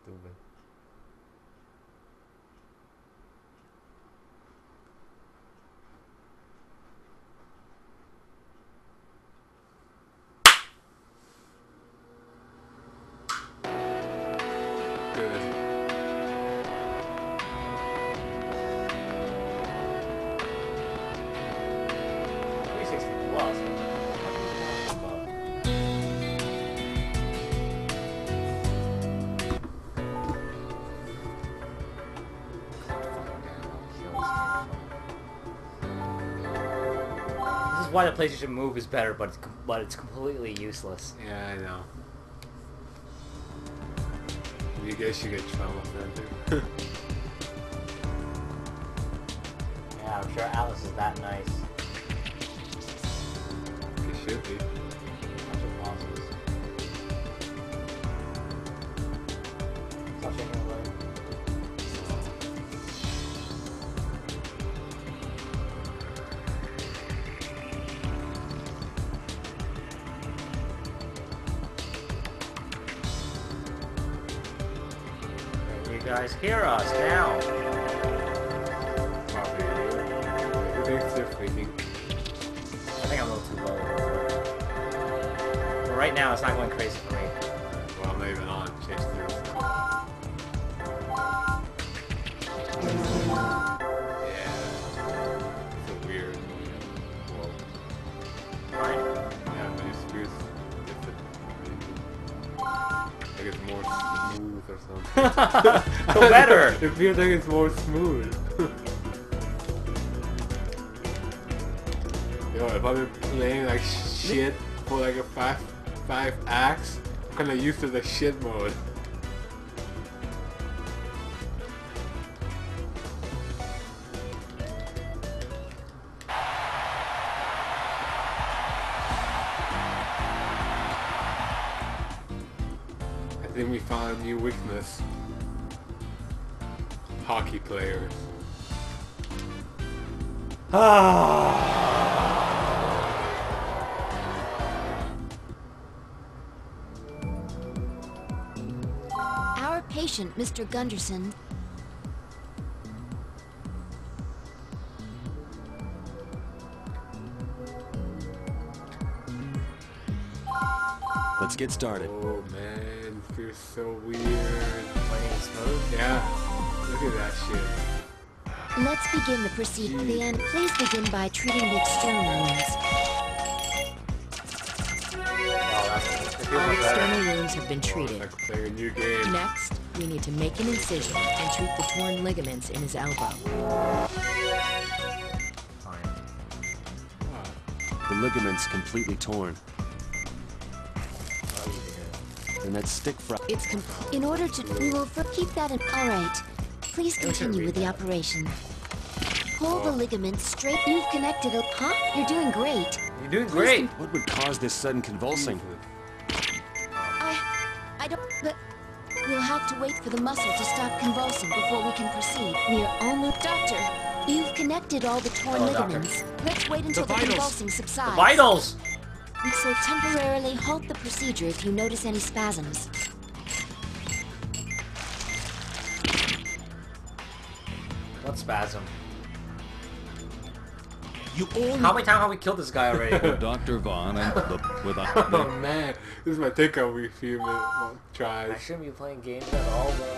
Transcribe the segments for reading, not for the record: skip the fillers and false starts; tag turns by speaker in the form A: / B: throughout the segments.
A: stupid. Good.
B: 360 plus. This is why the PlayStation Move is better, but it's completely useless.
A: Yeah, I know. You guys should get trauma from that.
B: Yeah, I'm sure Alice is that nice.
A: It should be.
B: Bunch of bosses. Stop shaking the leg. Can you guys hear us now?
A: Probably. I think they're freaking.
B: I think I'm a little too low. But right now, it's not going crazy for me.
A: Well, I'm not even on chase through. Yeah. It's a weird. Whoa.
B: Fine.
A: Yeah, but it's weird. Like it's more smooth or something.
B: So better!
A: It feels like it's more smooth. Yo, if I've been playing like shit for like a five acts, I'm kinda used to the shit mode. I think we found a new weakness. Hockey players.
C: Our patient, Mr. Gunderson.
D: Let's get started.
A: Oh man, it feels so weird.
B: Playing smooth?
A: Yeah, look at that shit.
C: Let's begin the procedure. Then please begin by treating the external wounds. All external wounds have been
A: Oh, it's
C: treated.
A: like playing a new game.
C: Next, we need to make an incision and treat the torn ligaments in his elbow.
B: Fine.
D: The ligament's completely torn.
B: Oh, you did it.
D: And that stick
C: It's in order to we will keep that in. All right. Please continue with the operation. Pull the ligament straight. You've connected it. Huh? You're doing great.
B: You're doing great!
D: What would cause this sudden convulsing?
C: I don't. But we'll have to wait for the muscle to stop convulsing before we can proceed. We are almost. Doctor, you've connected all the torn
B: Oh, doctor.
C: ligaments. Let's wait until the convulsing subsides.
B: Vitals!
C: So temporarily halt the procedure if you notice any spasms.
B: What spasm?
D: You only
B: How many times have we killed this guy already?
E: Dr. Vaughn and with a
A: Oh man, this is my takeout we few minute
B: I
A: tries.
B: shouldn't be playing games at all, though.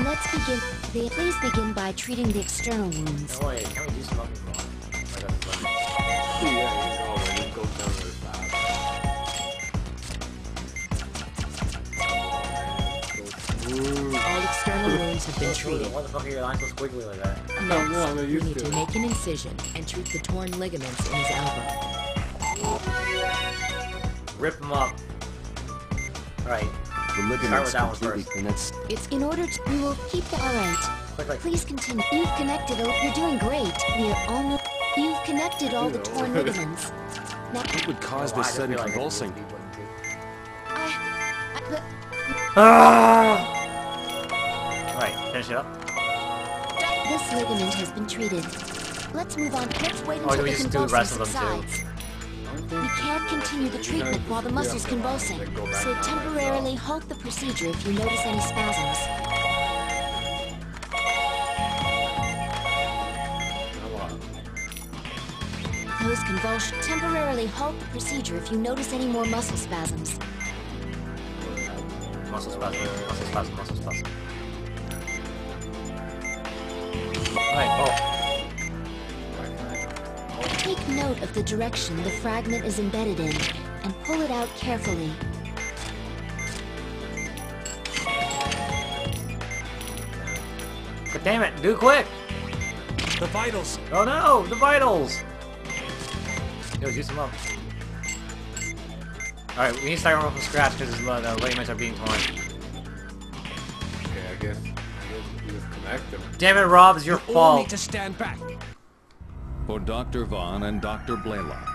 C: Let's begin. Please begin by treating the external wounds.
B: No way, can we do some other more?
A: Yeah, you know, when it goes down really fast.
C: All external wounds have been treated.
B: What the fuck are your lines so squiggly like that?
A: No, I'm not
C: We
A: used
C: need
A: to
C: to
A: it.
C: make an incision and treat the torn ligaments in his elbow.
B: Rip him up. Alright,
D: the ligament's
B: that one
D: completely
B: first.
D: and that's
C: It's in order to. We will keep the. All right.
B: quick.
C: Please continue. You've connected. You're doing great. We are almost. You've connected all the torn ligaments. Now,
D: what would cause
B: Oh, I
D: this
B: just
D: sudden
B: feel like
D: convulsing?
B: Alright, finish it up.
C: This ligament has been treated. Let's move on. Let's wait
B: Or do
C: until
B: we
C: the
B: just do the
C: convulsing
B: rest of them, too?
C: subsides. We can't continue the treatment while the muscle's convulsing, so temporarily halt the procedure if you notice any spasms. Those convulsions. Temporarily halt the procedure if you notice any more muscle spasms.
B: Muscle spasm, muscle spasm, muscle spasm. Alright, oh.
C: Take note of the direction the fragment is embedded in, and pull it out carefully.
B: God damn it, do quick!
D: The vitals!
B: Oh no, the vitals! Yo, use them up. Alright, we need to start from scratch because the ligaments are being torn.
A: Okay, I guess we just connect them.
B: Damn it, Rob, it's your
D: All
B: fault.
D: need to stand back.
E: For Dr. Vaughn and Dr. Blaylock,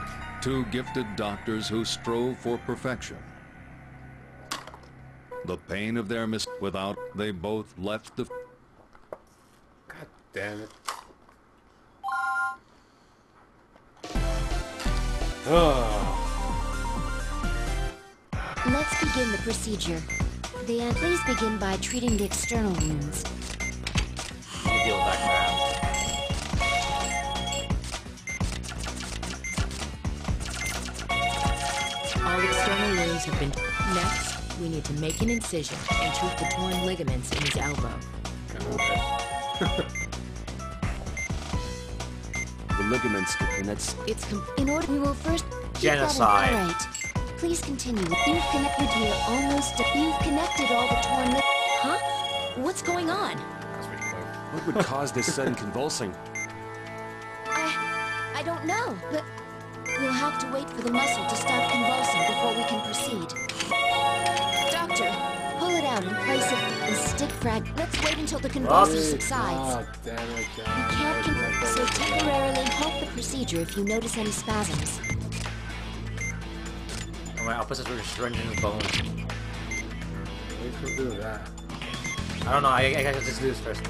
E: two gifted doctors who strove for perfection. The pain of their without they both left the...
A: God damn it. Oh.
C: Let's begin the procedure. Please begin by treating the external wounds.
B: You deal with that crap.
F: All external wounds have been... Next, we need to make an incision and treat the torn ligaments in his elbow.
D: The ligaments, and that's...
F: It's
C: In order, we will first...
B: Genocide.
C: All right. Please continue. You've connected here almost... You've connected all the torn ligaments.
F: Huh? What's going on?
D: What would cause this sudden convulsing?
C: I don't know, but... We'll have to wait for the muscle to stop convulsing before we can proceed. Doctor, pull it out and place it in stick frag. Let's wait until the convulsion subsides.
A: Oh, damn it,
C: You
A: John.
C: can't so temporarily halt the procedure if you notice any spasms.
B: Alright, I'll put this syringe in his bones.
A: We should do that.
B: I don't know, I gotta just do this first.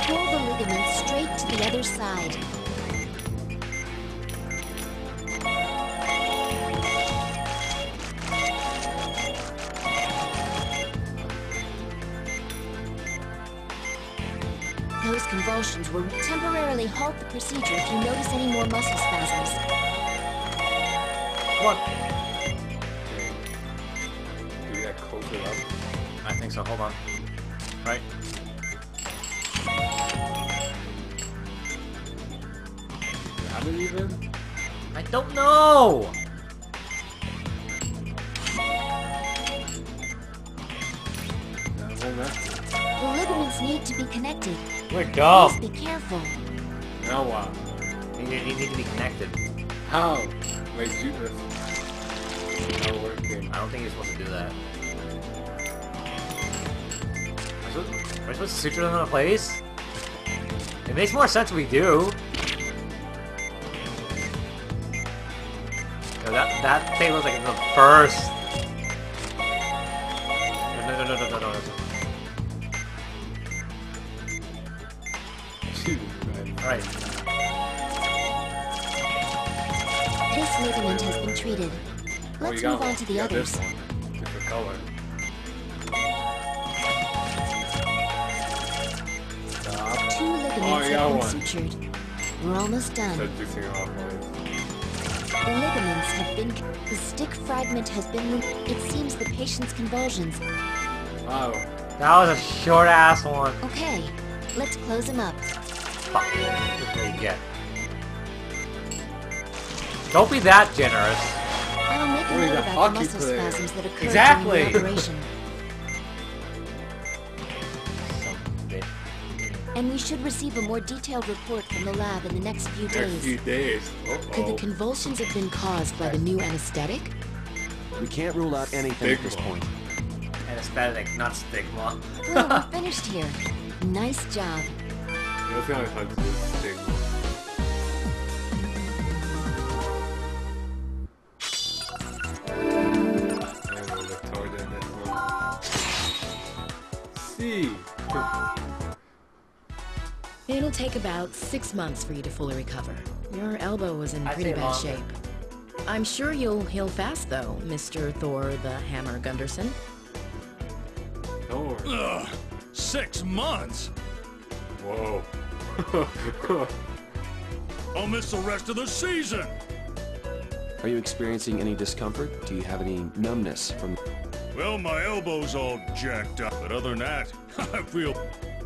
C: Pull the ligament straight to the other side. Those convulsions will temporarily halt the procedure if you notice any more muscle spasms.
B: Come on!
A: Do we get closer up?
B: I think so, hold on. Right.
A: Got it even?
B: I don't know!
A: No, that's it.
C: The ligaments need to be connected.
B: We're dumb!
C: Please be careful.
A: Now what?
B: You need to be connected.
A: How? Wait, you this. Not working.
B: I don't think you're supposed to do that. Am I supposed to suture them in place? It makes more sense if we do. Yo, that thing looks like the first. No. Alright.
C: This ligament has been treated. Let's move on to the others.
A: Different color. Stop.
C: 2 ligaments
A: Oh, you got
C: have been
A: one.
C: sutured. We're almost done.
A: Start juicing it off, boys.
C: The ligaments have been... The stick fragment has been... It seems the patient's convulsions...
A: Oh.
B: That was a short ass one.
C: Okay, let's close him up.
B: Fuck. That's what you get. Don't be that generous.
C: I'll make a
A: Oh, he's
C: note
A: a
C: about the
A: hockey
C: muscle
A: player.
C: spasms that occurred
B: Exactly.
C: during the operation. And we should receive a more detailed report from the lab in the next few
A: Next
C: days.
A: few days.
F: Could the
A: Uh-oh.
F: convulsions have been caused by the new anesthetic?
D: We can't rule out anything at this
A: Stigma.
D: point.
B: Anesthetic, not stigma.
C: Well, we're finished here. Nice job.
A: Let's see how it's hard to do this thing. And we'll look toward the next one. See.
F: It'll take about 6 months for you to fully recover. Your elbow was in
B: I'd
F: pretty
B: say
F: bad
B: longer.
F: shape. I'm sure you'll heal fast, though, Mr. Thor the Hammer Gunderson.
A: Thor.
E: Ugh, 6 months?
A: Whoa.
E: I'll miss the rest of the season.
D: Are you experiencing any discomfort? Do you have any numbness from...
E: Well, my elbow's all jacked up, but other than that, I feel...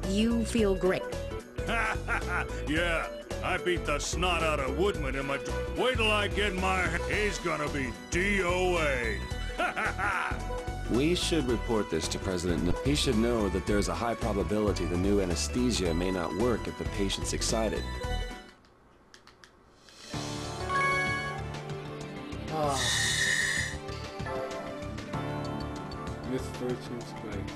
F: You feel great.
E: Yeah, I beat the snot out of Woodman in my... Wait till I get my... He's gonna be DOA.
D: We should report this to President. He should know that there's a high probability the new anesthesia may not work if the patient's excited.
B: Oh.
A: Miss Fortune's place.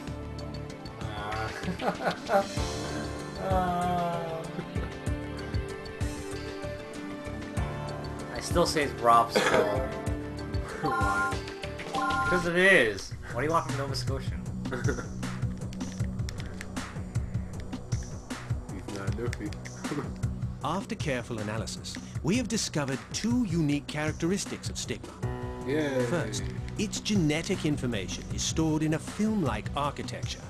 B: I still say it's Rob's fault.
A: Why?
B: Because it is. What do you want from Nova Scotian?
A: He's not Luffy.
G: After careful analysis, we have discovered 2 unique characteristics of stigma.
A: Yeah.
G: First, its genetic information is stored in a film-like architecture.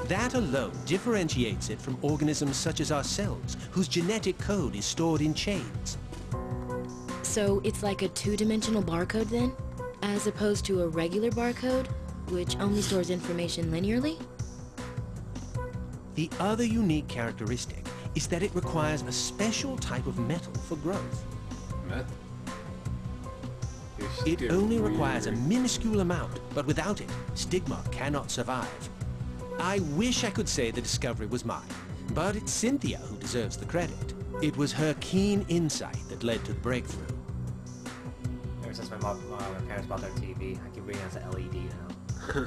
G: That alone differentiates it from organisms such as ourselves, whose genetic code is stored in chains.
F: So it's like a 2-dimensional barcode then? As opposed to a regular barcode, which only stores information linearly?
G: The other unique characteristic is that it requires a special type of metal for growth.
A: Meth.
G: It only requires a minuscule amount, but without it, stigma cannot survive. I wish I could say the discovery was mine, but it's Cynthia who deserves the credit. It was her keen insight that led to the breakthrough.
B: Ever since my parents bought their TV, I keep reading it as an LED now.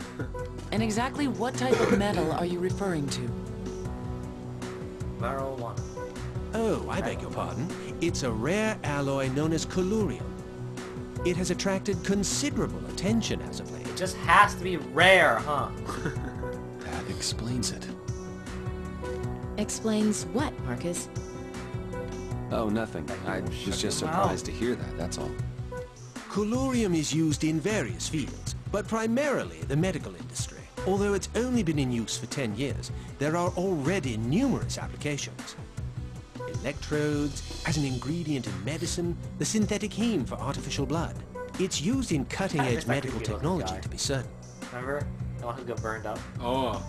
H: And exactly what type of metal are you referring to?
B: Marijuana.
G: Oh, I beg your pardon. It's a rare alloy known as collurium. It has attracted considerable attention as of late.
B: It just has to be rare, huh?
D: That explains it.
F: Explains what, Marcus?
D: Oh, nothing. I was just surprised to hear that, that's all.
G: Collurium is used in various fields, but primarily the medical industry. Although it's only been in use for 10 years, there are already numerous applications. Electrodes, as an ingredient in medicine, the synthetic heme for artificial blood. It's used in cutting-edge medical technology, to be certain.
B: Remember? The one who got burned up?
A: Oh.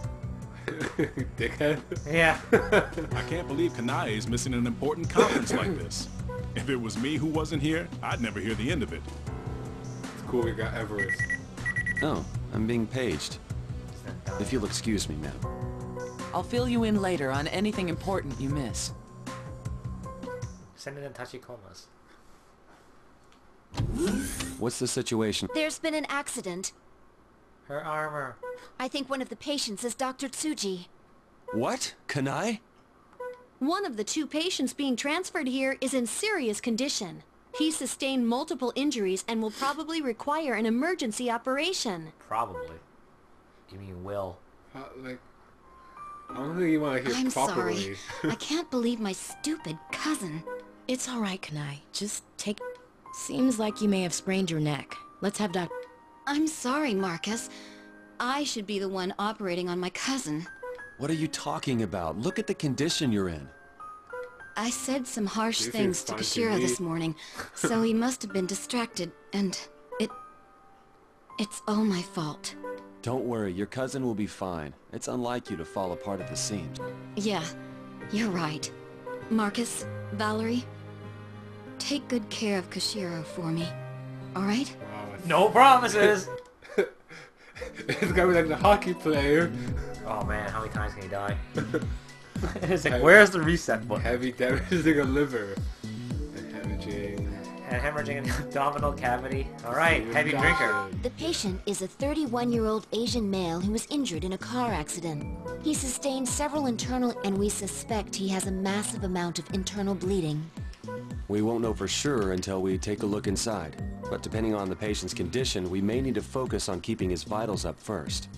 A: Dickhead.
B: Yeah.
I: I can't believe Kanai is missing an important conference like this. If it was me who wasn't here, I'd never hear the end of it.
A: It's cool we got Everest.
D: Oh, I'm being paged. If you'll excuse me, ma'am.
H: I'll fill you in later on anything important you miss.
B: Send it in Tachikomas.
D: What's the situation?
C: There's been an accident.
B: Her armor.
C: I think one of the patients is Dr. Tsuji.
D: What? Kanai?
J: One of the 2 patients being transferred here is in serious condition. He sustained multiple injuries and will probably require an emergency operation.
B: Probably. You mean will.
A: Like, I don't think you want to hear
C: I'm
A: properly.
C: sorry. I can't believe my stupid cousin.
F: It's all right, Kanai. Just take... Seems like you may have sprained your neck. Let's have Doc...
C: I'm sorry, Marcus. I should be the one operating on my cousin.
D: What are you talking about? Look at the condition you're in.
C: I said some harsh
A: This
C: things
A: is
C: to
A: fun
C: Kashira
A: TV.
C: this morning, so he must have been distracted, and it's all my fault.
D: Don't worry, your cousin will be fine. It's unlike you to fall apart at the seams.
C: Yeah, you're right. Marcus, Valerie, take good care of Kashiro for me, alright?
A: Wow,
B: No promises!
A: it's gonna be like the hockey player.
B: Oh man, how many times can he die? It's like, where's the reset button?
A: Heavy damaging a liver. And hemorrhaging.
B: And hemorrhaging abdominal cavity. Alright, heavy drinker.
C: The patient is a 31-year-old Asian male who was injured in a car accident. He sustained several internal, and we suspect he has a massive amount of internal bleeding.
D: We won't know for sure until we take a look inside. But depending on the patient's condition, we may need to focus on keeping his vitals up first.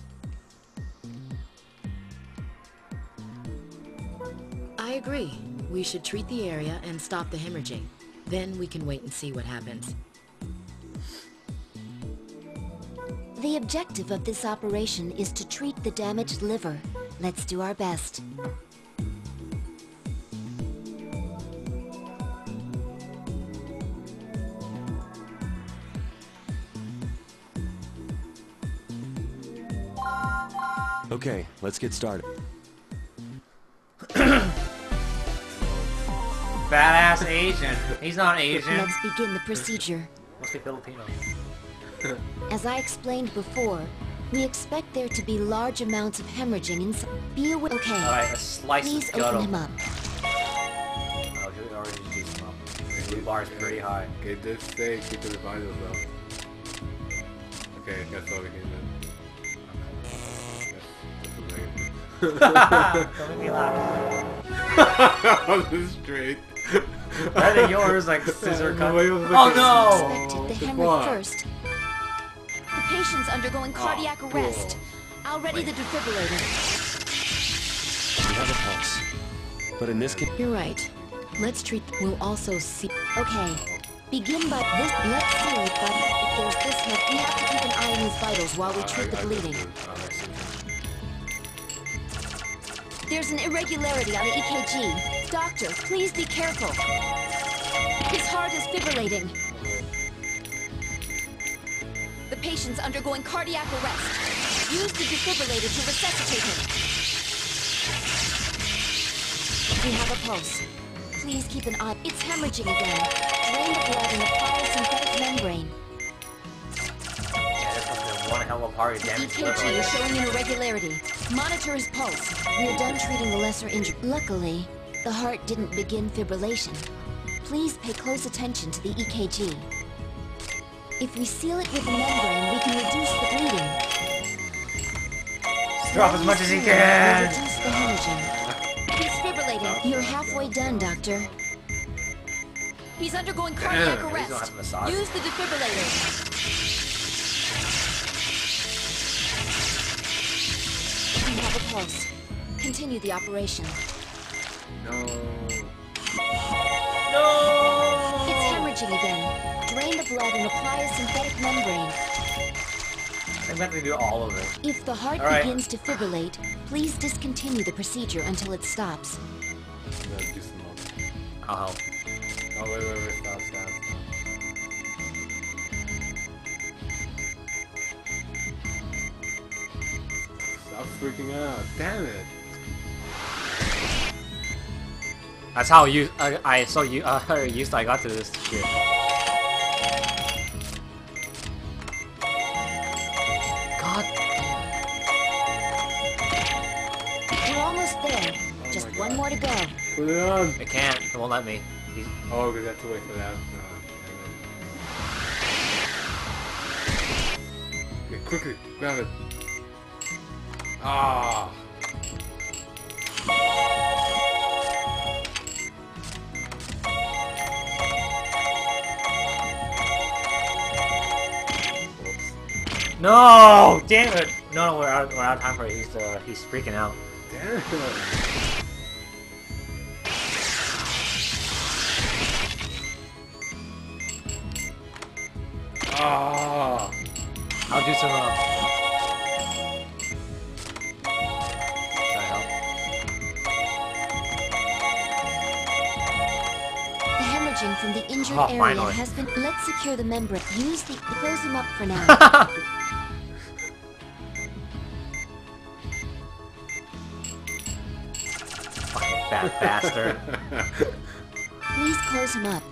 F: I agree. We should treat the area and stop the hemorrhaging. Then we can wait and see what happens.
C: The objective of this operation is to treat the damaged liver. Let's do our best.
D: Okay, let's get started.
B: Badass Asian. He's not Asian.
C: Let's begin the procedure.
B: Must be Filipino.
C: As I explained before, we expect there to be large amounts of hemorrhaging inside. Be aware. Okay.
B: Alright, a slice
C: Please
B: of gut
C: open him up.
B: Oh, he already juiced him up. The blue bar is pretty high.
A: Okay, this say keep the vitals up. Okay, that's all we can do.
B: Don't make me laugh.
A: On the straight.
B: I think yours like scissor cut.
A: Oh
C: Expected the hemorrhage first. The patient's undergoing cardiac arrest. I'll ready the defibrillator.
D: We have a pulse. But in this case...
F: You're right. Let's treat... We'll also see...
C: Okay. Begin by this. Let's see, but if there's this much, we have to keep an eye on his vitals while we treat the bleeding. There's an irregularity on the EKG. Doctor, please be careful. His heart is fibrillating. The patient's undergoing cardiac arrest. Use the defibrillator to resuscitate him. We have a pulse. Please keep an eye. It's hemorrhaging again. Drain the blood and apply a synthetic membrane.
B: One hell of a party, damn it.
C: EKG is showing an irregularity. Monitor his pulse. We're done treating the lesser injury. Luckily, the heart didn't begin fibrillation. Please pay close attention to the EKG. If we seal it with the membrane, we can reduce the bleeding.
B: Drop as much as he can.
C: Reduce the hemorrhaging. He's fibrillating. You're halfway done, Doctor. He's undergoing cardiac arrest. Use the defibrillator. We have a pulse. Continue the operation.
A: No.
B: No!
C: It's hemorrhaging again. Drain the blood and apply a synthetic membrane.
B: I think we have to do all of it.
C: If the heart begins to fibrillate, please discontinue the procedure until it stops.
B: I'll help.
A: Oh, wait, stop. Stop freaking out. Damn it.
B: That's how used I got to this shit. God damn.
C: We're almost there. Just one more to go.
A: Put it on.
B: It can't. It won't let me.
A: Oh, because I have to wait for that. Okay, quickly, grab it. Ah.
B: No! Damn it! No, we're out of time for it. He's freaking out.
A: Damn. Ah.
B: I'll do some
C: The hemorrhaging from the injured area
B: finally.
C: has been... Let's secure the membrane. Use the... Close him up for now.
B: fucking fat bastard.
C: Please close him up.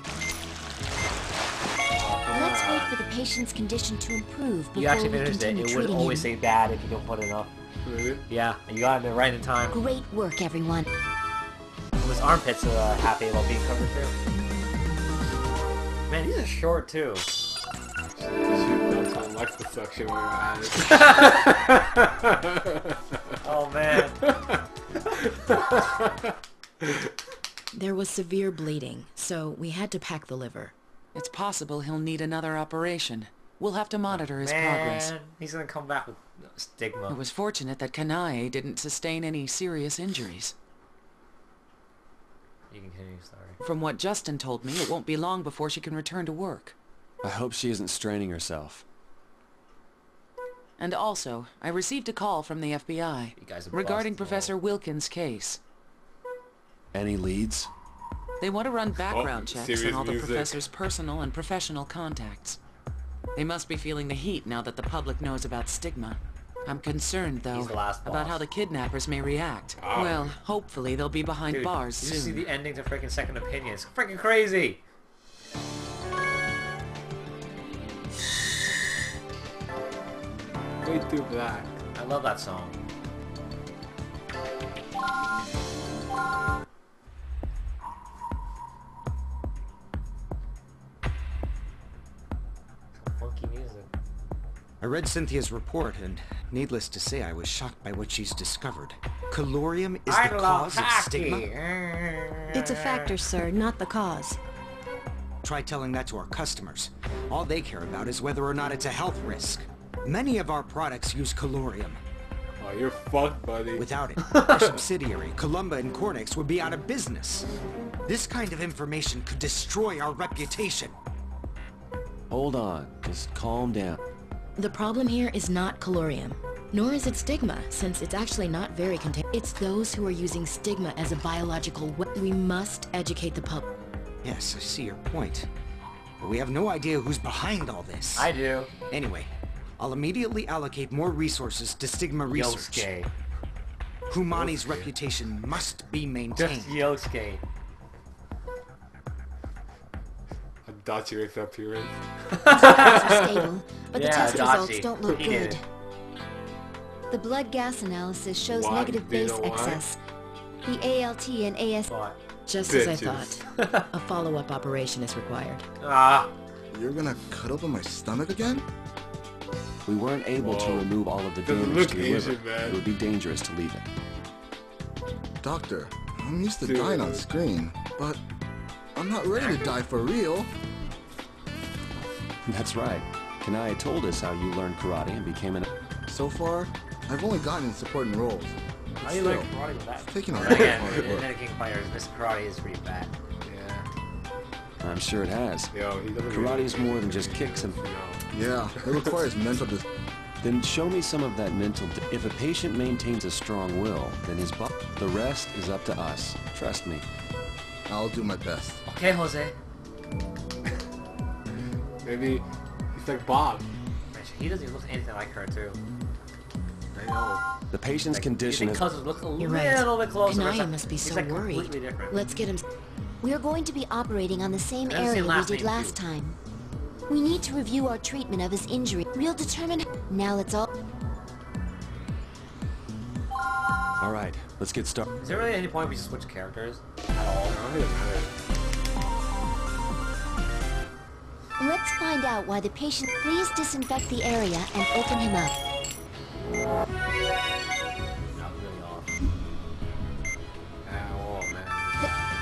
C: Let's wait for the patient's condition to improve before
B: You actually
C: we
B: finished it.
C: continue
B: It would
C: treating
B: always
C: him.
B: say bad if you don't put enough.
A: Really?
B: Yeah, you got it right in time.
C: Great work, everyone.
B: His armpits are happy about being covered too. Man, these are short too.
A: Don't sound like the suction when you're at it.
B: Oh man.
F: There was severe bleeding, so we had to pack the liver.
H: It's possible he'll need another operation. We'll have to monitor his progress.
B: He's gonna come back with stigma.
H: It was fortunate that Kanae didn't sustain any serious injuries.
B: You can continue, sorry.
H: From what Justin told me, it won't be long before she can return to work.
D: I hope she isn't straining herself.
H: And also, I received a call from the FBI
B: You guys are
H: regarding
B: busted.
H: Professor Wilkins' case.
D: Any leads?
H: They want to run background checks on
A: serious
H: all the
A: music.
H: professor's personal and professional contacts. They must be feeling the heat now that the public knows about stigma. I'm concerned, though,
B: He's the last
H: about
B: boss.
H: how the kidnappers may react.
A: Oh.
H: Well, hopefully they'll be behind
B: Dude,
H: bars
B: you just see
H: soon.
B: the ending to freaking Second Opinion. It's freaking crazy.
A: Way too black.
B: I love that song. Some funky music.
K: I read Cynthia's report, and needless to say, I was shocked by what she's discovered. Colorium is the cause of stigma?
J: It's a factor, sir, not the cause.
K: Try telling that to our customers. All they care about is whether or not it's a health risk. Many of our products use colorium.
A: Oh, you're fucked, buddy.
K: Without it, our subsidiary, Columba and Cornix, would be out of business. This kind of information could destroy our reputation.
D: Hold on. Just calm down.
F: The problem here is not colorium, nor is it stigma, since it's actually not very contagious. It's those who are using stigma as a biological weapon. We must educate the public.
K: Yes, I see your point. But we have no idea who's behind all this.
B: I do.
K: Anyway, I'll immediately allocate more resources to stigma research.
B: Yosuke.
K: Humani's reputation must be maintained.
B: Just Yosuke.
A: Adachi wakes up here.
C: Are stable, but the
B: Yeah,
C: test
B: Adachi.
C: results don't look
B: He did
C: good.
B: it.
C: The blood gas analysis shows
A: Why?
C: negative
A: Do you
C: base
A: know why?
C: excess. The ALT and AS...
B: What?
F: Just as I
A: Bitches.
F: thought. A follow-up operation is required.
B: Ah.
L: You're gonna cut open my stomach again?
D: We weren't able to
A: Whoa.
D: remove all of the
A: Doesn't
D: damage
A: look
D: to the liver.
A: Asian, man.
D: It would be dangerous to leave it.
L: Doctor, I'm used to
A: Dude.
L: dying on screen, but I'm not ready to die for real.
D: That's right. Kanai told us how you learned karate and became an...
L: So far, I've only gotten in supporting roles. But
B: How you
L: still,
B: like karate with that?
L: taking a
B: But
L: lot of
B: again,
L: hard
B: in
L: work.
B: King Fighters, Mr. Karate is pretty bad.
A: Yeah.
D: I'm sure it has.
A: Yo, he doesn't
D: Karate
A: really-
D: is more than just kicks and...
L: Yeah, it requires mental
D: Then show me some of that mental... If a patient maintains a strong will, then his the rest is up to us. Trust me.
L: I'll do my best.
B: Okay, Jose.
A: Maybe he's like Bob.
B: He doesn't even look anything like her, too.
A: I know.
D: The patient's condition
B: You
D: is...
B: think cousins look a
F: You're right.
B: little bit closer.
F: Kanaya must be
B: He's
F: so
B: like
F: worried.
B: completely different.
F: Let's get him...
C: We're going to be operating on the same
B: That's the
C: area we
B: last
C: did
B: name,
C: last
B: too.
C: time. We need to review our treatment of his injury. We'll determine... Now let's all...
D: All right, let's get started.
B: Is there really any point we should switch characters at all?
A: I don't even matter.
C: Let's find out why the patient... Please disinfect the area and open him up.
B: Not really off.
A: Oh, man.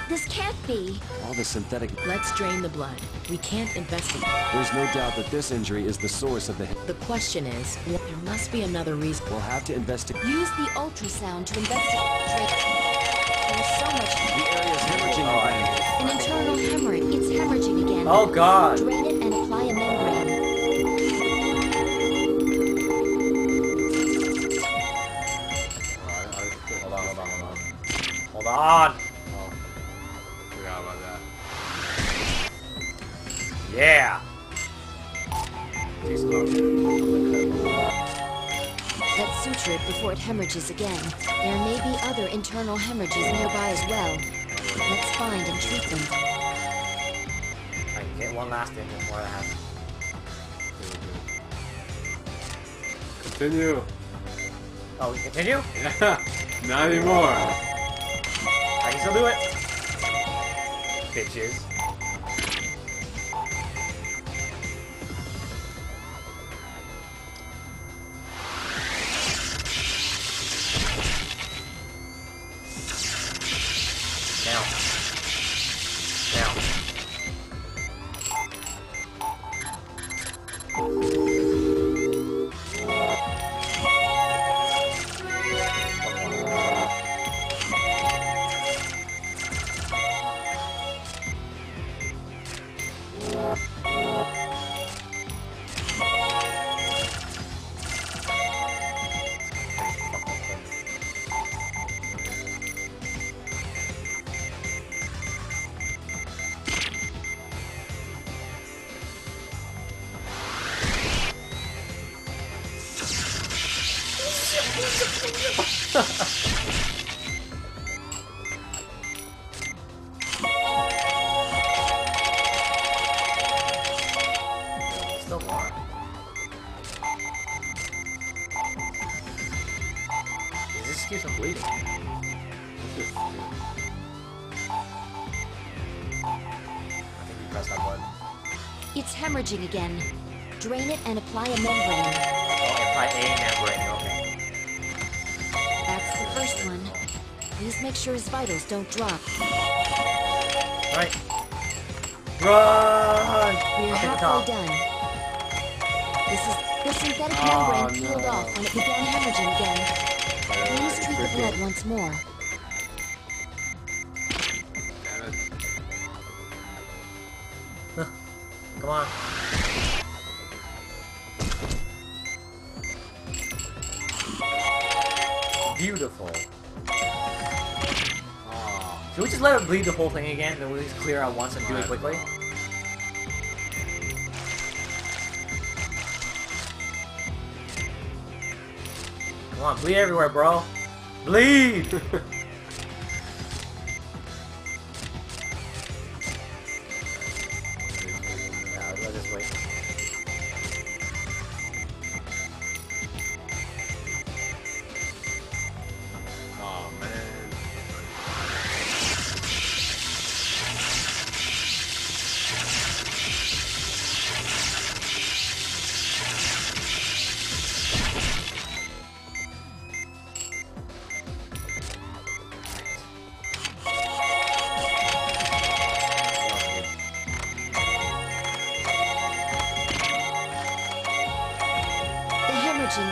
C: This can't be.
D: All the synthetic...
F: Let's drain the blood. We can't investigate.
D: There's no doubt that this injury is the source of the...
F: The question is, there must be another reason.
D: We'll have to investigate...
C: Use the ultrasound to investigate. There's so much...
D: The area's hemorrhaging again.
C: An internal hemorrhage. It's hemorrhaging again.
B: Oh, God.
C: Drain it and apply a membrane.
B: Hold on. Hold on.
A: Oh. Forgot about that.
B: Yeah.
C: Let's suture it before it hemorrhages again. There may be other internal hemorrhages nearby as well. Let's find and treat them.
B: I can get one last thing before that happens.
A: Continue.
B: Oh, we continue?
A: Yeah. Not anymore.
B: I can still do it. Bitches. Now.
C: It's hemorrhaging again. Drain it and apply a membrane.
B: Oh, apply a membrane, okay.
C: That's the first one. Please make sure his vitals don't drop.
B: Right. Run!
C: We're halfway done. The synthetic membrane peeled off when it began hemorrhaging again. Please treat the blood once more.
B: Come on. Beautiful. Should we just let it bleed the whole thing again, then we'll just clear out once and do it quickly? Come on, bleed everywhere, bro. Bleed! Let's just wait.
A: Oh man.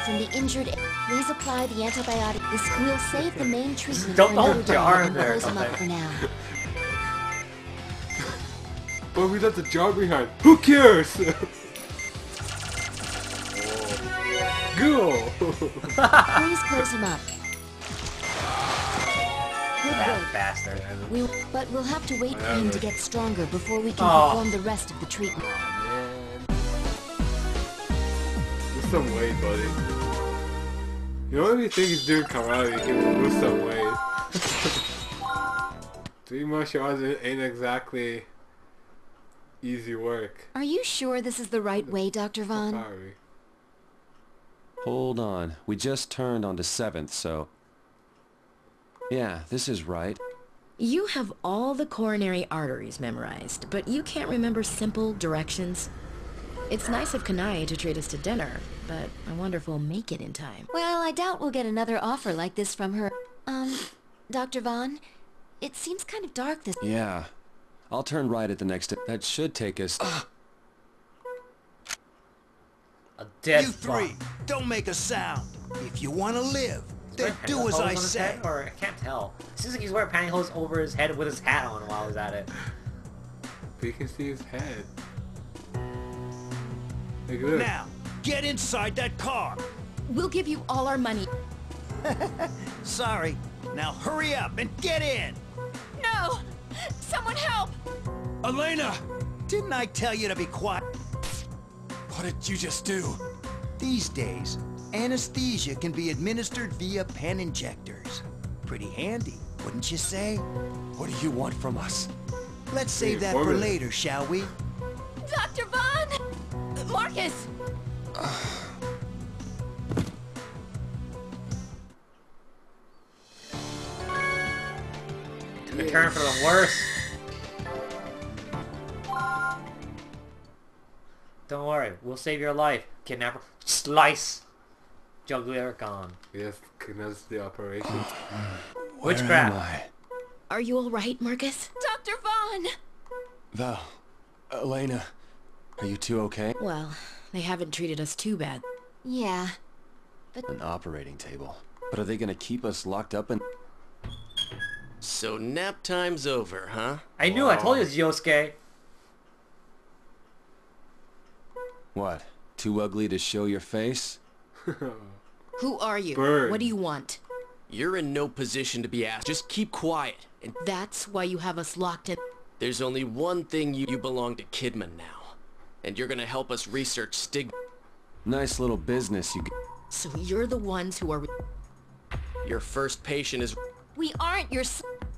C: From the injured, please apply the antibiotic. This will save the main treatment.
B: Don't
C: for another
B: put your arm
C: day.
B: there or
C: Close him up
B: something.
C: for now.
A: But we left the jar behind. Who cares? Go!
C: Please close him up. Good
B: That
C: work.
B: bastard.
C: But we'll have to wait for him to get stronger before we can perform the rest of the treatment.
A: Lose some weight, buddy. You know, if you think he's doing karate, he can lose some weight. 3 martial arts ain't exactly easy work.
C: Are you sure this is the right way, Dr. Vaughn?
A: Sorry.
D: Hold on. We just turned onto 7th, so... Yeah, this is right.
F: You have all the coronary arteries memorized, but you can't remember simple directions. It's nice of Kanai to treat us to dinner, but I wonder if we'll make it in time.
C: Well, I doubt we'll get another offer like this from her. Dr. Vaughn, it seems kind of dark this...
D: Yeah. I'll turn right at the next... That should take us...
B: A dead
K: You three, don't make a sound. If you want to live, then do as I say.
B: Or I can't tell. It seems like he's wearing pantyhose over his head with his hat on while he's at it.
A: We can see his head. Look at this.
K: Now, get inside that car.
F: We'll give you all our money.
K: Sorry. Now hurry up and get in.
F: No! Someone help!
K: Elena! Didn't I tell you to be quiet?
L: What did you just do?
K: These days, anesthesia can be administered via pen injectors. Pretty handy, wouldn't you say?
L: What do you want from us?
K: Let's save that for later, shall we?
F: Dr. Vaughn! Marcus!
B: Took a turn for the worse. Don't worry, we'll save your life, kidnapper. Slice! Juggler gone.
A: Yes, commence the operation.
B: Witchcraft.
F: Are you alright, Marcus?
C: Dr. Vaughn!
D: Val, Elena, are you two okay?
F: Well, they haven't treated us too bad.
C: Yeah.
D: An operating table. But are they gonna keep us locked up in...
M: So nap time's over, huh?
B: I knew, I told you it's Yosuke.
D: What? Too ugly to show your face?
F: Who are you?
A: Bird.
F: What do you want?
M: You're in no position to be asked. Just keep quiet. And
F: That's why you have us locked in.
M: there's only one thing you belong to Kidman now. And you're gonna help us research stigma.
D: Nice little business you...
F: So you're the ones who are...
M: Your first patient is...
C: We aren't your...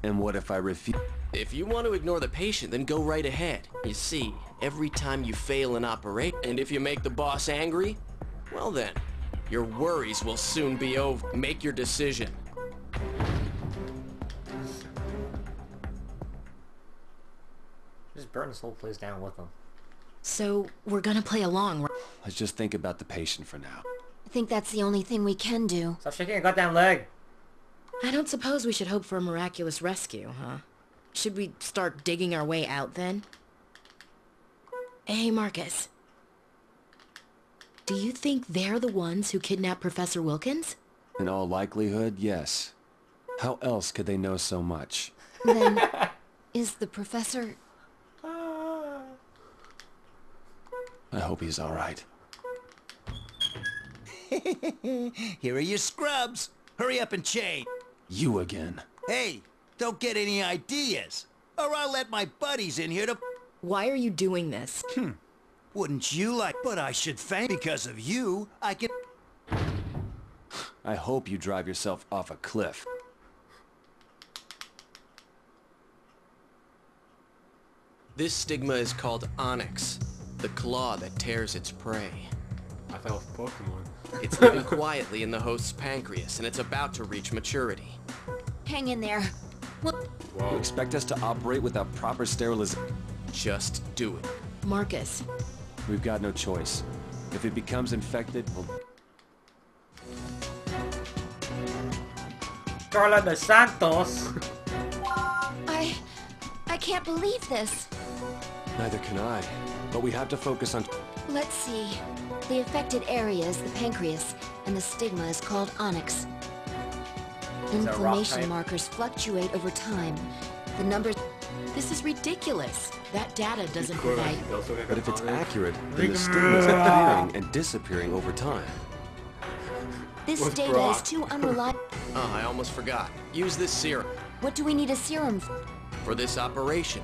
D: And what if I refuse?
M: If you want to ignore the patient, then go right ahead. You see, every time you fail an operation, and if you make the boss angry, well then, your worries will soon be over. Make your decision.
B: Just burn this whole place down with them.
F: So, we're gonna play along, right?
D: Let's just think about the patient for now.
C: I think that's the only thing we can do.
B: Stop shaking your goddamn leg.
F: I don't suppose we should hope for a miraculous rescue, huh? Should we start digging our way out, then? Hey, Marcus. Do you think they're the ones who kidnapped Professor Wilkins?
D: In all likelihood, yes. How else could they know so much?
C: Then, is the professor...
D: I hope he's all right.
N: Here are your scrubs. Hurry up and change.
D: You again.
N: Hey, don't get any ideas, or I'll let my buddies in here to...
F: Why are you doing this?
N: Wouldn't you like... But I should thank... Because of you, I can...
D: I hope you drive yourself off a cliff.
M: This stigma is called onyx, the claw that tears its prey.
A: I thought it was Pokemon.
M: It's living quietly in the host's pancreas, and it's about to reach maturity.
C: Hang in there.
D: You expect us to operate without proper sterilization?
M: Just do it.
F: Marcus.
D: We've got no choice. If it becomes infected, we'll...
B: Carla de Santos.
C: I can't believe this.
D: Neither can I. But we have to focus on...
C: Let's see. The affected area is the pancreas, and the stigma is called onyx. Inflammation markers fluctuate over time. The numbers...
F: This is ridiculous. That data doesn't provide...
D: But if it's accurate, then the stigma is appearing and disappearing over time.
C: This data is too unreliable.
M: Oh, I almost forgot. Use this serum.
C: What do we need a serum for?
M: For this operation.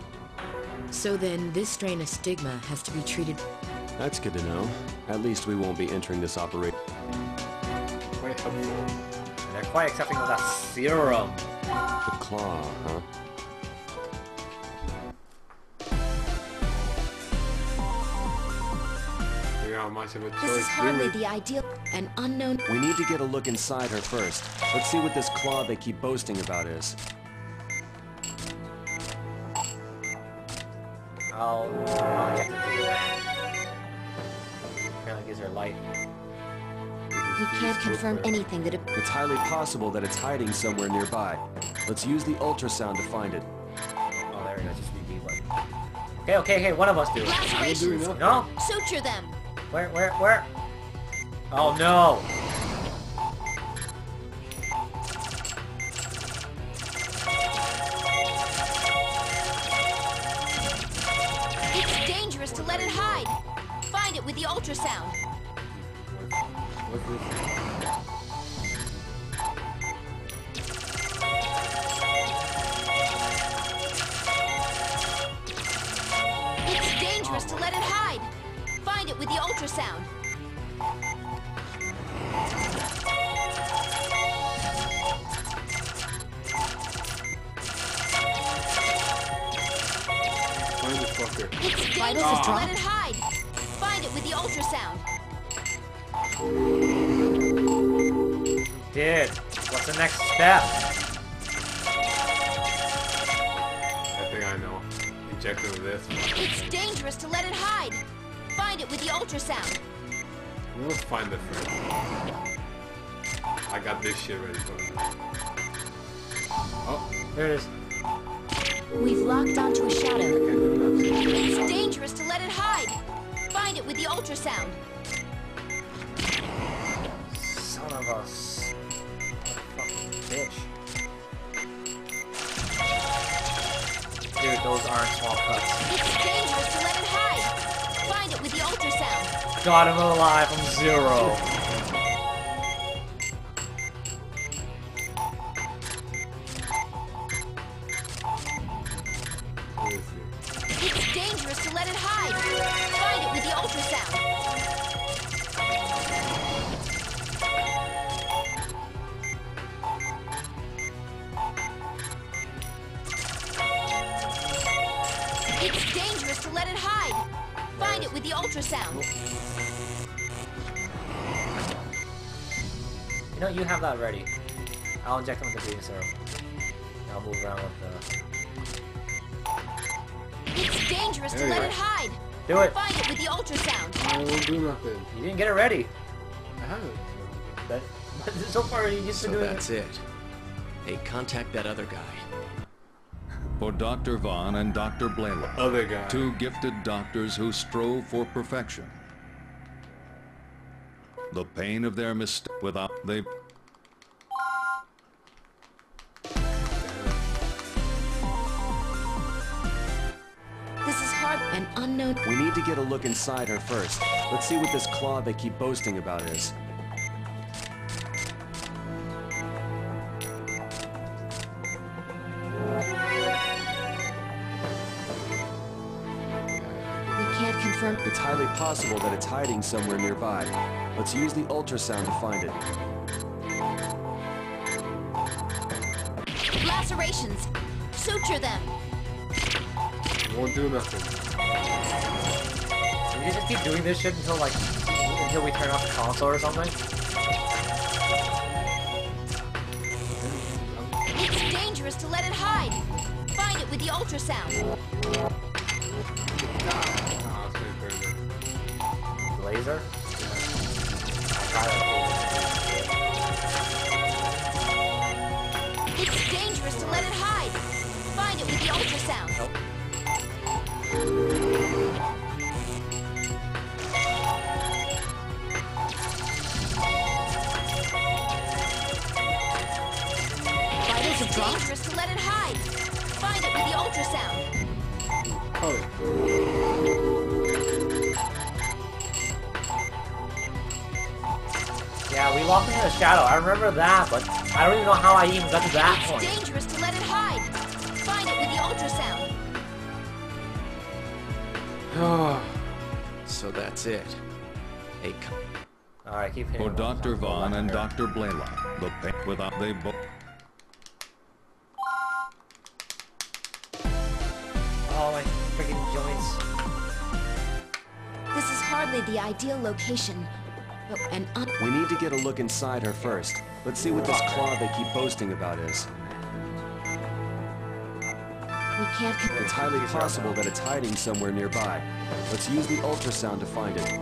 F: So then, this strain of stigma has to be treated...
D: That's good to know. At least we won't be entering this operation.
A: Quite helpful.
B: They're quite accepting of that serum.
D: The claw, huh?
A: How much of a choice
C: This is hardly the ideal...
F: An unknown...
D: We need to get a look inside her first. Let's see what this claw they keep boasting about is.
B: Oh, you have to do that. Apparently gives her life.
C: We can't confirm anything that...
D: It's highly possible that it's hiding somewhere nearby. Let's use the ultrasound to find it.
B: Oh, there it is. Just repeat one. Okay, one of us do it.
C: Lacerations.
B: No?
C: Suture them.
B: Where? Oh no!
C: It's dangerous to let it hide. Find it with the ultrasound. It's dangerous to let it hide. Find it with the ultrasound.
A: Find the fucker.
C: It's dangerous to let it hide. Find it with the ultrasound.
B: Dude, what's the next step?
A: I think I know. Inject it with this.
C: It's dangerous to let it hide. Find it with the ultrasound.
A: Let's find it first. I got this shit ready for it. Oh,
B: there it is.
C: We've locked onto a shadow. It's dangerous to let it hide. Find it with the ultrasound.
B: Son of a fucking bitch. Dude, those aren't small cuts.
C: It's dangerous to let it hide. Find it with the ultrasound.
B: Got him alive from 0.
C: It's dangerous to let it hide. Find it with the ultrasound. It's dangerous to let it hide. Find it with the ultrasound.
B: You know, you have that ready. I'll inject him with the green serum. I'll move around with the...
C: It's dangerous to let it hide.
B: Do it.
C: Find it with the ultrasound.
A: I won't do nothing.
B: You didn't get it ready.
A: I haven't.
B: But so far, you just
M: So
B: doing
M: that's it. Hey, contact that other guy.
E: For Dr. Vaughn and Dr. Blaylock,
A: Other guy.
E: two gifted doctors who strove for perfection. The pain of their mistake without they.
C: This is hard.
F: An unknown...
D: We need to get a look inside her first. Let's see what this claw they keep boasting about is.
C: We can't confirm.
D: It's highly possible that it's hiding somewhere nearby. Let's use the ultrasound to find it.
C: Lacerations. Suture them.
A: Won't do nothing.
B: We just keep doing this shit until like until we turn off the console or something.
C: It's dangerous to let it hide. Find it with the ultrasound.
B: Laser?
C: It's dangerous to let it hide. Find it with the ultrasound.
B: Nope.
C: It's dangerous to let it hide. Find it with the ultrasound.
B: Yeah, we walked into the shadow. I remember that, but I don't even know how I even got to that
C: It's
B: point.
C: dangerous to let it hide. Find it with the ultrasound.
M: So that's it. Hey,
B: Alright, keep hitting.
E: For Dr. Vaughn and Dr. Blaylock, the pain without they both.
B: Oh, my freaking joints.
C: This is hardly the ideal location. But
D: We need to get a look inside her first. Let's see what this claw they keep boasting about is.
C: we can't.
D: It's highly possible that it's hiding somewhere nearby. Let's use the ultrasound to find it.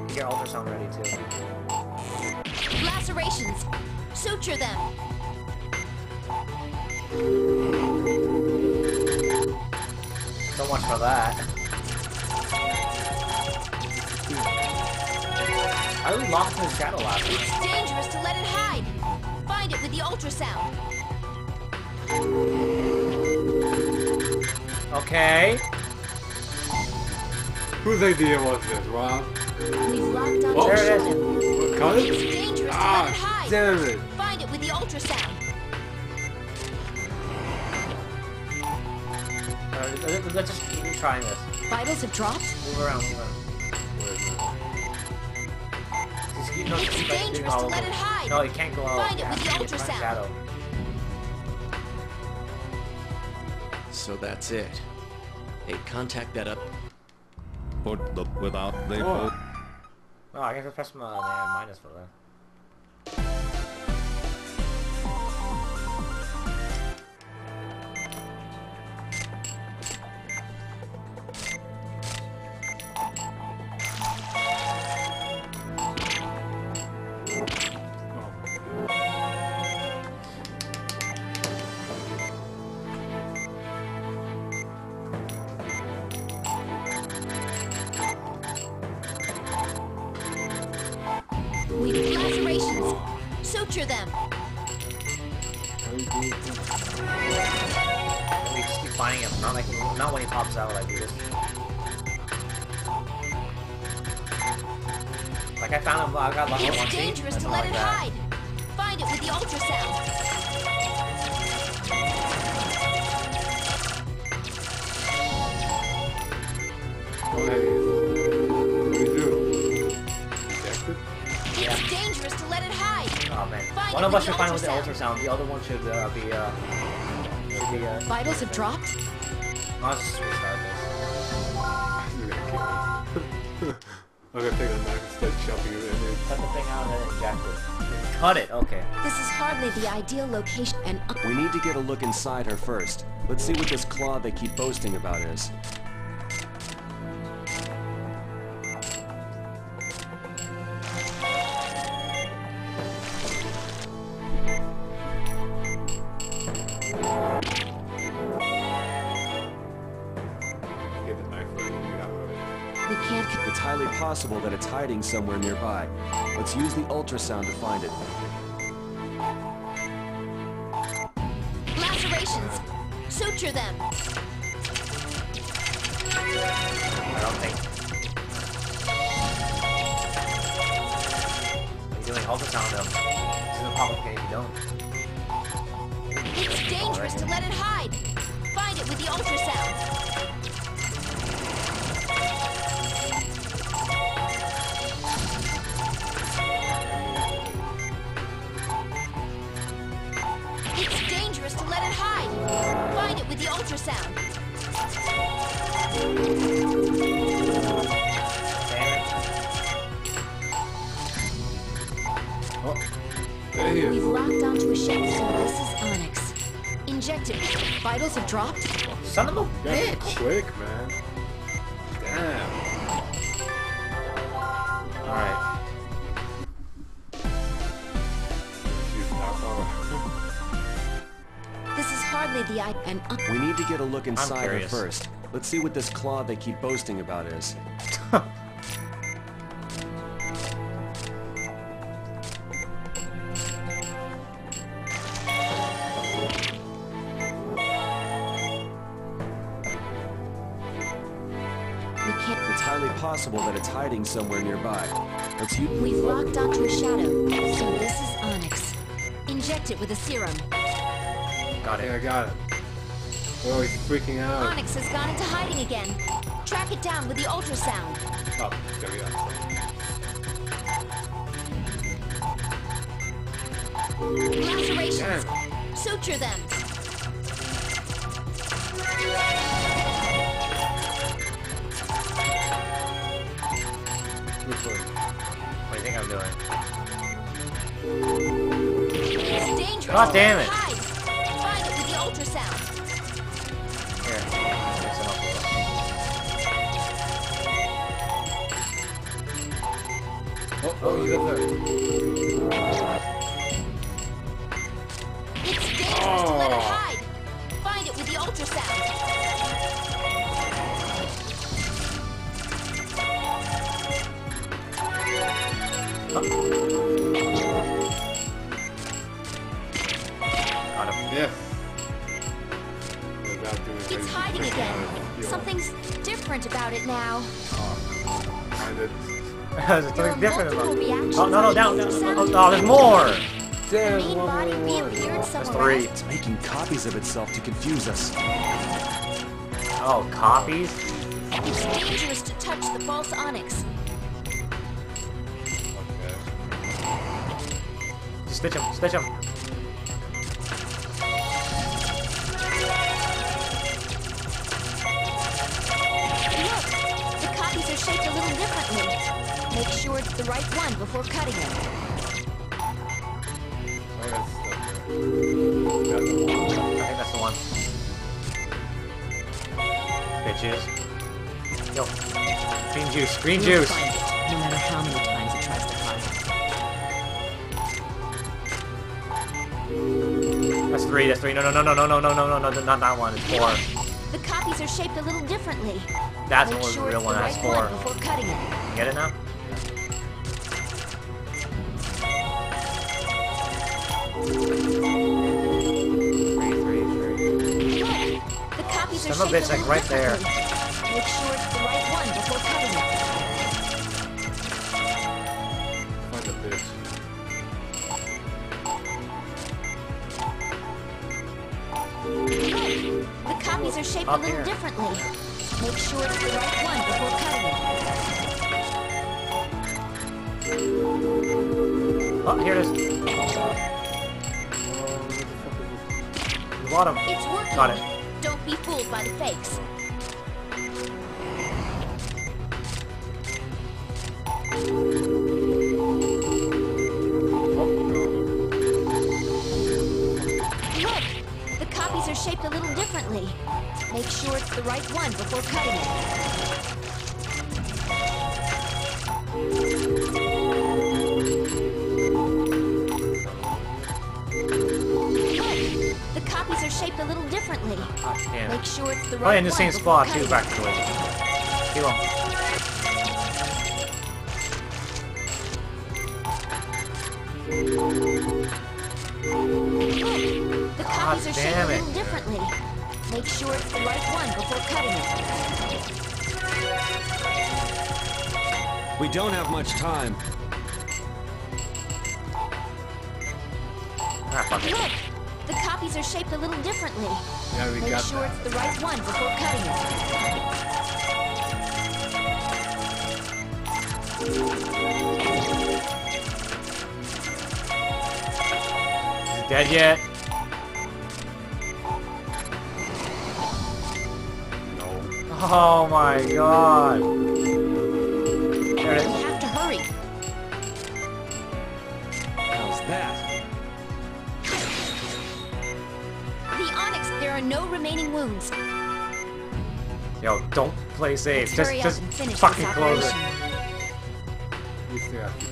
B: Get your ultrasound ready too.
C: Lacerations. Suture them.
B: So much for that. How did we lock in the shadow last week?
C: It's dangerous to let it hide. Find it with the ultrasound.
B: Okay.
A: Whose idea was this, Rob?
C: We've locked up.
A: Oh,
B: there it is.
A: Cut it?
C: It's dangerous to let it hide.
A: Damn it.
C: Find it with the ultrasound.
B: Let's just keep trying this.
C: Vitals have dropped.
B: Move around, move around. Just keep, no,
C: It's
B: just keep
C: dangerous
B: doing
C: to
B: all of
C: let
B: them.
C: it hide.
B: No, you can't go out.
C: Find it with the
B: You have to get
C: ultrasound.
B: shadow.
M: so that's it. Hey, contact that up.
E: For the without they both.
B: Oh, I guess I press my minus for that.
C: We need lacerations. Suture them.
B: We just keep finding him. Not when he pops out like we just. Like I found him. I got lucky on one
C: It's
B: scene.
C: dangerous
B: That's
C: to
B: not
C: let
B: like
C: it
B: that.
C: hide. Find it with the ultrasound. It's dangerous to let it hide.
B: Oh man.
C: Find
B: One
C: it
B: of
C: with
B: us
C: the
B: should find with the
C: ultrasound.
B: ultrasound. The other one should be
C: Vitals have dropped.
B: I'll just restart this.
A: I'm gonna take a knife instead of chopping it in there.
B: Cut the thing out and then inject it. Cut it. Okay.
C: This is hardly the ideal location. And
D: We need to get a look inside her first. Let's see what this claw they keep boasting about is.
C: We can't...
D: It's highly possible that it's hiding somewhere nearby. Let's use the ultrasound to find it.
C: Lacerations! Suture them!
B: I don't think. You're doing ultrasound them. This isn't complicated if you don't.
C: It's dangerous to let it hide! Find it with the ultrasound! It's dangerous to let it hide! Find it with the ultrasound!
A: Oh, there he is.
C: We've locked onto a shelf, so this is Onyx. Inject it. Vitals have dropped.
B: Son of a
A: That's
B: bitch!
A: quick, man. Damn.
B: Alright.
C: This is hardly the
D: We need to get a look inside her
B: curious.
D: first. Let's see what this claw they keep boasting about is. It's highly possible that it's hiding somewhere nearby. Let's use...
C: We've locked onto a shadow, so this is Onyx. Inject it with a serum.
B: Got it.
A: Yeah, I got it. Oh, he's freaking out.
C: Onyx has gone into hiding again. Track it down with the ultrasound.
A: Oh, there we go.
C: Lacerations. Suture them.
B: What do you think I'm doing?
C: It's dangerous.
B: God damn it.
C: Hide. Find it with the ultrasound.
B: Here. Mix it up a little.
A: Oh, he's up there.
C: It's dangerous to let it hide. Find it with the ultrasound.
B: Got him.
A: Yes.
C: It's hiding again. Something's different about it now.
B: There's something different about it.
C: reactions
B: Oh, no,
C: on
B: down,
C: the
B: down.
C: ultrasound.
B: Oh, there's more!
C: The main body reappeared somewhere
B: three.
C: else.
D: It's making copies of itself to confuse us.
B: Oh, copies?
C: It's dangerous to touch the false Onyx.
B: Just stitch him, stitch him.
C: Look, the copies are shaped a little differently. Make sure it's the right one before cutting it.
B: I think that's the one. Bitches. Yo. Green juice, green
F: You'll
B: juice!
F: find it, no matter how many times it tries to hide.
B: That's three, that's three. No, not that one. It's four.
C: The copies are shaped a little differently.
B: That's
C: Make
B: the
C: sure
B: real
C: it's
B: one.
C: the
B: That's
C: right
B: four.
C: one before cutting it.
B: Get it now?
C: The copies are
B: Son of
C: shaped
B: a bitch,
C: a
B: like
C: little
B: right there.
C: differently. Make sure it's the right one before cutting it.
A: Find a bitch.
C: The copies are shaped a
B: Up
C: little
B: here.
C: differently. Make sure it's the right one before cutting it.
B: Oh, here it is. Bottom.
C: It's working.
B: Got it.
C: Don't be fooled by the fakes. Look, the copies are shaped a little differently. Make sure it's the right one before cutting it. Look, the copies are shaped a little differently.
B: Damn.
C: Make sure it's the
B: Oh,
C: right
B: in the
C: one
B: same
C: before
B: spot too,
C: cutting
B: back
C: it.
B: to it. Kill him.
C: The copies are shaped a little differently. Make sure it's the right one before cutting it.
D: We don't have much time.
C: Look! The copies are shaped a little differently.
A: Yeah, we
C: Make
A: got
C: sure
A: that.
C: it's the right one before cutting
B: Is it dead yet? No. Oh my god. There it
C: We
B: is.
C: have to hurry.
D: How's that?
C: The Onyx, there are no remaining wounds.
B: Yo, don't play safe.
C: Let's hurry up
B: Just
C: and finish
B: fucking
C: this
B: close it.
C: operation.
A: We still have to pay.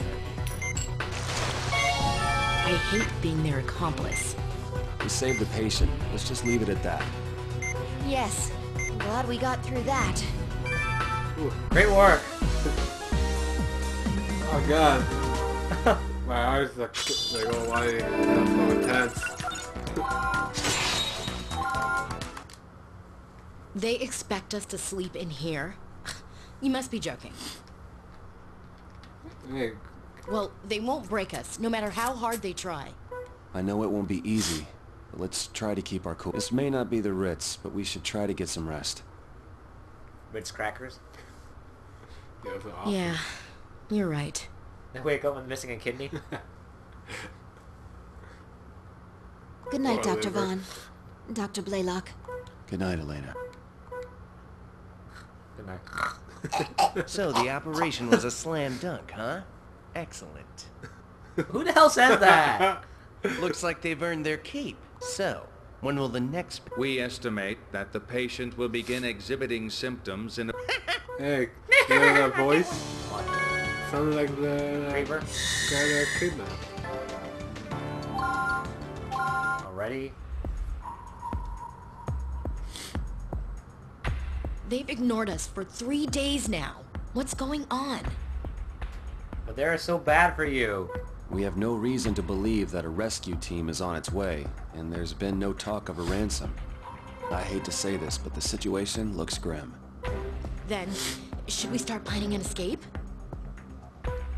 F: I hate being their accomplice.
D: We saved the patient. Let's just leave it at that.
C: Yes. I'm glad we got through that.
B: Great work.
A: Oh god. My eyes are like all wide. That's so intense.
F: They expect us to sleep in here? You must be joking.
A: Hey,
F: Well, they won't break us, no matter how hard they try.
D: I know it won't be easy, but let's try to keep our cool. This may not be the Ritz, but we should try to get some rest.
B: Ritz crackers.
A: yeah, that's awesome.
F: Yeah, you're right.
B: They wake up with missing a kidney.
C: Good night,
A: Poor
C: Dr.
A: liver.
C: Vaughn. Dr. Blaylock.
D: Good night, Elena.
B: Good night.
O: So the operation was a slam dunk, huh? Excellent.
B: Who the hell said that?
O: Looks like they've earned their keep. So, when will the next...
E: We estimate that the patient will begin exhibiting symptoms in...
A: Hey, you hear that voice? Sounded like the
B: Creeper?
A: guy that kidnapped.
B: Already?
F: They've ignored us for 3 days now. What's going on?
B: But they're so bad for you.
D: We have no reason to believe that a rescue team is on its way, and there's been no talk of a ransom. I hate to say this, but the situation looks grim.
F: Then, should we start planning an escape?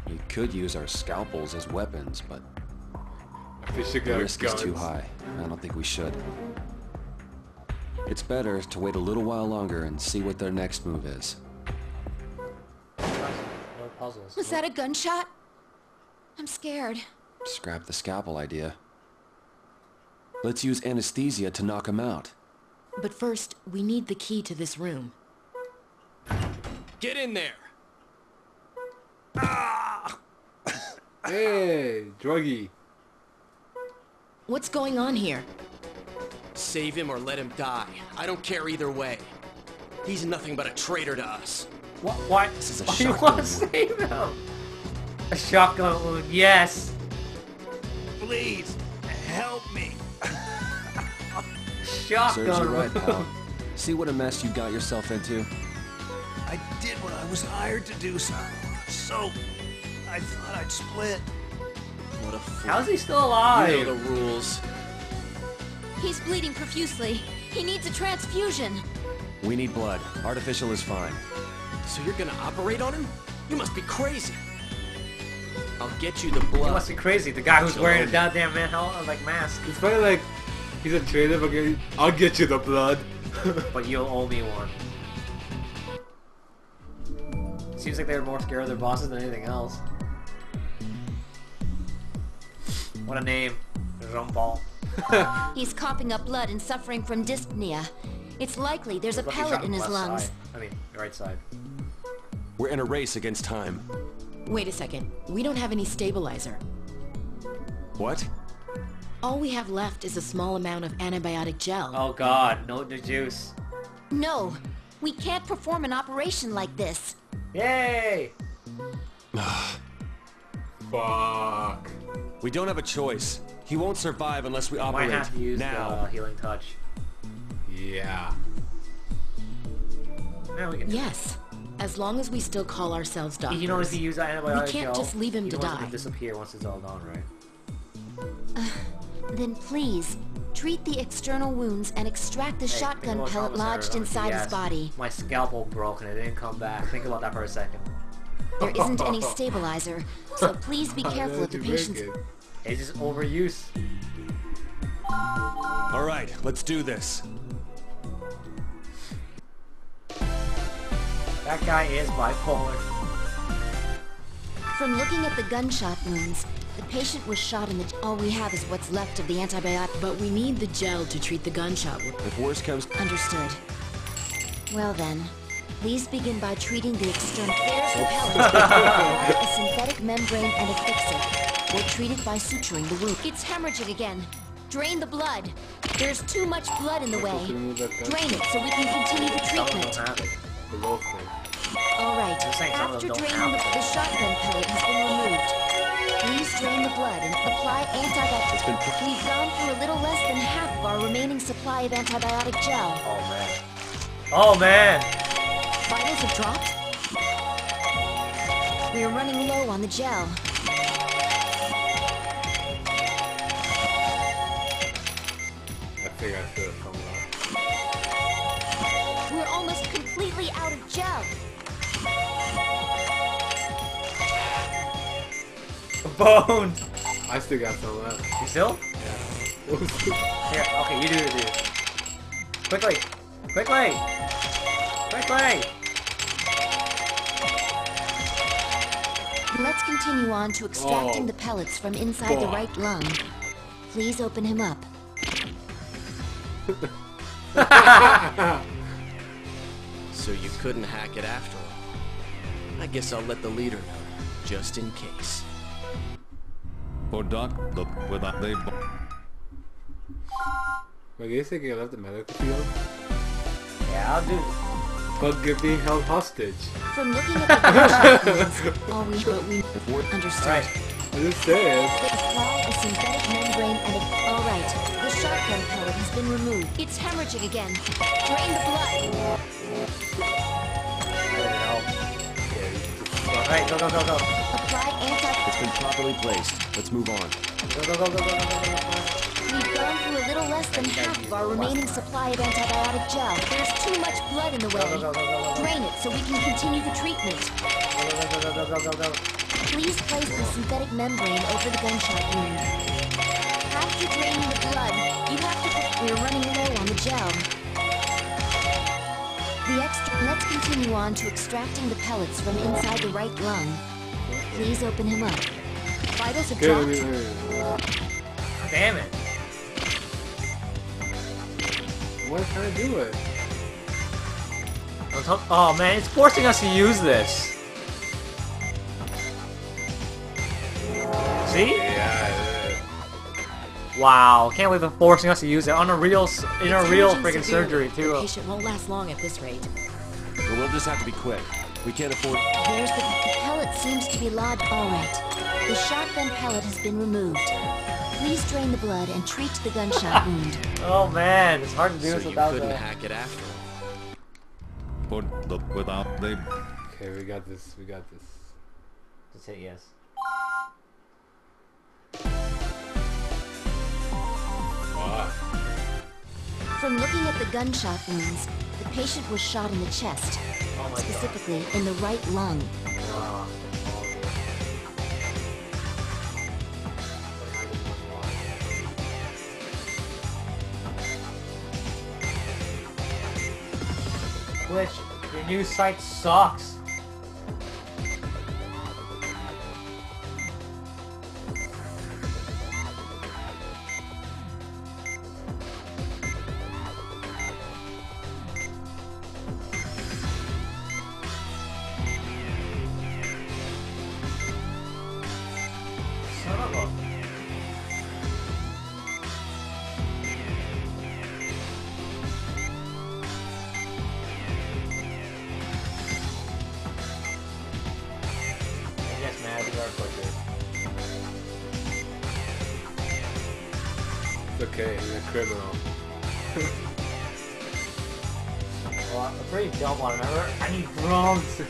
D: We could use our scalpels as weapons, but
A: If we should
D: the
A: go
D: risk is too
A: guns.
D: high. I don't think we should. It's better to wait a little while longer and see what their next move is.
B: No puzzles.
C: Was that a gunshot? I'm scared.
D: Scrap the scalpel idea. Let's use anesthesia to knock him out.
F: But first, we need the key to this room.
M: Get in there!
A: Hey, druggy.
F: What's going on here?
M: Save him or let him die. I don't care either way. He's nothing but a traitor to us.
B: What?
D: This is a
B: Why do you
D: shotgun
B: want to
D: wound.
B: save him? A shotgun wound, yes!
N: Please, help me.
B: Shotgun
D: Serves you right,
B: wound.
D: pal. See what a mess you got yourself into?
N: I did what I was hired to do, so I thought I'd split.
M: What a fool.
B: How's he still alive?
M: You know the rules.
C: He's bleeding profusely. He needs a transfusion.
D: We need blood. Artificial is fine.
M: So you're gonna operate on him? You must be crazy. I'll get you the
B: He
M: blood.
B: must be crazy. The guy who's
M: Shalom.
B: wearing a goddamn like mask.
A: It's funny, like, he's a traitor, but I'll get you the blood.
B: But you'll owe me one. Seems like they're more scared of their bosses than anything else. What a name. Jean-Paul.
C: He's coughing up blood and suffering from dyspnea. It's likely there's a
B: Look, he's
C: pellet
B: shot
C: in his
B: left
C: lungs.
B: side. I mean, right side.
D: We're in a race against time.
F: Wait a second. We don't have any stabilizer.
D: What?
F: All we have left is a small amount of antibiotic gel.
B: Oh god, no the juice.
C: No, we can't perform an operation like this.
B: Yay!
A: Fuck.
D: We don't have a choice. He won't survive unless we
B: Might
D: operate
B: have to use
D: now.
B: the healing touch.
A: Yeah.
B: Yeah, we can.
F: Yes, as long as we still call ourselves doctors.
B: You know, if you use that antibiotic
F: We can't
B: gel,
F: just leave him
B: you
F: to
B: don't want it
F: die.
B: disappear once it's all gone, right?
C: then please, treat the external wounds and extract the shotgun pellet lodged inside his body.
B: My scalpel broke and it didn't come back. Think about that for a second.
C: There isn't any stabilizer, so please be careful of the patient's...
B: It's just overuse.
D: All right, let's do this.
B: That guy is bipolar.
C: From looking at the gunshot wounds, the patient was shot in the... All we have is what's left of the antibiotic.
F: But we need the gel to treat the gunshot wound.
D: If worse comes...
C: Understood. Well then, please begin by treating the external... There's the pellet. A synthetic membrane and a fix-it. We'll treat it by suturing the wound. It's hemorrhaging again. Drain the blood. There's too much blood in the way. Drain it so we can continue the treatment. Alright, after draining the shotgun pellet has been removed. Please drain the blood and apply antibiotic. We've gone through a little less than half of our remaining supply of antibiotic gel.
B: Oh man. Oh man!
C: Vitals have dropped? We are running low on the gel.
A: I think I should have come out.
C: We're almost completely out of gel.
B: Bone!
A: I still got some left.
B: You still?
A: Yeah.
B: Here, okay, you do it, Quickly! Quickly! Quickly!
C: Let's continue on to extracting the pellets from inside the right lung. Please open him up.
M: So you couldn't hack it after all. I guess I'll let the leader know, just in case.
E: For without they...
A: Wait, you say you left the medical field?
B: Yeah, I'll do it.
A: But you're being held hostage.
C: From looking at the gunshot wounds, all we understood.
A: Right. I just said.
C: Apply a synthetic membrane and a... Alright, the shotgun pellet has been removed. It's hemorrhaging again. Drain the blood.
B: Alright, go.
C: Apply
D: It's been properly placed. Let's move on.
B: Go.
C: We've gone through a little less than half of our remaining supply of antibiotic gel. There's too much blood in the way. Drain it so we can continue the treatment.
B: Go.
C: Please place the synthetic membrane over the gunshot wound. After draining the blood, you have to... We're running low on the gel. Let's continue on to extracting the pellets from inside the right lung. Please open him up. Vitals have dropped.
B: Damn it.
A: Why can't I do it?
B: Oh man, it's forcing us to use this. See?
A: Yeah.
B: Wow, can't believe they're forcing us to use it in a real freaking surgery too.
F: The patient won't last long at this rate.
D: But we'll just have to be quick. We can't afford...
C: There's the pellet seems to be lodged. Alright. The shotgun pellet has been removed. Please drain the blood and treat the gunshot wound.
B: Oh man, it's hard to do this without
M: So you couldn't
B: that.
M: hack it after all.
E: For without they...
A: Okay, we got this.
B: Just hit yes.
A: Wow.
C: From looking at the gunshot wounds, the patient was shot in the chest, specifically in the right lung.
B: Twitch, your new site sucks. Son of a... Yes, man, we are quicker.
A: It's okay, he's a criminal.
B: Well, a pretty dumb one, remember? I need drones!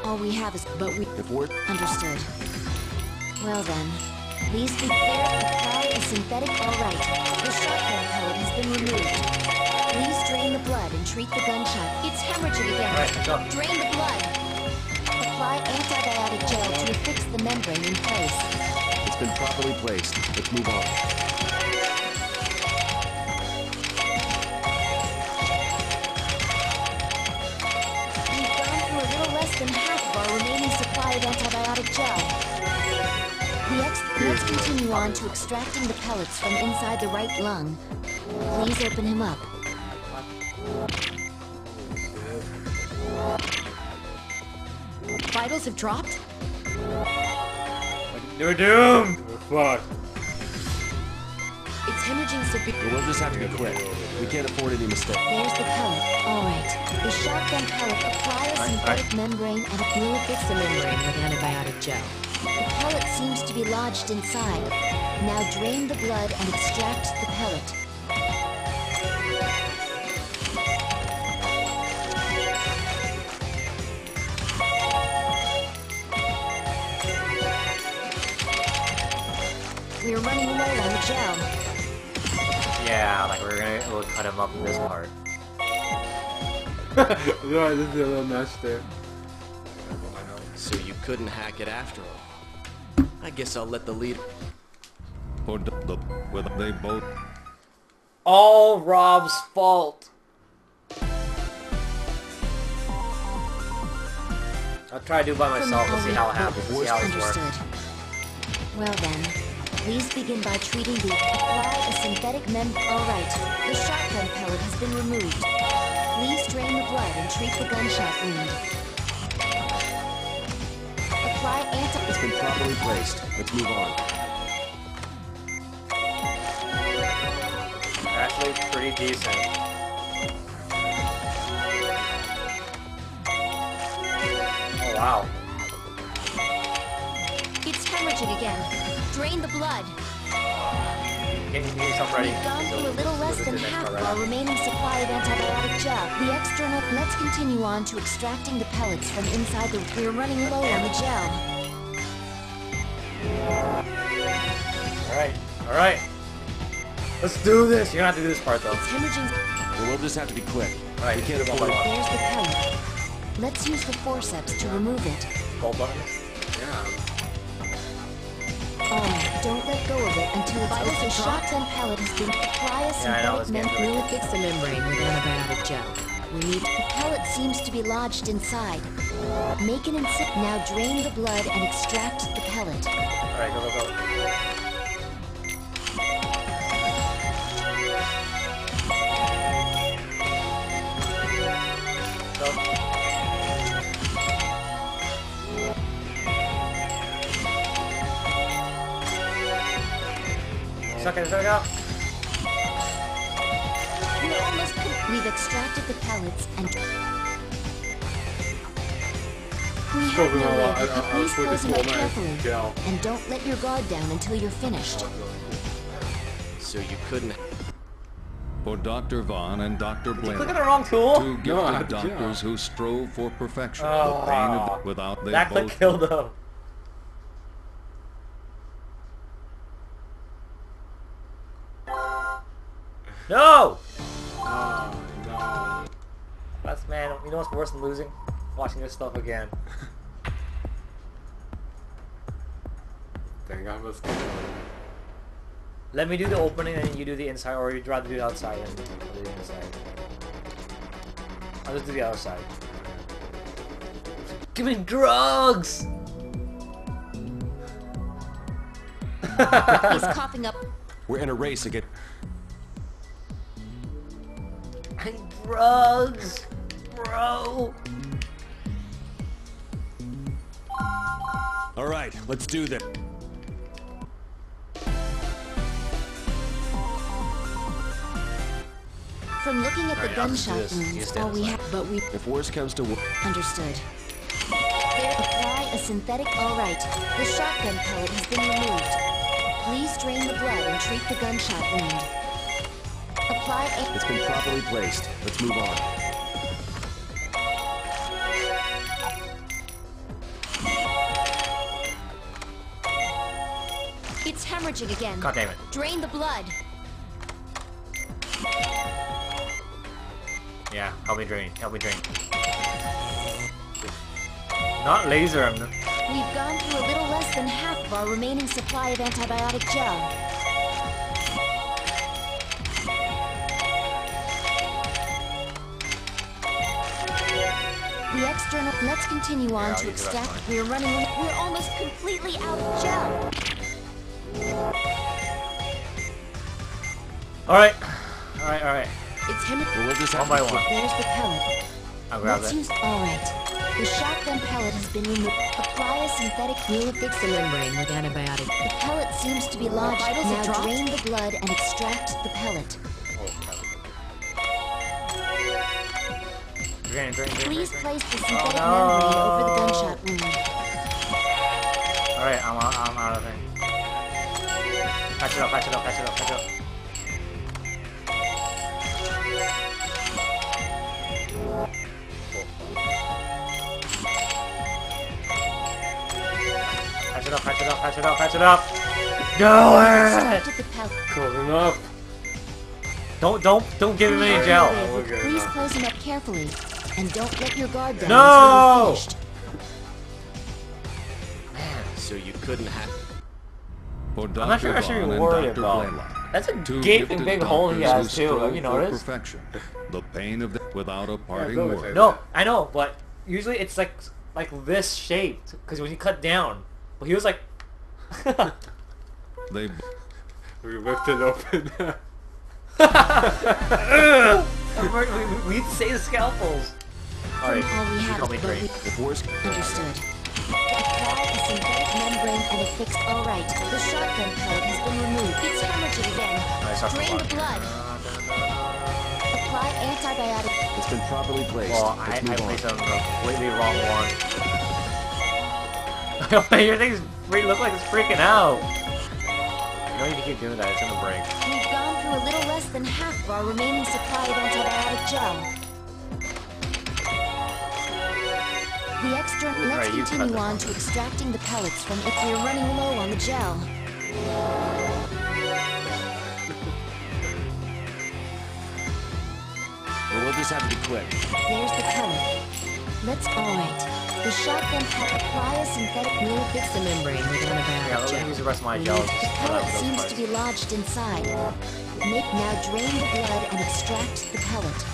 C: All we have is...
D: But we... If we're...
C: Understood. Well then, please be clear. Apply a synthetic... Alright. The shotgun pellet has been removed. Please drain the blood and treat the gunshot. It's hemorrhaging again.
B: Right,
C: drain the blood. Apply antibiotic gel to affix the membrane in place.
D: It's been properly placed. Let's move on.
C: We've gone through a little less than half of our remaining supply of antibiotic gel. Let's continue on to extracting the pellets from inside the right lung. Please open him up.
F: Vitals have dropped?
B: You're doomed!
A: Fuck.
F: It's hemorrhaging severe.
D: We'll just have to be quick. We can't afford any mistakes.
C: There's the pellet. Alright. The shotgun pellet. Apply a synthetic membrane and a glue affix the membrane with antibiotic gel. The pellet seems to be lodged inside. Now drain the blood and extract the pellet. We're running low on the gel.
B: Yeah, like we'll cut him up in this part.
A: Alright, this is a little mess there.
M: So you couldn't hack it after all. I guess I'll let the lead...
E: Or whether they both...
B: All Rob's fault. I'll try to do it by myself and see how it happens, see how it works.
C: Well then, please begin by treating the... Apply a synthetic Alright, the shotgun pellet has been removed. Please drain the blood and treat the gunshot wound. Apply
D: It's been properly placed. Let's move on.
B: Actually, pretty decent. Oh wow.
C: It's hemorrhaging again. Drain the blood.
B: Get yourself ready.
C: We've gone through a little less than half of our remaining supply of antibiotic gel. The external... Let's continue on to extracting the pellets from inside the... We're running low on the gel.
B: Alright. Let's do this. You're gonna have to do this part though.
C: It's hemorrhaging...
D: Well, we'll just have to be quick.
B: Alright,
D: we can't afford it.
C: There's the pellet. Let's use the forceps to remove it.
B: Gold button?
A: Yeah.
C: Oh, don't let go of it until it's open. The shotgun pellet has been... Apply a synthetic
F: membrane. Fix the membrane with antibiotic gel.
C: We need... The pellet seems to be lodged inside. Make an incisive... Now drain the blood and extract the pellet.
B: Alright, go. Suck it out.
C: We're almost... We've extracted the pellets and... We have no way, but please close them up carefully. And don't let your guard down until you're finished.
M: So you couldn't...
E: For Dr. Vaughn and Dr. Blaylock.
B: Click on the wrong tool?
E: Two gifted doctors who strove for perfection. The pain of without they
B: that
E: both...
B: click killed them. No!
A: Oh, no.
B: That's, man, you know what's worse than losing? Watching this stuff again.
A: Dang, I was...
B: Let me do the opening and you do the inside, or you'd rather do the outside and do the inside. I'll just do the other side. Give me drugs!
C: He's coughing up.
D: We're in a race again.
B: I need drugs! Bro!
D: Alright, let's do this.
C: From looking at the gunshot wounds, all we have... But we...
D: If worse comes to worse...
C: Understood. Apply a synthetic... Alright, the shotgun pellet has been removed. Please drain the blood and treat the gunshot wound. Apply a...
D: It's been properly placed. Let's move on.
C: hemorrhaging again.
B: God damn it.
C: Drain the blood.
B: Yeah, help me drain. Help me drain. Not laser him.
C: We've gone through a little less than half of our remaining supply of antibiotic gel. The external. Let's continue on to extract. We're almost completely out of gel.
B: Alright. Alright.
C: It's him.
B: One by one.
C: There's the pellet.
B: I'll grab
C: Let's
B: it.
C: use. Alright. The shotgun pellet has been removed. Apply a synthetic. We'll fix the membrane with antibiotic. The pellet seems to be lodged. Now drain the blood and extract the pellet.
B: Drain.
C: Please place the synthetic membrane over the gunshot wound.
B: Alright, I'm out of it. Patch it up.
C: Patch it up.
B: Patch it up.
C: Patch
B: it up. Do it!
A: Close enough.
B: Don't give him any gel.
C: Please close him up carefully, and don't let your guard down.
B: No!
M: So you couldn't have.
E: For
B: I'm not sure I should
E: Vaughn
B: be
E: and
B: worried
E: Dr.
B: about.
E: Blaylock,
B: That's a
E: two
B: gaping
E: gifted
B: big hole he
E: doctors
B: has
E: who
B: too. Have you
E: strove for
B: noticed?
E: perfection, the pain of without a parting
A: Yeah,
E: word.
B: No, I know, but usually it's like this shaped because when you cut down, but he was like.
E: They
A: We ripped it open.
B: we say the scalpels. Alright,
C: All we have,
B: help me drain.
C: Understood. Apply a synthetic membrane and affix. All right. The shotgun pellet has been removed. It's hemorrhaging again. Drain the blood. Apply antibiotic.
D: It's been properly placed.
B: Well, I placed it on the completely wrong one. Your things look like it's freaking out. You don't need to keep doing that. It's gonna break.
C: We've gone through a little less than half of our remaining supply of antibiotic gel. The extra. Let's continue on to extracting the pellets from if we're running low on the gel.
D: Well, we'll just have to be quick.
C: There's the pellet. Let's. Alright. The shotgun pellet. Apply a synthetic. We'll fix the membrane with antibiotic
B: Yeah, let me use the rest of my gel.
C: The pellet seems to be lodged inside. Now drain the blood and extract the pellet.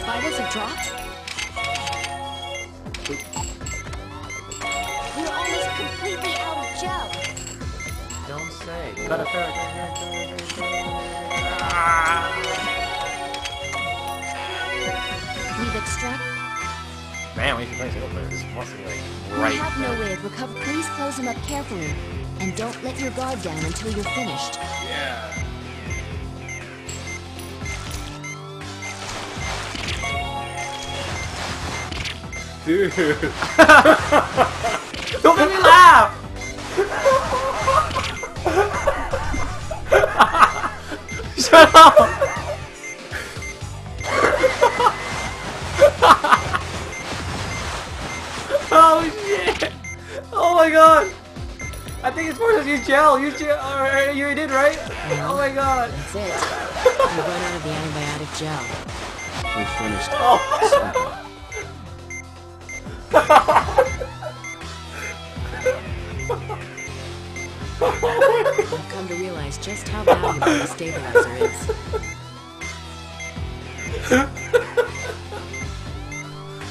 C: Vitals have dropped. We're almost completely out of gel.
B: Don't say. Cut a ferret.
C: We've extracted.
B: Man, we should place it open. This must be like
C: We
B: right.
C: have no way of recovery. Please close him up carefully. And don't let your guard down until you're finished.
A: Yeah. Dude.
B: Don't make me laugh! Shut up! Oh shit! Oh my god! I think it's forces use gel. Use gel. Alright, you did right? Oh my god!
F: That's it. We've run out of the antibiotic gel.
D: We finished.
B: Oh.
F: I've come to realize just how valuable the stabilizer is.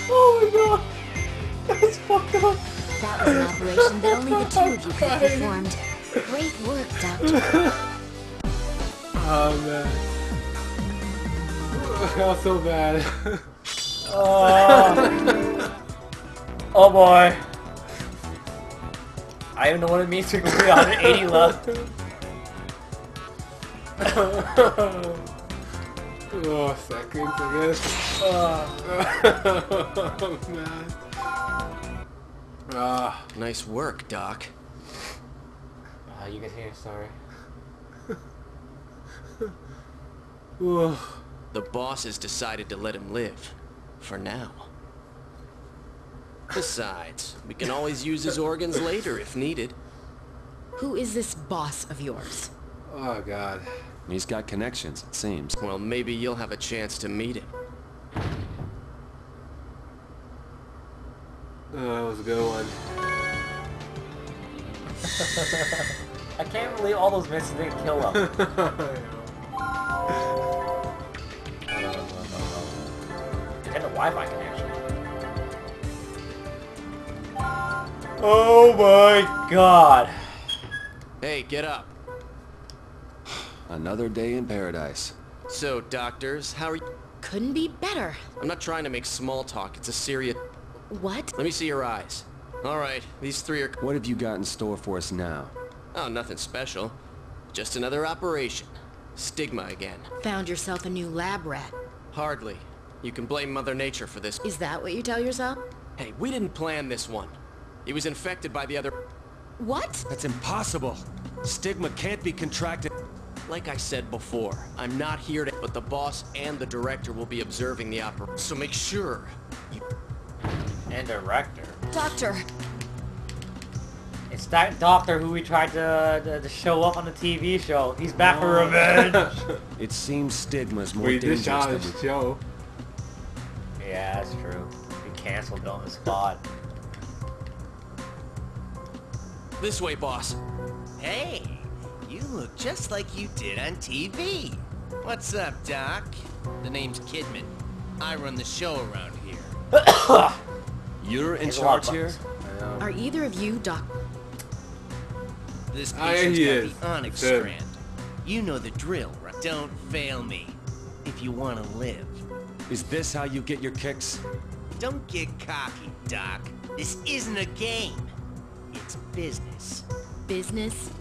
B: Oh my god! That's fucked up.
C: That was an operation that only the two of you could have performed. Great work, Doctor.
A: Oh man. I felt so bad.
B: Oh boy. I don't know what it means to complete 180 left.
A: Oh, seconds, I guess. Oh man.
M: Nice work, Doc.
B: You can hear, sorry.
M: The boss has decided to let him live. For now. Besides, we can always use his organs later if needed.
F: Who is this boss of yours?
A: Oh, God.
D: He's got connections, it seems.
M: Well, maybe you'll have a chance to meet him.
A: Oh, that was a good one.
B: I can't believe all those misses didn't kill him. Get the Wi-Fi connection. Oh my god.
M: Hey, get up.
D: Another day in paradise.
M: So, doctors, how are you?
F: Couldn't be better.
M: I'm not trying to make small talk. It's a serious...
F: What?
M: Let me see your eyes. All right, these three are...
D: What have you got in store for us now?
M: Oh, nothing special. Just another operation. Stigma again.
F: Found yourself a new lab rat.
M: Hardly. You can blame Mother Nature for this.
F: Is that what you tell yourself?
M: Hey, we didn't plan this one. He was infected by the other...
F: What?
G: That's impossible. Stigma can't be contracted.
M: Like I said before, I'm not here to... But the boss and the director will be observing the operation. So make sure you...
B: And director.
C: Doctor!
B: It's that doctor who we tried to show up on the TV show. He's back for revenge.
D: It seems Stigma's more
A: We
D: dangerous
A: did shot
D: than
A: his show.
B: Yeah, that's true. We canceled it on the spot.
M: This way, boss.
O: Hey, you look just like you did on TV. What's up, Doc? The name's Kidman. I run the show around here.
D: You're in
B: There's a lot of
D: charge here?
B: buttons.
F: Are either of you
O: This
A: Ah,
O: patient's
A: he
O: got
A: is.
O: the onyx
A: Good.
O: strand. You know the drill, right? Don't fail me if you want to live.
D: Is this how you get your kicks?
O: Don't get cocky, Doc. This isn't a game. It's business.
F: business?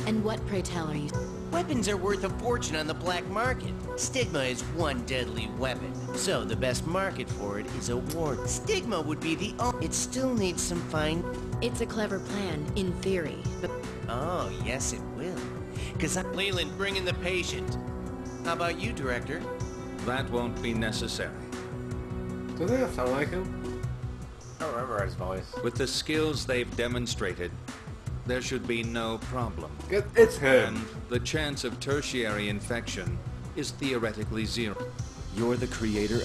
F: And what, pray tell, are you?
O: Weapons are worth a fortune on the black market. Stigma is one deadly weapon, so the best market for it is a ward. Stigma would be the It still needs some fine...
F: It's a clever plan, in theory, but...
O: Oh, yes it will. Cause Leland, bring in the patient. How about you, Director?
E: That won't be necessary.
A: Doesn't that sound like him?
B: I don't remember his voice.
E: With the skills they've demonstrated, there should be no problem.
A: It's him.
E: And the chance of tertiary infection is theoretically zero.
D: You're the creator,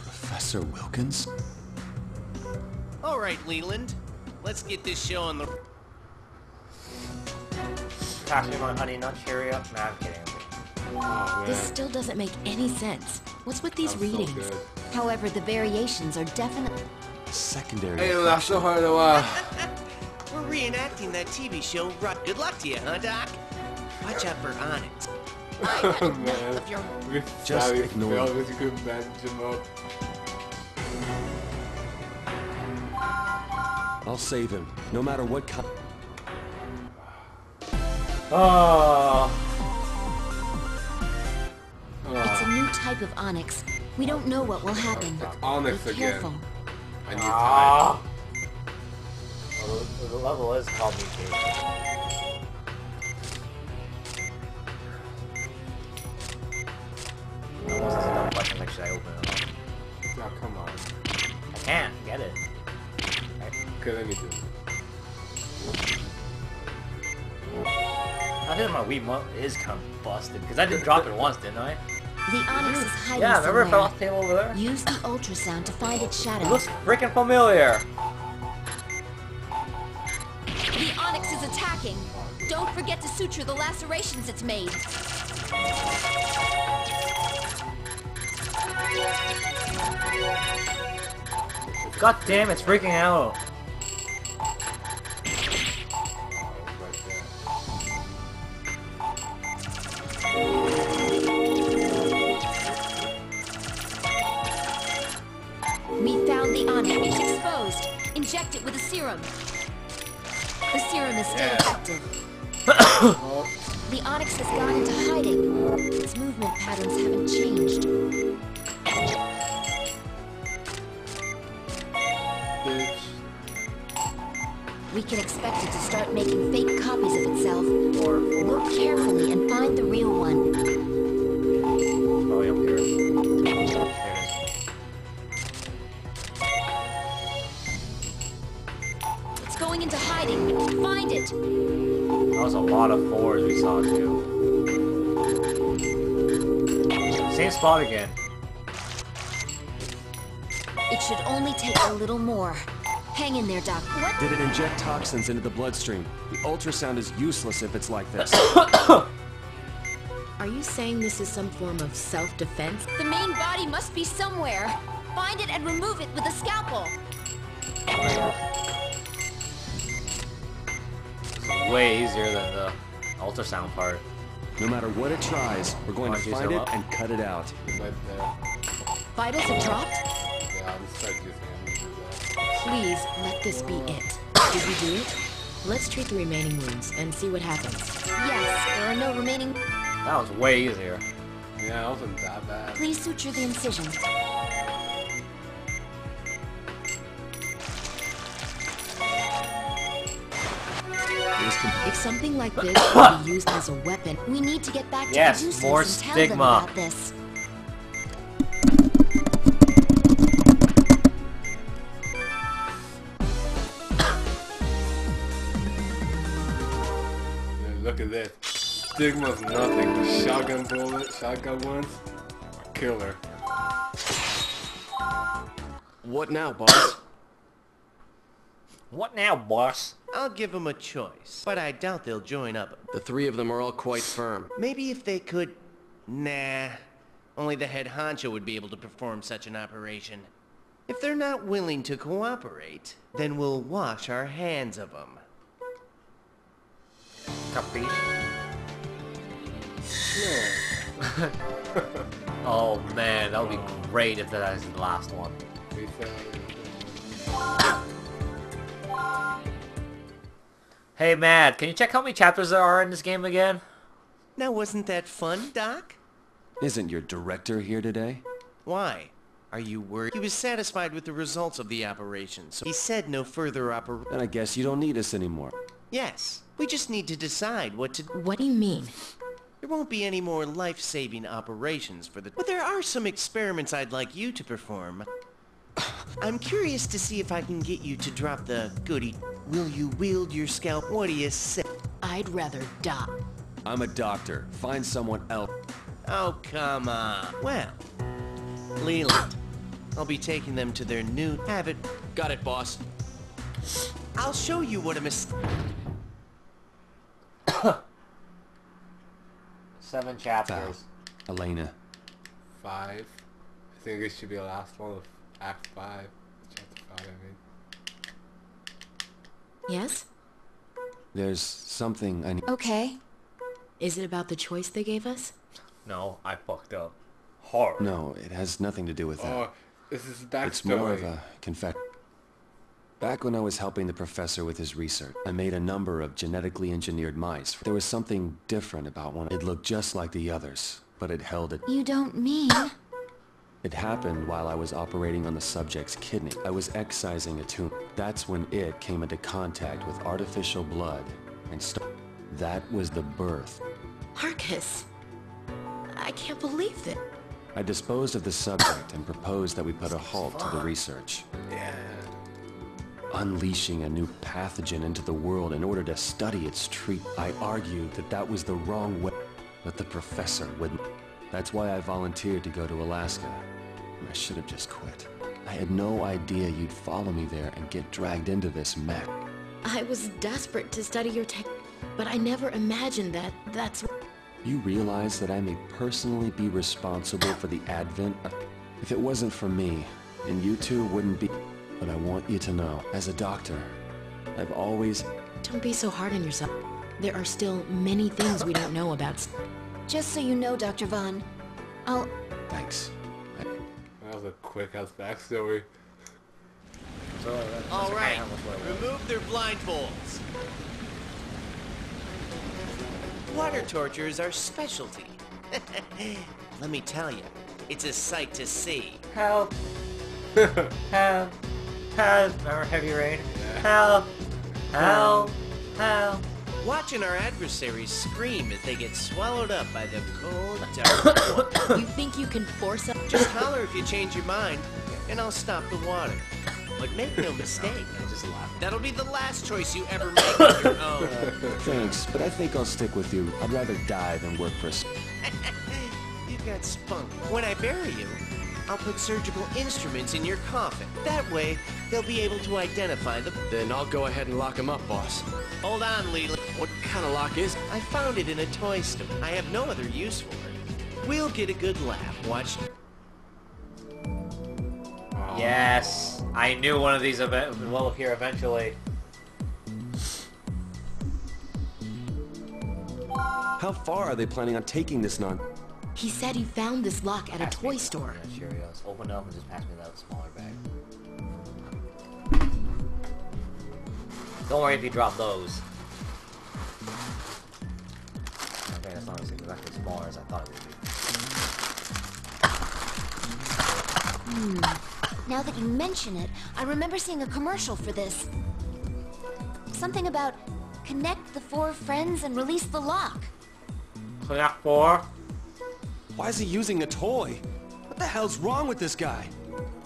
D: Professor Wilkins?
O: All right, Leland. Let's get this show on the...
B: Pass me my honey nut Cheerio. Nah, I'm kidding.
A: Oh,
F: this still doesn't make any sense. What's with these readings?
C: However, the variations are definitely...
D: Secondary.
A: Hey, I saw her in a while.
O: We're reenacting that TV show. Good luck to you, huh, Doc? Watch out for Onyx.
A: Man, we
D: Just
A: sorry,
D: ignore
A: Phil, you couldn't manage him up.
D: I'll save him, no matter what kind.
B: Oh.
C: It's a new type of onyx. We don't know what will happen.
A: Onyx
C: Be
A: again.
C: careful.
A: I need time.
B: Well, the level is called mutation. Almost has enough questions, like, should I open it up?
A: Oh, come on.
B: I can't get it.
A: Okay, let me do it.
B: I think my Wii Mo is kind of busted, because I did drop it once, didn't I?
C: The onyx is hiding
B: Yeah, remember it fell
C: somewhere.
B: off the table over there?
C: Use the ultrasound to find its shadow.
B: It looks freaking familiar.
C: The onyx is attacking. Don't forget to suture the lacerations it's made.
B: God damn, it's freaking out.
C: We found the onyx. It's exposed. Inject it with a serum. The serum is still effective. The onyx has gone into hiding. Its movement patterns haven't changed.
A: Bitch.
C: We can expect it to start making fake copies of itself. Look carefully and find the real one.
B: Probably up here. There it is. Same spot again.
C: It should only take a little more. Hang in there, Doc. What?
D: Did it inject toxins into the bloodstream? The ultrasound is useless if it's like this.
F: Are you saying this is some form of self-defense?
C: The main body must be somewhere. Find it and remove it with a scalpel.
B: This is way easier than the ultrasound part.
D: No matter what it tries, we're going to find it and cut it out.
A: Right there.
F: Vitals have dropped?
A: Yeah, I'll just start using it.
F: Please, let this be it. Did you do it? Let's treat the remaining wounds and see what happens.
C: Yes, there are no remaining...
B: That was way easier.
A: Yeah, it wasn't that bad.
C: Please suture the incision.
F: If something like this can be used as a weapon,
C: we need to get back to
B: yes,
C: the
B: more
C: and tell them
B: stigma.
C: about this.
A: Yeah, look at this. Stigma's nothing. The shotgun bullets, shotgun ones, are killer.
M: What now, boss?
B: What now, boss?
O: I'll give them a choice, but I doubt they'll join up.
M: The three of them are all quite firm.
O: Maybe if they could... Nah. Only the head honcho would be able to perform such an operation. If they're not willing to cooperate, then we'll wash our hands of them.
B: Capiche? Oh man, that would be great if that is the last one. Hey Matt, can you check how many chapters there are in this game again?
O: Now wasn't that fun, Doc?
D: Isn't your director here today?
O: Why? Are you worried? He was satisfied with the results of the operation, so he said no further
D: Then I guess you don't need us anymore.
O: Yes, we just need to decide what to...
F: What do you mean?
O: There won't be any more life-saving operations for the... But there are some experiments I'd like you to perform. I'm curious to see if I can get you to drop the goody. Will you wield your scalp? What do you say?
F: I'd rather die.
D: I'm a doctor. Find someone else.
O: Oh, come on. Well, Leland, I'll be taking them to their new habit.
M: Got it, boss.
O: I'll show you what a mistake.
B: 7 chapters.
D: Elena.
A: 5. I think it should be the last one of Act 5. Chapter 5, I mean.
F: Yes?
D: There's something I need.
C: Okay.
F: Is it about the choice they gave us?
B: No, I fucked up. Hard.
D: No, it has nothing to do with that.
A: Oh, this is backstory.
D: It's more of a confession. Back when I was helping the professor with his research, I made a number of genetically engineered mice. There was something different about one. It looked just like the others, but it held it.
C: You don't mean...
D: It happened while I was operating on the subject's kidney. I was excising a tumor. That's when it came into contact with artificial blood and that was the birth.
F: Marcus, I can't believe that.
D: I disposed of the subject and proposed that we put a halt to the research.
A: Yeah.
D: Unleashing a new pathogen into the world in order to study its treatment. I argued that that was the wrong way, but the professor wouldn't. That's why I volunteered to go to Alaska. I should have just quit. I had no idea you'd follow me there and get dragged into this mess.
F: I was desperate to study your tech, but I never imagined that's...
D: You realize that I may personally be responsible for the advent of... If it wasn't for me, and you two wouldn't be... But I want you to know, as a doctor, I've always...
F: Don't be so hard on yourself. There are still many things we don't know about.
C: Just so you know, Dr. Vaughn, I'll...
D: Thanks.
A: That was a quick-ass backstory.
O: All right, remove their blindfolds. Water torture is our specialty. Let me tell you, it's a sight to see.
B: Help. Help. Help. Remember Heavy Rain? Help. Help. Help.
O: Watching our adversaries scream as they get swallowed up by the cold, dark water.
F: You think you can force us?
O: Just holler if you change your mind, and I'll stop the water. But make no mistake, that'll be the last choice you ever make on your own.
D: Thanks, but I think I'll stick with you. I'd rather die than work for a...
O: You got spunk. When I bury you, I'll put surgical instruments in your coffin. That way, they'll be able to identify them.
M: Then I'll go ahead and lock him up, boss.
O: Hold on, Leland.
M: What kind of lock is it?
O: I found it in a toy store. I have no other use for it. We'll get a good laugh. Watch.
B: Yes, I knew one of these will appear eventually.
D: How far are they planning on taking this
F: He said he found this lock at a toy store.
B: Yeah, Cheerios. Open it up and just pass me that smaller bag. Don't worry if you drop those. Okay, that's not exactly as small as I thought it would be.
C: Now that you mention it, I remember seeing a commercial for this. Something about connect the 4 friends and release the lock.
B: Connect 4?
D: Why is he using a toy? What the hell's wrong with this guy?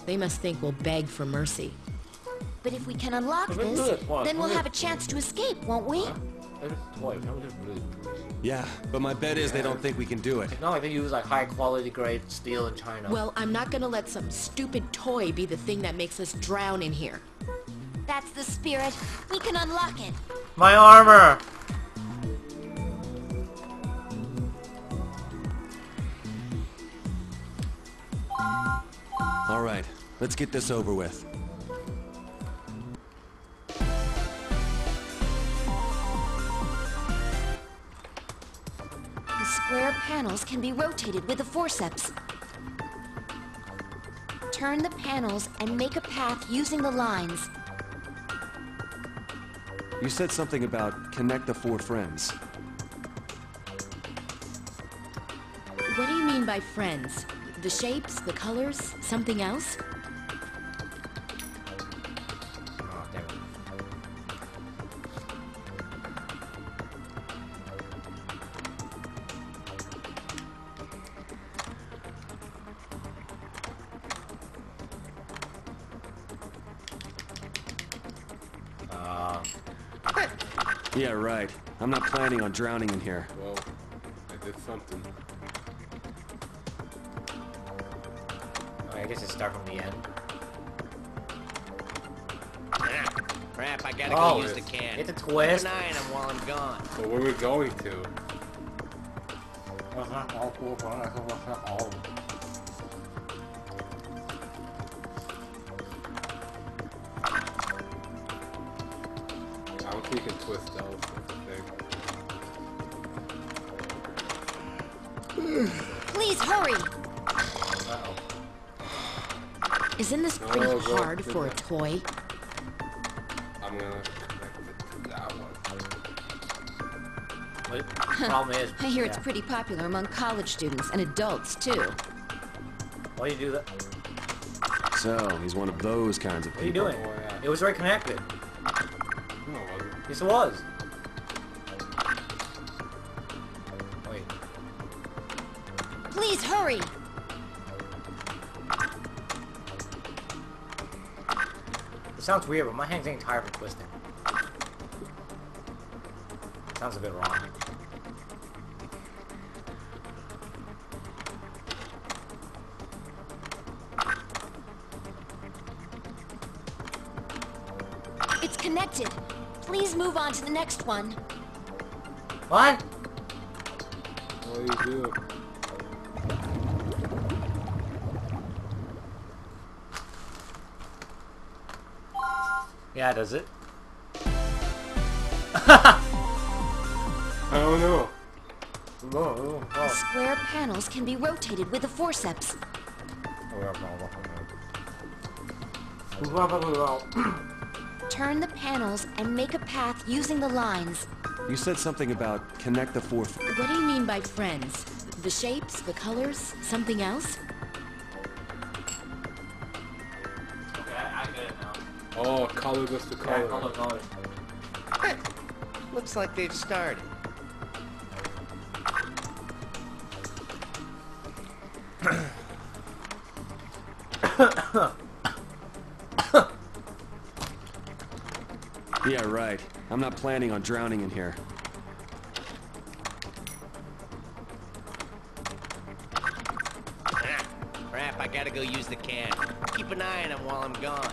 F: They must think we'll beg for mercy.
C: But if we can unlock this, then we'll have a chance to escape, won't we?
D: Yeah, but my bet is they don't think we can do it.
B: It's not like they use like high quality grade steel in China.
F: Well, I'm not gonna let some stupid toy be the thing that makes us drown in here.
C: That's the spirit. We can unlock it.
B: My armor!
D: All right, let's get this over with.
C: The square panels can be rotated with a forceps. Turn the panels and make a path using the lines.
D: You said something about connect the 4 friends.
F: What do you mean by friends? The shapes, the colors, something else?
B: Oh, damn it.
D: Yeah, right. I'm not planning on drowning in here.
A: Well, I did something.
B: I guess it starts from the end.
O: Crap, I gotta
B: Oh,
O: go use the can.
B: it's a twist.
O: Keep an eye on him while I'm gone.
A: So where we going to? I don't think you can twist those. That's the thing.
C: Please hurry.
B: Uh-oh.
F: Isn't this pretty hard for a toy?
A: I'm gonna connect it to that one.
B: Wait, the problem is...
C: I hear it's pretty popular among college students and adults, too.
B: Why do you do that?
D: So, he's one of those kinds of
B: What are you
D: people.
B: doing? It was already connected.
A: No, it wasn't.
B: Yes, it was. Wait.
C: Please hurry.
B: It sounds weird, but my hand's getting tired from twisting. Sounds a bit wrong.
C: It's connected. Please move on to the next one.
B: What?
A: What do you do?
B: Yeah, does it?
A: I don't know.
C: The square panels can be rotated with a forceps. Turn the panels and make a path using the lines.
D: You said something about connect the 4 friends.
F: What do you mean by friends? The shapes, the colors, something else?
B: Okay, I get it now.
A: Oh, color goes to color.
B: Yeah, color.
O: Looks like they've started.
D: Yeah, right. I'm not planning on drowning in here.
O: I gotta go use the can. Keep an eye on him while I'm gone.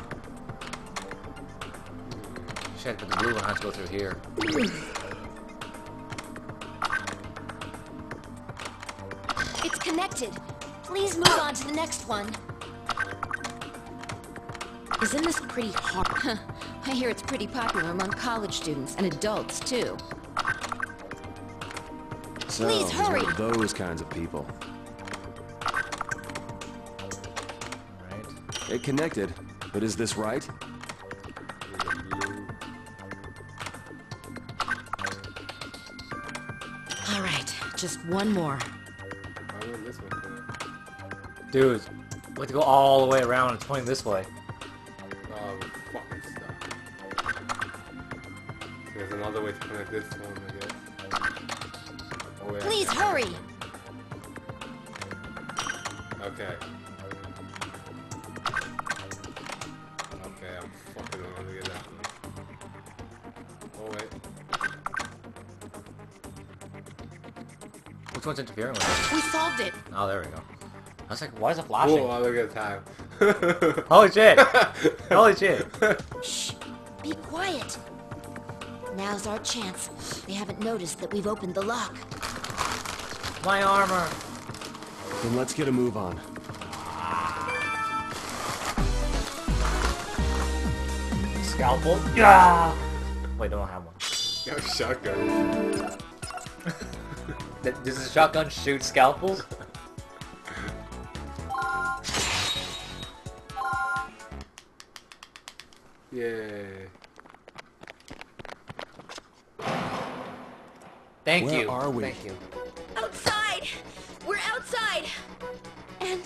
B: Shit, but the blue one has to go through here.
C: It's connected. Please move on to the next one.
F: Isn't this pretty hard?
C: I hear it's pretty popular among college students and adults, too.
D: So,
C: Please
D: he's one
C: hurry.
D: of those kinds of people.
B: Right.
D: It connected, but is this right?
F: All right, just one more.
B: Dude, we have to go all the way around. It's pointing this way.
A: Oh, fucking stuff. There's another way to connect this one, I guess. Oh, yeah.
C: Please hurry.
A: Okay. Okay, I'm fucking around to get that one. Oh, wait.
B: Which one's interfering with it?
C: We solved it.
B: Oh, there we go. I was like, why is it flashing?
A: Oh, look at the time.
B: Holy shit! Holy shit!
C: Shh. Be quiet. Now's our chance. They haven't noticed that we've opened the lock.
B: My armor!
D: Then let's get a move on.
B: Scalpel? Yeah! Wait, I don't have one.
A: You have a shotgun.
B: Does the shotgun shoot scalpels?
A: Yay.
B: Thank
D: Where
B: you.
D: are we?
B: Thank you.
C: Outside! We're outside! And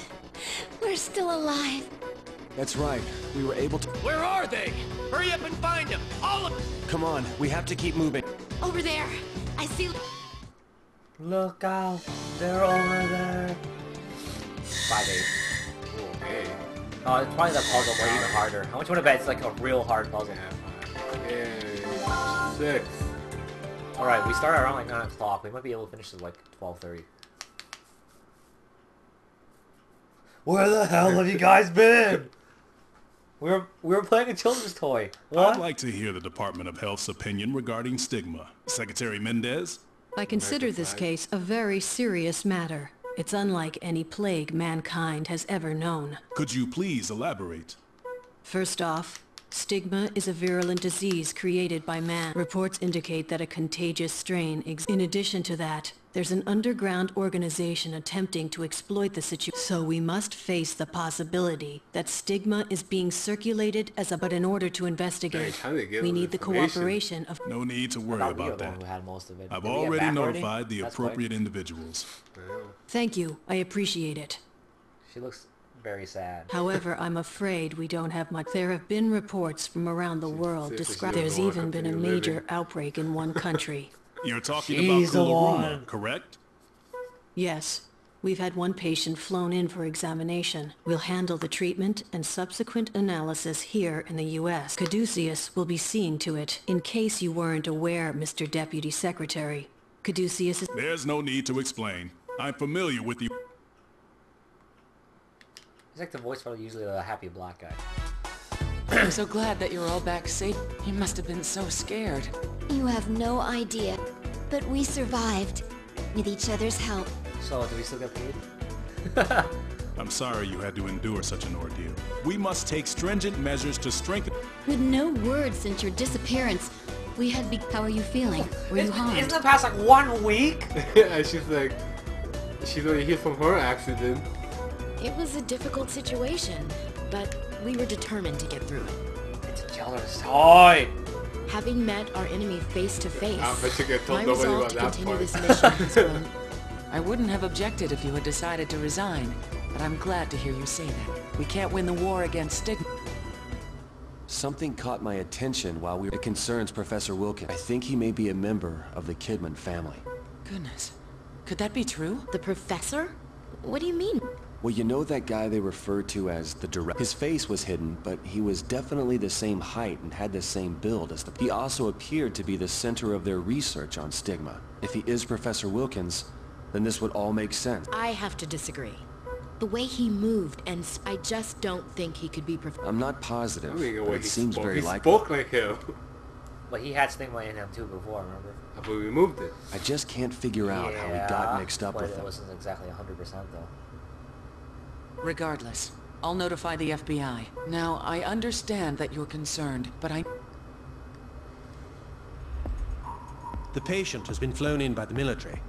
C: we're still alive.
D: That's right. We were able to...
M: Where are they? Hurry up and find them! All of them!
D: Come on, we have to keep moving.
C: Over there. I see...
B: Look out! They're over there! 5-8.
A: Okay.
B: Oh, it's probably the puzzle, but even harder. How much would I bet it's like a real hard puzzle?
A: Yay. 6.
B: Alright, we start around like 9 o'clock. We might be able to finish at like 12:30. Where the hell have you guys been? We were playing a children's toy. What?
I: I'd like to hear the Department of Health's opinion regarding stigma. Secretary Mendez?
J: I consider this case a very serious matter. It's unlike any plague mankind has ever known.
I: Could you please elaborate?
J: First off, stigma is a virulent disease created by man. Reports indicate that a contagious strain exists. In addition to that, there's an underground organization attempting to exploit the situation. So we must face the possibility that stigma is being circulated as a... But in order to investigate, we need the cooperation of...
I: No need to worry about that.
B: Who had most of it.
I: I've
B: Did we get
I: already
B: backwarding?
I: notified the
B: That's
I: appropriate individuals.
J: Thank you. I appreciate it.
B: She looks very sad.
J: However, I'm afraid we don't have much. There have been reports from around the world describing... There's even been a major outbreak in one country.
I: You're talking about Kularuma, correct?
J: Yes. We've had one patient flown in for examination. We'll handle the treatment and subsequent analysis here in the U.S. Caduceus will be seeing to it. In case you weren't aware, Mr. Deputy Secretary, Caduceus is...
I: There's no need to explain. I'm familiar with the...
B: He's like the voice for usually the happy black guy.
H: I'm so glad that you're all back safe. You must have been so scared.
C: You have no idea. But we survived. With each other's help.
B: So, do we still get paid?
I: I'm sorry you had to endure such an ordeal. We must take stringent measures to strengthen...
J: With no word since your disappearance, we had be... How are you feeling? Were you harmed?
B: Isn't it past like 1 week?
A: And she's like... She's already here from her accident.
F: It was a difficult situation, but we were determined to get through it.
B: It's a children's toy!
F: Having met our enemy face to face,
A: my
F: resolve to continue this mission has grown.
H: I wouldn't have objected if you had decided to resign, but I'm glad to hear you say that. We can't win the war against stigma.
D: Something caught my attention while it concerns Professor Wilkins. I think he may be a member of the Kidman family.
H: Goodness. Could that be true?
F: The professor? What do you mean?
D: Well, you know that guy they referred to as the director? His face was hidden, but he was definitely the same height and had the same build as the... He also appeared to be the center of their research on stigma. If he is Professor Wilkins, then this would all make sense.
F: I have to disagree. The way he moved, and I just don't think he could be
D: I'm not positive,
A: I mean, the
D: but
A: way
D: it
A: he
D: seems
A: spoke.
D: very
A: He
D: likely.
A: spoke like him.
B: But he had stigma in him too before, remember?
A: But we removed it.
D: I just can't figure out how he got mixed up
B: but
D: with
B: it
D: them.
B: wasn't exactly 100% though.
H: Regardless, I'll notify the FBI. Now, I understand that you're concerned, but
G: The patient has been flown in by the military.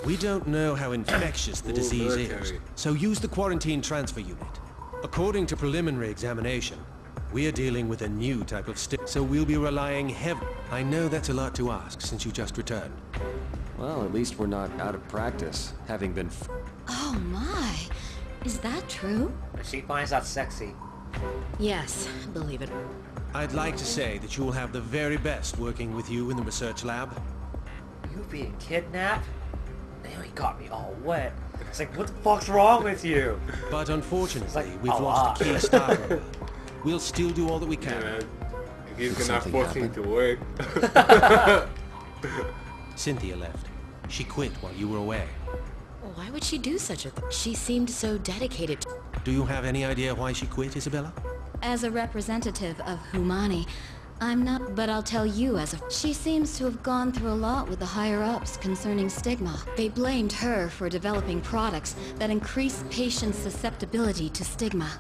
G: We don't know how infectious the disease is, so use the quarantine transfer unit. According to preliminary examination, we are dealing with a new type of so we'll be relying heavily. I know that's a lot to ask since you just returned.
D: Well, at least we're not out of practice, having been
C: Oh my. Is that true?
B: She finds that sexy.
F: Yes, believe it.
G: I'd like to say that you will have the very best working with you in the research lab.
B: You being kidnapped? Damn, he got me all wet. It's like, what the fuck's wrong with you?
G: But unfortunately,
B: like
G: we've lost a key staff member. We'll still do all that we can.
A: Yeah, he's gonna force him to work.
G: Cynthia left. She quit while you were away.
F: Why would she do such a thing? She seemed so dedicated.
G: Do you have any idea why she quit, Isabella?
C: As a representative of Humani, I'm not, but I'll tell you as a... She seems to have gone through a lot with the higher-ups concerning stigma. They blamed her for developing products that increase patients' susceptibility to stigma.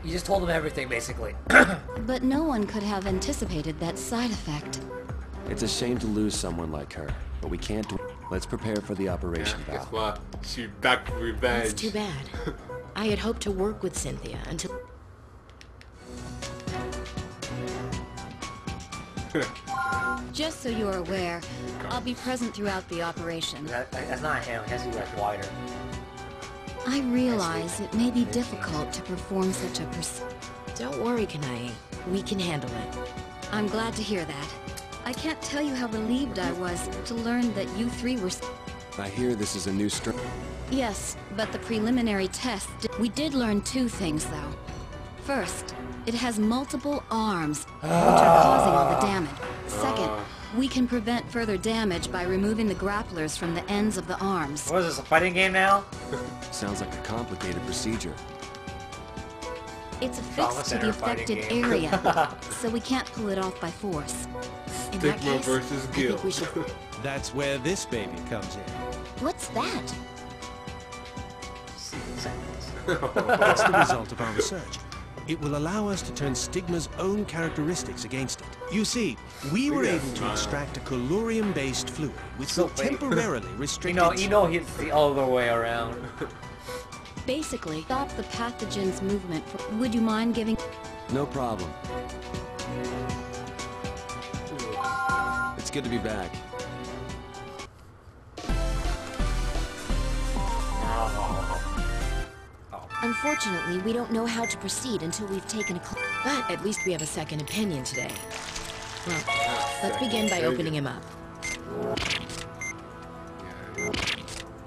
B: You just told him everything, basically.
C: But no one could have anticipated that side effect.
D: It's a shame to lose someone like her, but we can't do. Let's prepare for the operation,
A: Yeah, guess
D: Val.
A: what? She's back for revenge.
F: That's too bad. I had hoped to work with Cynthia until...
C: Just so you're aware, I'll be present throughout the operation.
B: That's not him. He has to be like wider.
C: I realize it may be difficult to perform such a
F: Don't worry, Kanai. We can handle it.
C: I'm glad to hear that. I can't tell you how relieved I was to learn that you three were...
D: I hear this is a new strain.
C: Yes, but the preliminary test... We did learn two things, though. First, it has multiple arms, which are causing all the damage. Second, we can prevent further damage by removing the grapplers from the ends of the arms.
B: What is this, a fighting game now?
D: Sounds like a complicated procedure.
C: It's affixed to the affected area, so we can't pull it off by force. In that
A: Stigma
C: case,
A: versus
C: I
A: guilt.
C: think we should...
G: That's where this baby comes in.
C: What's that?
G: That's the result of our research. It will allow us to turn stigma's own characteristics against it. You see, we were able to extract a colurium-based fluid, which will temporarily restrict
B: You know it's the other way around.
C: Basically, stop the pathogen's movement. Would you mind giving...
D: No problem. It's good to be back.
C: Unfortunately, we don't know how to proceed until we've taken a...
F: But at least we have a second opinion today. Well, let's begin by opening him up.
A: Oh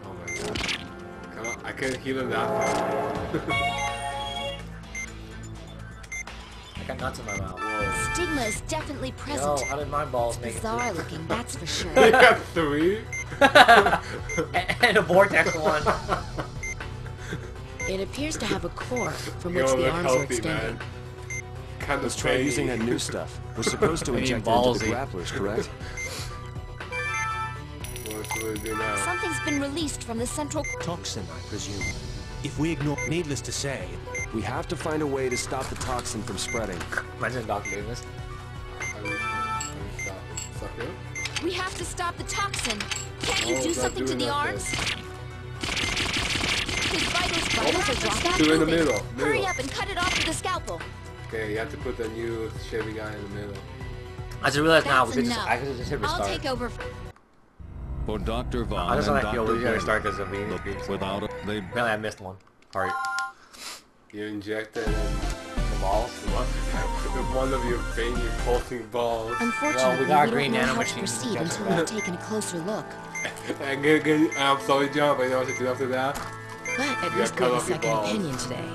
A: my god. Come on, I can't heal him that far.
B: I got nuts in my mouth.
C: Stigma is definitely present.
B: Yo, how did my balls make it?
C: Bizarre looking, that's for sure.
A: You got 3?
B: And a vortex one.
F: It appears to have a core from which
A: Yo,
F: the
A: look
F: arms
A: healthy,
F: are extended.
A: Kind
D: Let's try using that new stuff. We're supposed to inject it into the grapplers, correct?
A: What should we do now?
C: Something's been released from the central...
G: Toxin, I presume. If we ignore... Needless to say...
D: We have to find a way to stop the toxin from spreading.
B: Imagine Dr. Davis.
C: We have to stop the toxin. Can't you do something to the arms? His vitals are dropping. Stop
A: Do it in the
C: moving.
A: middle.
C: Hurry up and cut it off with a scalpel.
A: Okay, you have to put the new Chevy guy in the middle.
B: I just realized now,
C: That's
B: we could
C: enough.
B: I could just hit restart.
C: I'll take over.
E: For Dr. Vaughn
B: I just
E: and
B: want to feel
E: Dr.
B: we gotta start
E: Blaylock,
B: because of
E: without it, they
B: apparently I missed one part.
A: You inject it in
B: The balls.
A: one of your veiny pulsing balls.
C: Unfortunately,
B: we got
C: we
B: green
C: don't know how to
B: nanomachines
C: proceed
B: just
C: until we've taken a closer look.
A: I'm sorry, John, but you know what to do after that?
F: But at
A: You
F: least we
A: cut
F: have a
A: off your
F: second
A: balls.
F: opinion today.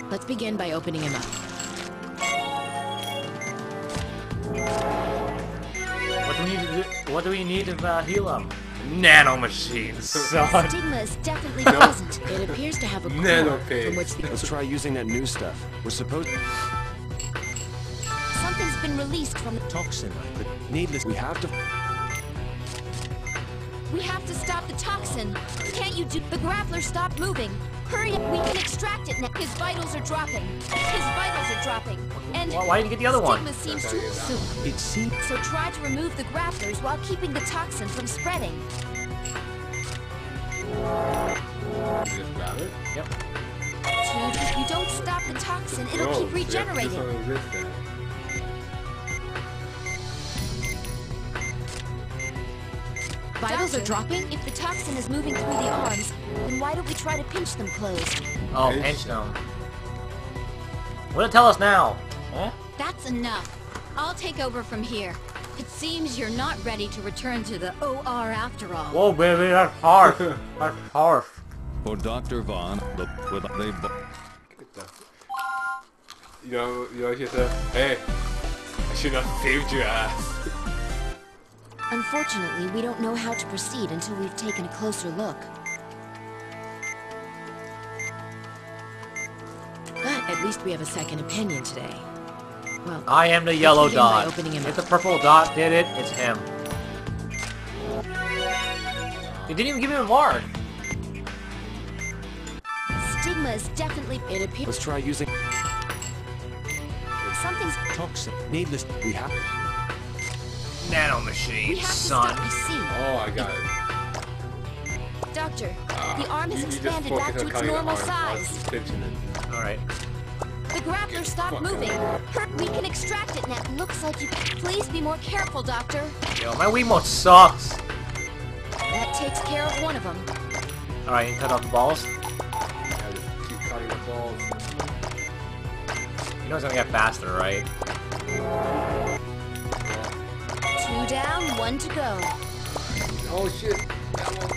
F: Let's begin by opening him up.
B: What do we need to do? What do we need to heal him? Nanomachines, son.
C: Stigma is definitely present.
F: It appears to have a core
A: Nanopig.
F: from which the...
D: Let's try using that new stuff. We're supposed...
C: Something's been released from the
G: Toxin, I could... Needless...
D: We have to...
C: We have to stop the toxin. Can't you do... The grappler stopped moving. Hurry up, we can extract it now. His vitals are dropping. His vitals are dropping. And
B: Why didn't you get the other one?
C: Stigma seems too soon.
G: It seems...
C: So try to remove the grapplers while keeping the toxin from spreading.
A: Just grab it.
B: Yep.
C: Dude, if you don't stop the toxin, it'll keep regenerating.
F: Vitals are dropping?
C: If the toxin is moving through the arms, then why don't we try to pinch them closed?
B: Oh, pinch them. What did it tell us now? Huh?
P: That's enough. I'll take over from here. It seems you're not ready to return to the OR after all.
B: Whoa, baby, that's harsh. That's harsh.
E: For Dr. Vaughn,
A: You know what she said? Hey, I should have saved your ass.
C: Unfortunately, we don't know how to proceed until we've taken a closer look.
F: But at least we have a second opinion today. Well,
B: I am the yellow
F: begin by
B: dot.
F: opening him
B: If
F: up.
B: the purple dot did it, it's him. He didn't even give me a mark.
C: Stigma is definitely...
F: It appears...
D: Let's try using...
C: Something's...
G: Toxin. Needless...
D: We have...
B: Nanomachine,
C: We have to
B: son.
C: stop. I see.
A: Oh, I got it.
C: Doctor, the arm has
A: You just
C: expanded back
A: focus
C: to
A: on
C: its
A: cutting the
C: normal
A: arm. I was
C: size.
A: just pinching it.
B: Alright.
C: The grappler stopped moving. We can extract it now. Looks like you... Please be more careful, Doctor.
B: Yo, my Wiimote sucks.
C: That takes care of one of them.
B: Alright, you can cut off the balls.
A: Yeah, just keep cutting the balls.
B: You know it's gonna get faster, right?
C: 2 down, 1 to go.
A: Oh shit! That one.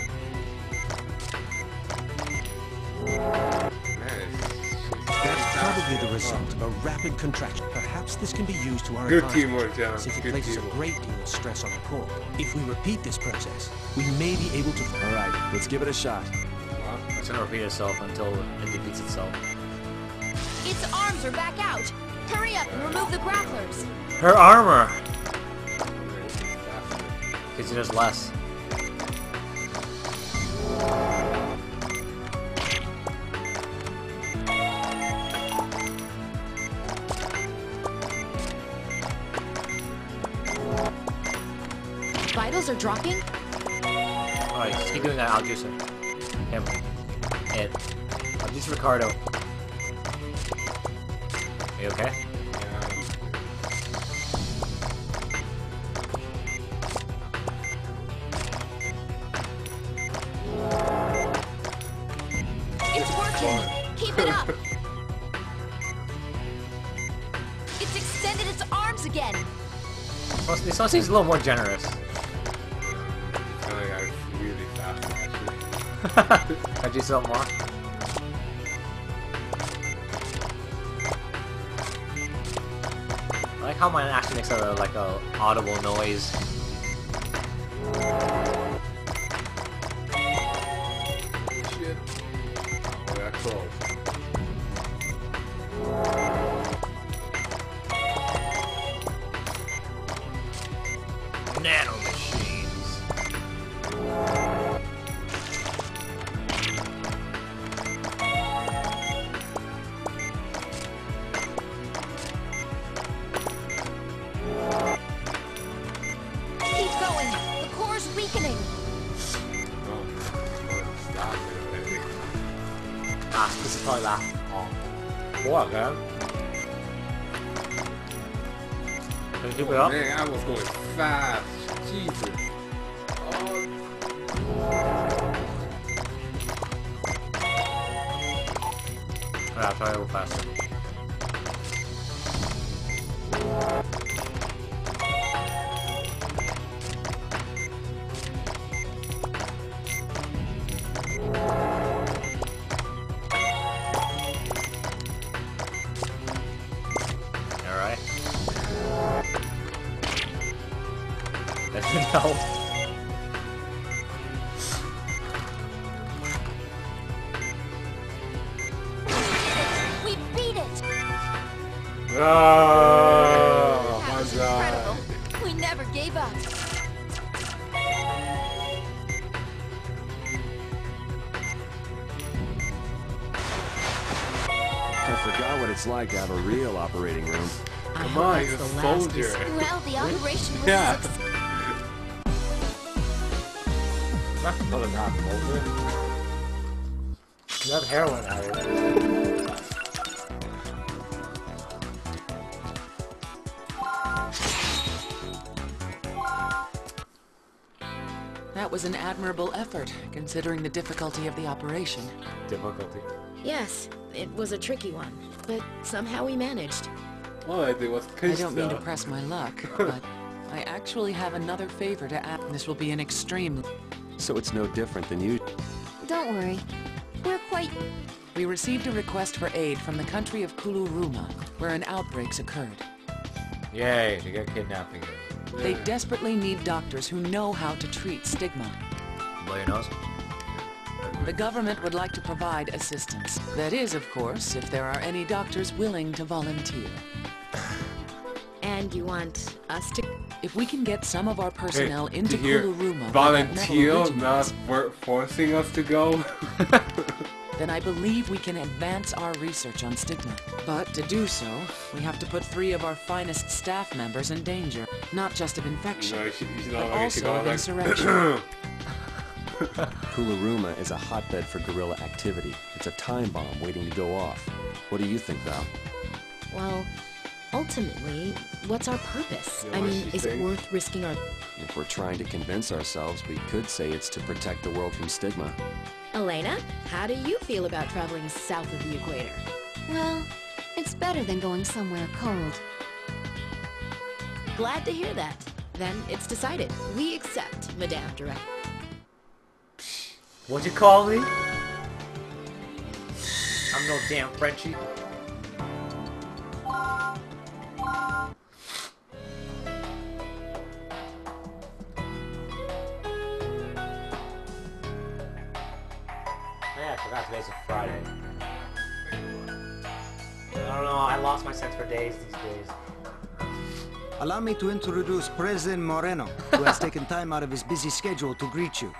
G: That's probably the result of a rapid contraction. Perhaps this can be used to our
A: Good
G: advantage,
A: teamwork, John.
G: since it
A: Good
G: places
A: teamwork.
G: a great deal of stress on the core. If we repeat this process, we may be able to...
D: All right, let's give it a shot.
B: It's gonna repeat itself until it defeats itself.
C: Its arms are back out. Hurry up and remove the grapplers.
B: Her armor! Because he does less.
F: Vitals are dropping?
B: Alright, just keep doing that, I'll juice it. Him. It. I'll juice Ricardo. Are you okay?
C: It's working. Keep it up. It's extended its arms again.
B: This one seems a little more generous.
A: I got really fast, actually.
B: I juice it up more. I like how mine actually makes a like a audible noise.
A: Shit. Oh, that's close.
B: Nanomachines.
C: Keep going. The core's weakening.
B: Ah, this is probably that. Oh. What, man? Can you keep it up?
A: Man, I was going fast. Jesus. Oh.
B: Yeah, I'll try a little faster. Alright. No.
A: Oh
C: That
A: my
C: was
A: god.
C: incredible. We never gave up.
D: I forgot what it's like to have a real operating room.
A: Come on, he's a soldier.
C: Well, the operation was
A: Yeah.
C: a success.
B: Not supposed to have soldier. You have heroin addict.
H: That was an admirable effort, considering the difficulty of the operation.
B: Difficulty.
F: Yes, it was a tricky one, but somehow we managed.
A: Well, it was
H: I don't mean to press my luck, but I actually have another favor to ask. This will be an extreme...
D: So it's no different than you.
C: Don't worry. We're quite...
H: We received a request for aid from the country of Kuluruma, where an outbreak's occurred.
B: Yay, to get kidnapping.
H: They desperately need doctors who know how to treat stigma.
B: Blow your nose?
H: The government would like to provide assistance. That is, of course, if there are any doctors willing to volunteer.
F: And you want us to...
H: If we can get some of our personnel
A: Hey,
H: into
A: did you hear
H: Kuluruma...
A: volunteer, not forcing us to go.
H: Then I believe we can advance our research on stigma. But to do so, we have to put 3 of our finest staff members in danger. Not just of infection, but also of insurrection.
D: Kuluruma is a hotbed for guerrilla activity. It's a time bomb waiting to go off. What do you think, Val?
F: Well, ultimately, what's our purpose?
A: You know
F: I
A: what
F: mean,
A: she
F: is it
A: thinks?
F: worth risking our...
D: If we're trying to convince ourselves, we could say it's to protect the world from stigma.
F: Elena, how do you feel about traveling south of the equator?
C: Well, it's better than going somewhere cold.
F: Glad to hear that. Then it's decided. We accept, Madame Director.
B: What'd you call me? I'm no damn Frenchie. Yeah, I forgot today's a Friday. I don't know, I lost my sense for days these days.
K: Allow me to introduce President Moreno, who has taken time out of his busy schedule to greet you.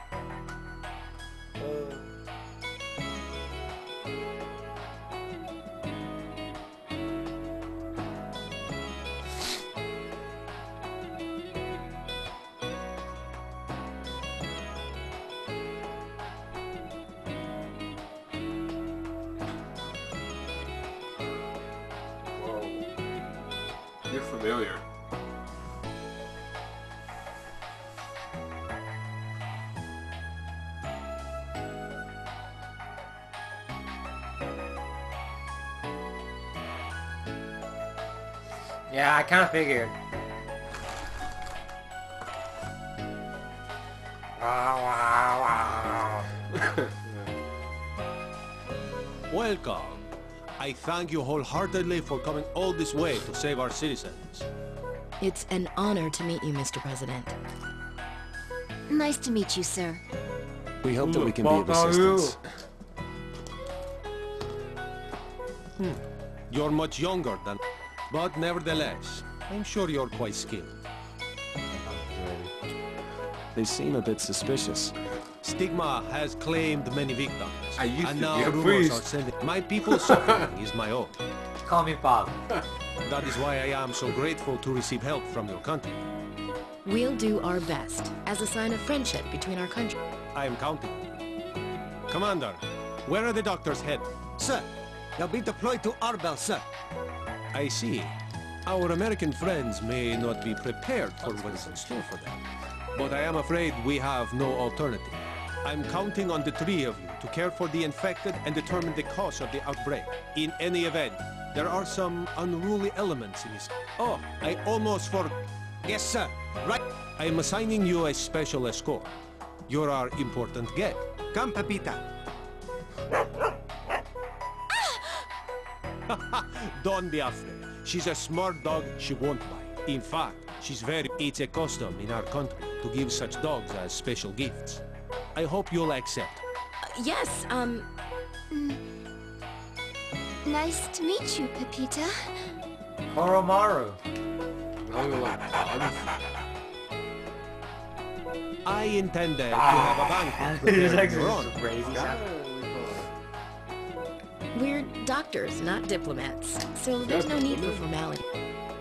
A: You're familiar.
B: Yeah, I kind of figured.
G: Welcome. I thank you wholeheartedly for coming all this way to save our citizens.
F: It's an honor to meet you, Mr. President.
C: Nice to meet you, sir.
D: We hope
A: Who
D: that
A: the
D: we can be of
A: fuck are you?
D: assistance.
G: You're much younger than... But nevertheless, I'm sure you're quite skilled.
D: They seem a bit suspicious.
G: Stigma has claimed many victims.
A: I used
G: and
A: to
G: now
A: be a
G: rumors
A: priest.
G: are sending... My people's suffering is my own.
B: Call me father.
G: That is why I am so grateful to receive help from your country.
F: We'll do our best, as a sign of friendship between our countries.
G: I am counting. Commander, where are the doctors headed?
K: Sir, they'll be deployed to Arbel, sir.
G: I see. Our American friends may not be prepared for what is in store for them. But I am afraid we have no alternative. I'm counting on the 3 of you to care for the infected and determine the cause of the outbreak. In any event, there are some unruly elements in this. Oh, I almost forgot.
K: Yes, sir. Right.
G: I am assigning you a special escort. You're our important guest.
K: Come, Pepita.
G: Don't be afraid. She's a smart dog, she won't bite. In fact, she's very... It's a custom in our country to give such dogs as special gifts. I hope you'll accept.
F: Yes,
C: Nice to meet you, Pepita.
B: Koromaru.
G: I intended to have a banquet prepared later on.
F: We're doctors, not diplomats, so there's no need for formality.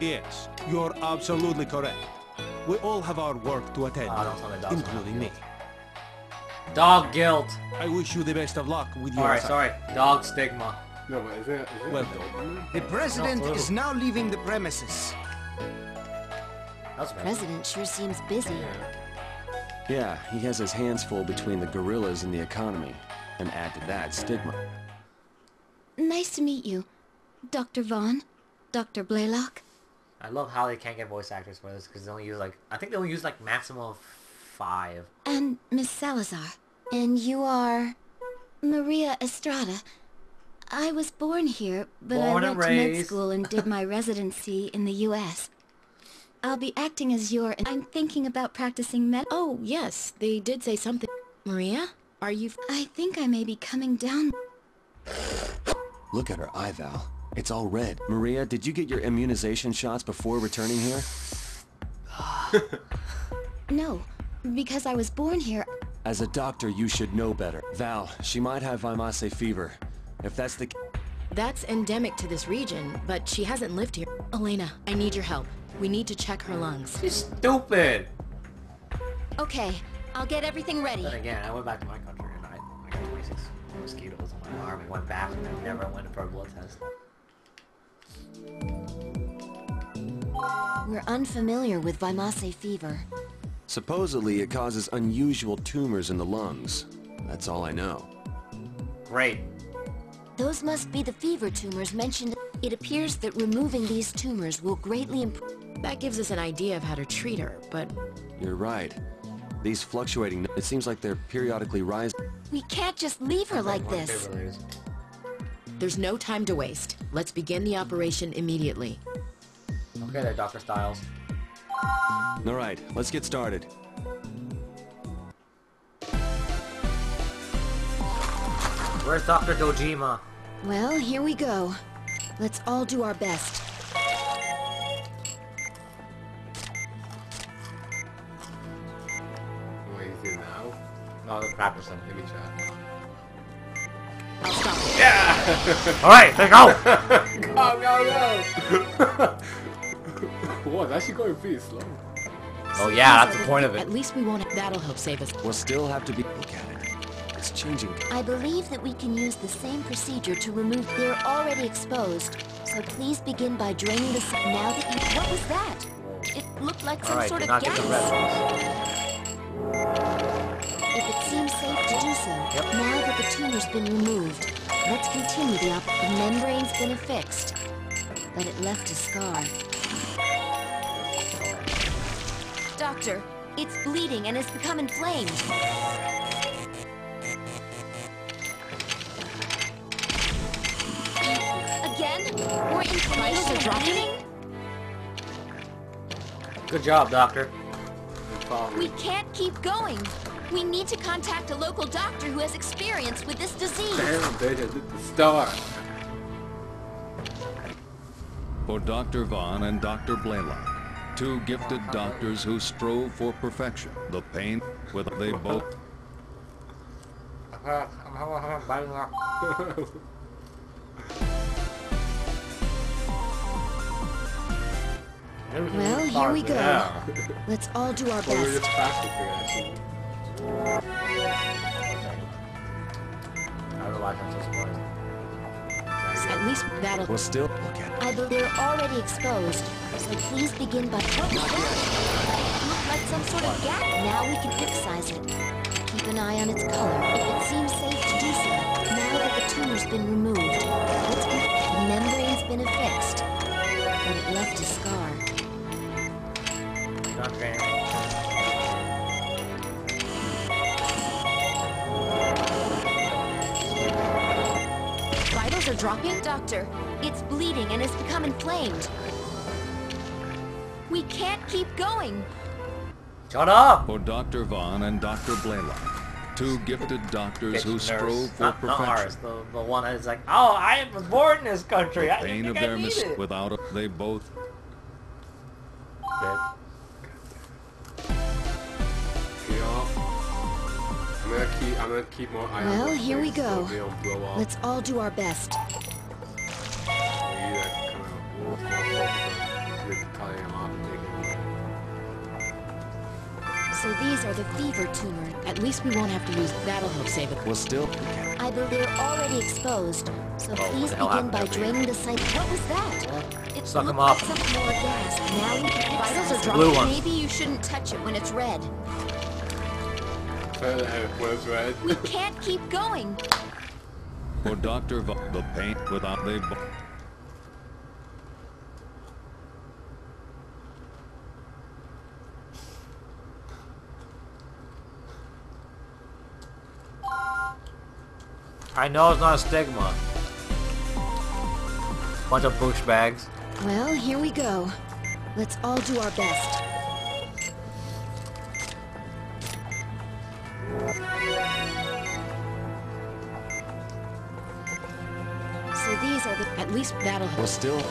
G: Yes, you're absolutely correct. We all have our work to attend, including me.
B: Dog guilt.
G: I wish you the best of luck with your...
B: Alright, sorry. Dog stigma.
A: No, but is it
G: Welcome.
K: The president is now leaving the premises.
C: President sure seems busy.
D: Yeah, he has his hands full between the gorillas and the economy. And add to that, stigma.
C: Nice to meet you, Dr. Vaughn, Dr. Blaylock.
B: I love how they can't get voice actors for this because they only use like, I think they only use like maximum of 5.
C: And Miss Salazar. And you are... Maria Estrada. I was born here, but I went to med school and did my residency in the U.S. I'll be acting as your... I'm thinking about practicing med...
F: Oh, yes, they did say something. Maria, are you...
C: I think I may be coming down...
D: Look at her eye, Val. It's all red. Maria, did you get your immunization shots before returning here?
C: No, because I was born here...
D: As a doctor, you should know better. Val, she might have Vimase fever. If that's the...
F: That's endemic to this region, but she hasn't lived here. Elena, I need your help. We need to check her lungs.
B: She's stupid!
C: Okay, I'll get everything ready.
B: Then again, I went back to my country and I got 26 mosquitoes on my arm and went back and I never went for a blood test.
C: We're unfamiliar with Vimase fever.
D: Supposedly, it causes unusual tumors in the lungs. That's all I know.
B: Great.
C: Those must be the fever tumors mentioned. It appears that removing these tumors will greatly improve...
F: That gives us an idea of how to treat her, but...
D: You're right. These fluctuating... It seems like they're periodically rising.
C: We can't just leave her like this.
F: There's no time to waste. Let's begin the operation immediately.
B: Okay there, Dr. Styles.
D: All right, let's get started.
B: Where's Dr. Dojima?
C: Well, here we go. Let's all do our best.
A: What he's doing now?
B: No, they're practicing.
A: Give me a shot.
C: I'll stop it.
A: Yeah!
B: Alright, let's go!
A: Go! Whoa, it's actually going pretty slow.
B: Oh yeah, that's the point of it.
F: At least we won't... That'll help save us.
D: We'll still have to be... Look at it. It's changing.
C: I believe that we can use the same procedure to remove... They're already exposed, so please begin by draining the... Now that you... What was that? It looked like some sort of gas. If it seems safe to do so, now that the tumor's been removed, let's continue the op... The membrane's been affixed, but it left a scar. Doctor, it's bleeding and has become inflamed. Again? More inflammation and bleeding?
B: Good job, Doctor.
C: We can't keep going. We need to contact a local doctor who has experience with this disease.
A: Damn, they just did the star.
E: For Dr. Vaughn and Dr. Blaylock, two gifted doctors who strove for perfection. The pain with they both...
C: Well, here we go. Let's all do our best.
F: At least that'll...
D: We'll still look at it.
C: I believe they're already exposed, so please begin by... What was that? It looked like some sort of gas. Now we can excise it. Keep an eye on its color. If it seems safe to do so, now that the tumor's been removed, the membrane's been affixed, but it left a scar.
B: Okay.
C: Vitals are dropping? Doctor, it's bleeding and has become inflamed. We can't keep going.
B: Shut up!
E: For Dr. Vaughn and Dr. Blaylock, Two gifted doctors who strove for
B: Not
E: perfection.
B: ours. The one that is like, oh, I was born in this country.
E: The
B: I
E: pain
B: didn't
E: of
B: think
E: their
B: I need it.
E: without they both.
A: I'm gonna keep more eye on
C: Well,
A: those
C: here we
A: things so
C: go.
A: they don't blow off.
C: Let's all do our best. So these are the fever tumor.
F: At least we won't have to use that'll help save it.
D: Well, still.
C: I believe they're already exposed. So
B: what
C: please
B: the hell
C: begin
B: happened
C: by
B: there,
C: draining the site. What was that? It
B: Suck 'em
C: looked
B: up.
C: like some more gas. Now we can
P: Vitals are
C: dropping.
B: Blue one.
C: Maybe you shouldn't touch it when it's red.
A: What's red?
P: We can't keep going.
E: For Dr. The pain without they both.
B: I know it's not a stigma. Bunch of boosh bags.
C: Well, here we go. Let's all do our best. So these are the...
F: At least that'll help.
D: Well, still.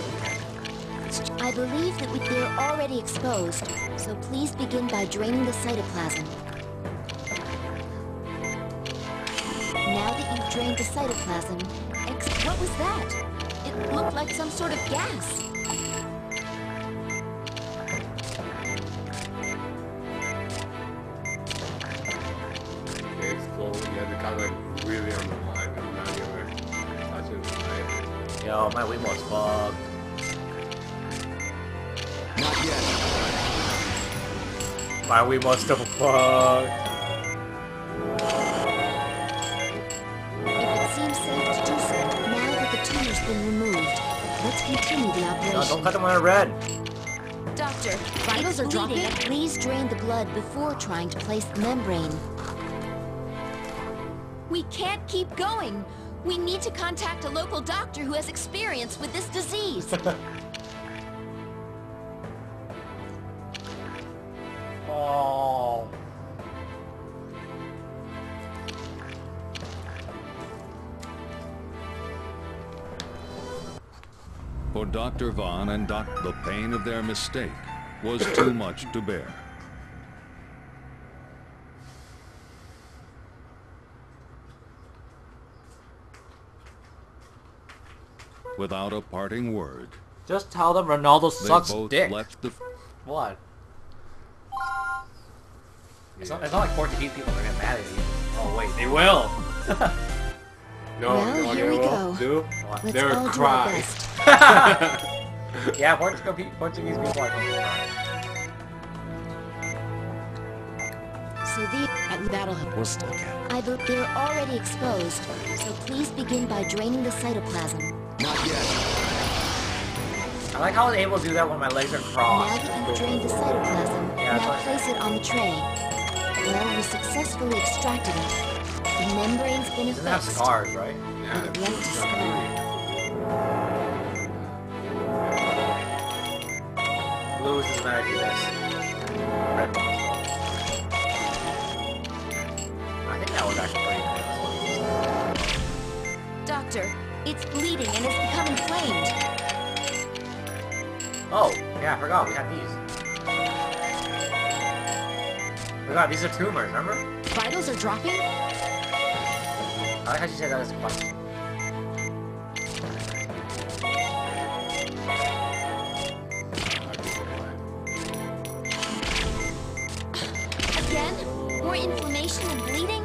C: I believe that they're already exposed. So please begin by draining the cytoplasm. Now that you've drained the cytoplasm, what was that? It looked like some sort of gas.
A: Okay, slowly. You have to kind of like really on the line and not get where touching the line.
B: Yo, my Wiimo's fucked.
D: Not yet.
B: My Wiimo's still fucked.
C: Let's continue the operation.
B: No, don't cut them when they're red.
C: Doctor, vitals are dropping. Please drain the blood before trying to place the membrane.
P: We can't keep going. We need to contact a local doctor who has experience with this disease.
B: Oh.
E: For Dr. Vaughn and the pain of their mistake was too much to bear. Without a parting word,
B: just tell them Ronaldo
E: they
B: sucks
E: both
B: dick.
E: left the.
B: What? It's not like Portuguese people are gonna get mad at you. Oh wait, they will.
A: No,
C: well, here we go. Let's
A: they would
C: all
A: cry.
C: do our best.
B: Yeah, Portuguese people are gonna cry.
C: So
F: that'll help.
D: We'll still get it.
C: I believe they're already exposed. So please begin by draining the cytoplasm.
D: Not yet.
B: I like how I was able to do that when my legs are
C: Now
B: crossed.
C: that you've drained the cytoplasm,
B: Yeah,
C: now place it on the tray. Well, we successfully extracted it. The membrane's been
B: It doesn't have
C: affixed.
B: scars, right?
C: And it left a scar.
B: Blue doesn't matter if you this. Red one. I think that was actually pretty good.
C: Doctor, it's bleeding and is becoming inflamed.
B: Oh, yeah, I forgot. We have these. Forgot, these are tumors, remember?
C: Vitals are dropping?
B: I like how she said that as a question.
P: Again? More inflammation and bleeding?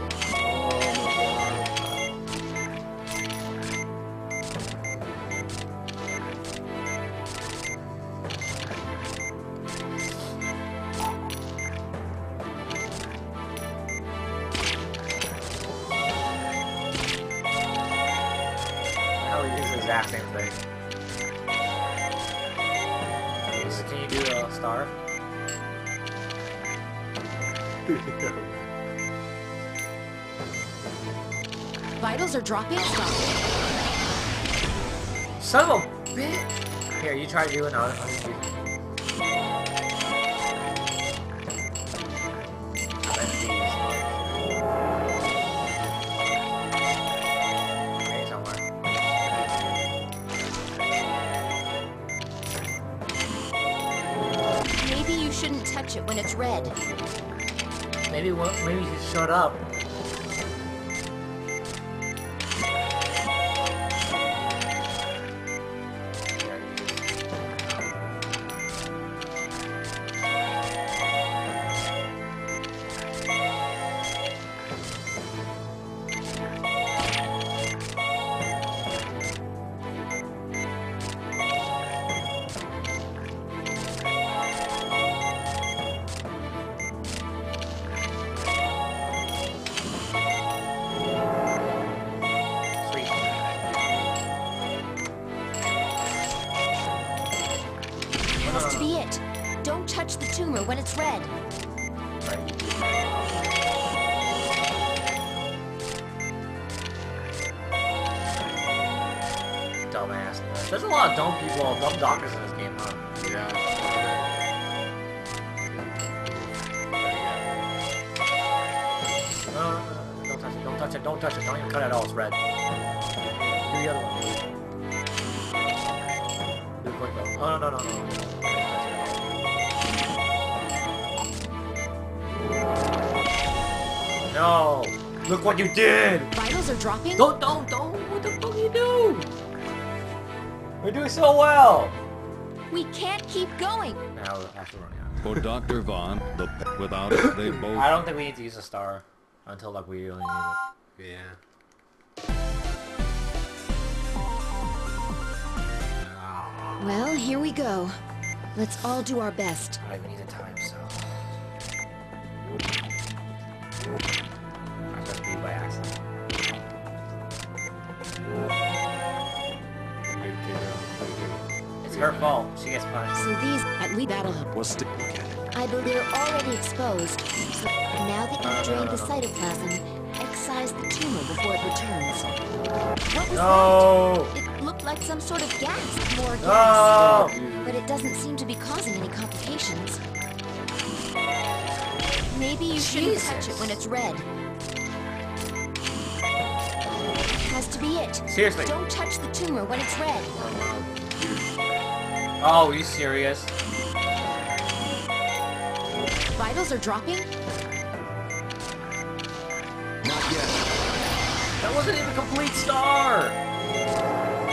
B: How we use the exact same thing. Can you do a star?
C: Vitals are dropping? Stop.
B: Son of a bitch! Here, you try to do it now. I'll just do it.
C: touch it when it's red.
B: Maybe you should shut up.
C: Has to be it. Don't touch the tumor when it's red.
B: Dumbass. There's a lot of dumb people, dumb doctors in this game, huh?
A: Yeah.
B: Don't touch it, don't touch it, don't even cut it all, it's red. Do the other one. Do it quick though. Oh, no. No! Look what you did!
C: Vitals are dropping?
B: Don't! What the fuck are you doing? We're doing so well!
C: We can't keep going!
B: Now we're actually running out.
E: For Dr. Vaughn, without it, they both...
B: I don't think we need to use a star until like we really need it.
A: Yeah.
C: Well, here we go. Let's all do our best.
B: I don't even need the time, so... I pressed B by accident. It's her fault. She gets punished.
C: So these at least that'll help.
D: We'll stick.
C: I believe they're already exposed. So now that you've drained the cytoplasm, excise the tumor before it returns. What was that? It looked like some sort of gas. More gas. But it doesn't seem to be causing any complications. Maybe you shouldn't touch it when it's red. Has to be it.
B: Seriously.
C: Don't touch the tumor when it's red.
B: Oh, are you serious?
C: Vitals are dropping?
L: Not yet.
B: That wasn't even a complete star!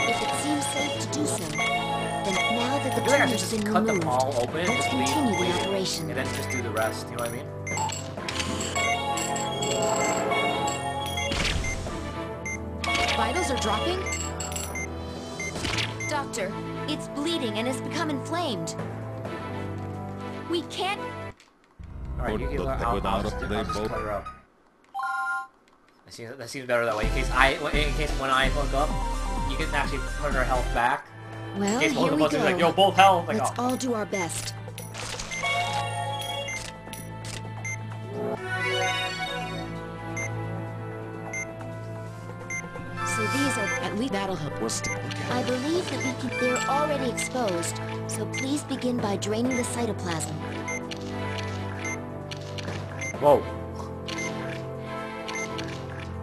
C: If it seems safe to do so, then now that the
B: I feel like I should
C: tumor's
B: just
C: been
B: cut
C: removed,
B: them all open and
C: let's
B: just leave
C: continue the
B: bleeding,
C: operation.
B: and then just do the rest, you know what I mean?
C: Vitals are dropping? Doctor, it's bleeding and has become inflamed. We can't...
B: Alright, you can I'll just clear up. That seems better that way. In case when I hook up, you can actually put her health back.
C: Well,
B: in case
C: here
B: both
C: we
B: of us
C: go.
B: are like, yo, both health. Like,
C: Let's all do our best. So these are at least that'll help. I believe that we can. They're already exposed, so please begin by draining the cytoplasm.
B: Whoa.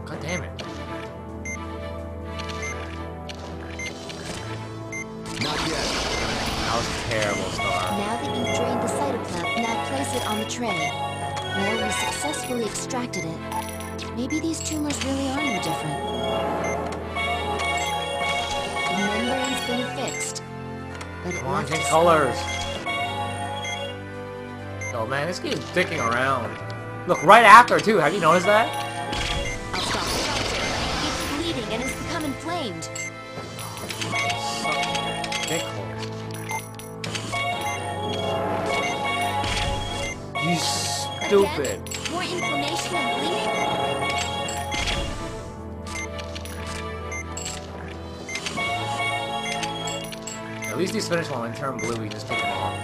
B: God damn it.
L: Not yet.
B: That was a terrible star.
C: Now that you've drained the cytoplasm, now place it on the tray. Well, we successfully extracted it. Maybe these tumors really are no different. The membrane's been fixed, but it
B: Come on,
C: left
B: change
C: a
B: colors. Oh man, this game's dicking around. Look, right after too. Have you noticed that?
C: I'll stop the doctor. It's bleeding and has become inflamed.
B: Dickholes. You stupid.
C: Again? More inflammation and bleeding?
B: At least these finish one when turn blue, we just take them off.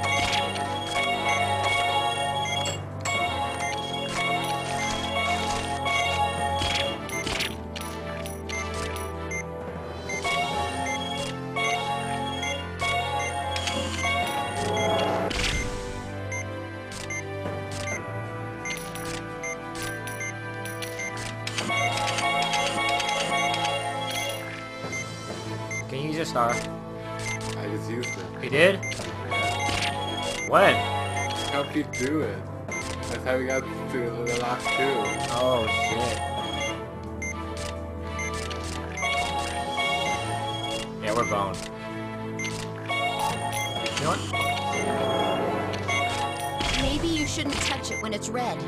B: Can you use your star?
A: I just used it.
B: You did? When?
A: helped you through it. That's how we got to the last two.
B: Oh shit. Yeah, we're boned. You know what?
C: Maybe you shouldn't touch it when it's red.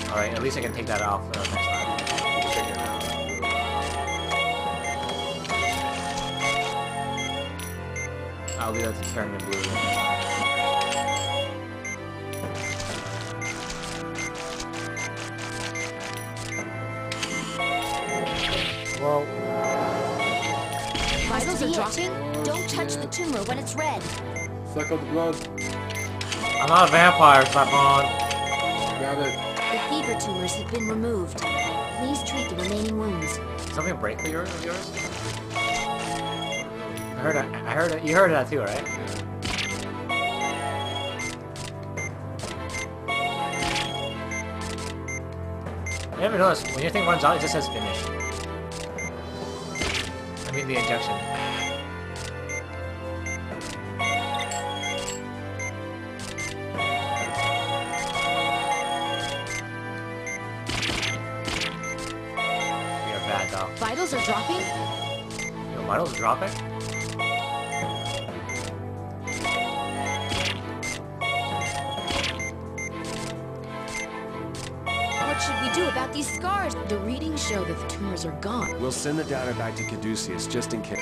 B: Alright, at least I can take that off next time. I'll leave that to turn in blue. Whoa.
C: Vitals are dropping. Don't touch the tumor when it's red.
A: Suck up the blood.
B: I'm not a vampire, Stefan.
A: Grab it.
C: The fever tumors have been removed. Please treat the remaining wounds.
B: Something break for yours? I heard it. You heard that too, right? You ever noticed, when your thing runs out, it just says finish. I mean the injection. You're bad, though.
C: Vitals are dropping?
B: Your vitals are dropping?
C: What should we do about these scars?
F: The readings show that the tumors are gone.
D: We'll send the data back to Caduceus just in case.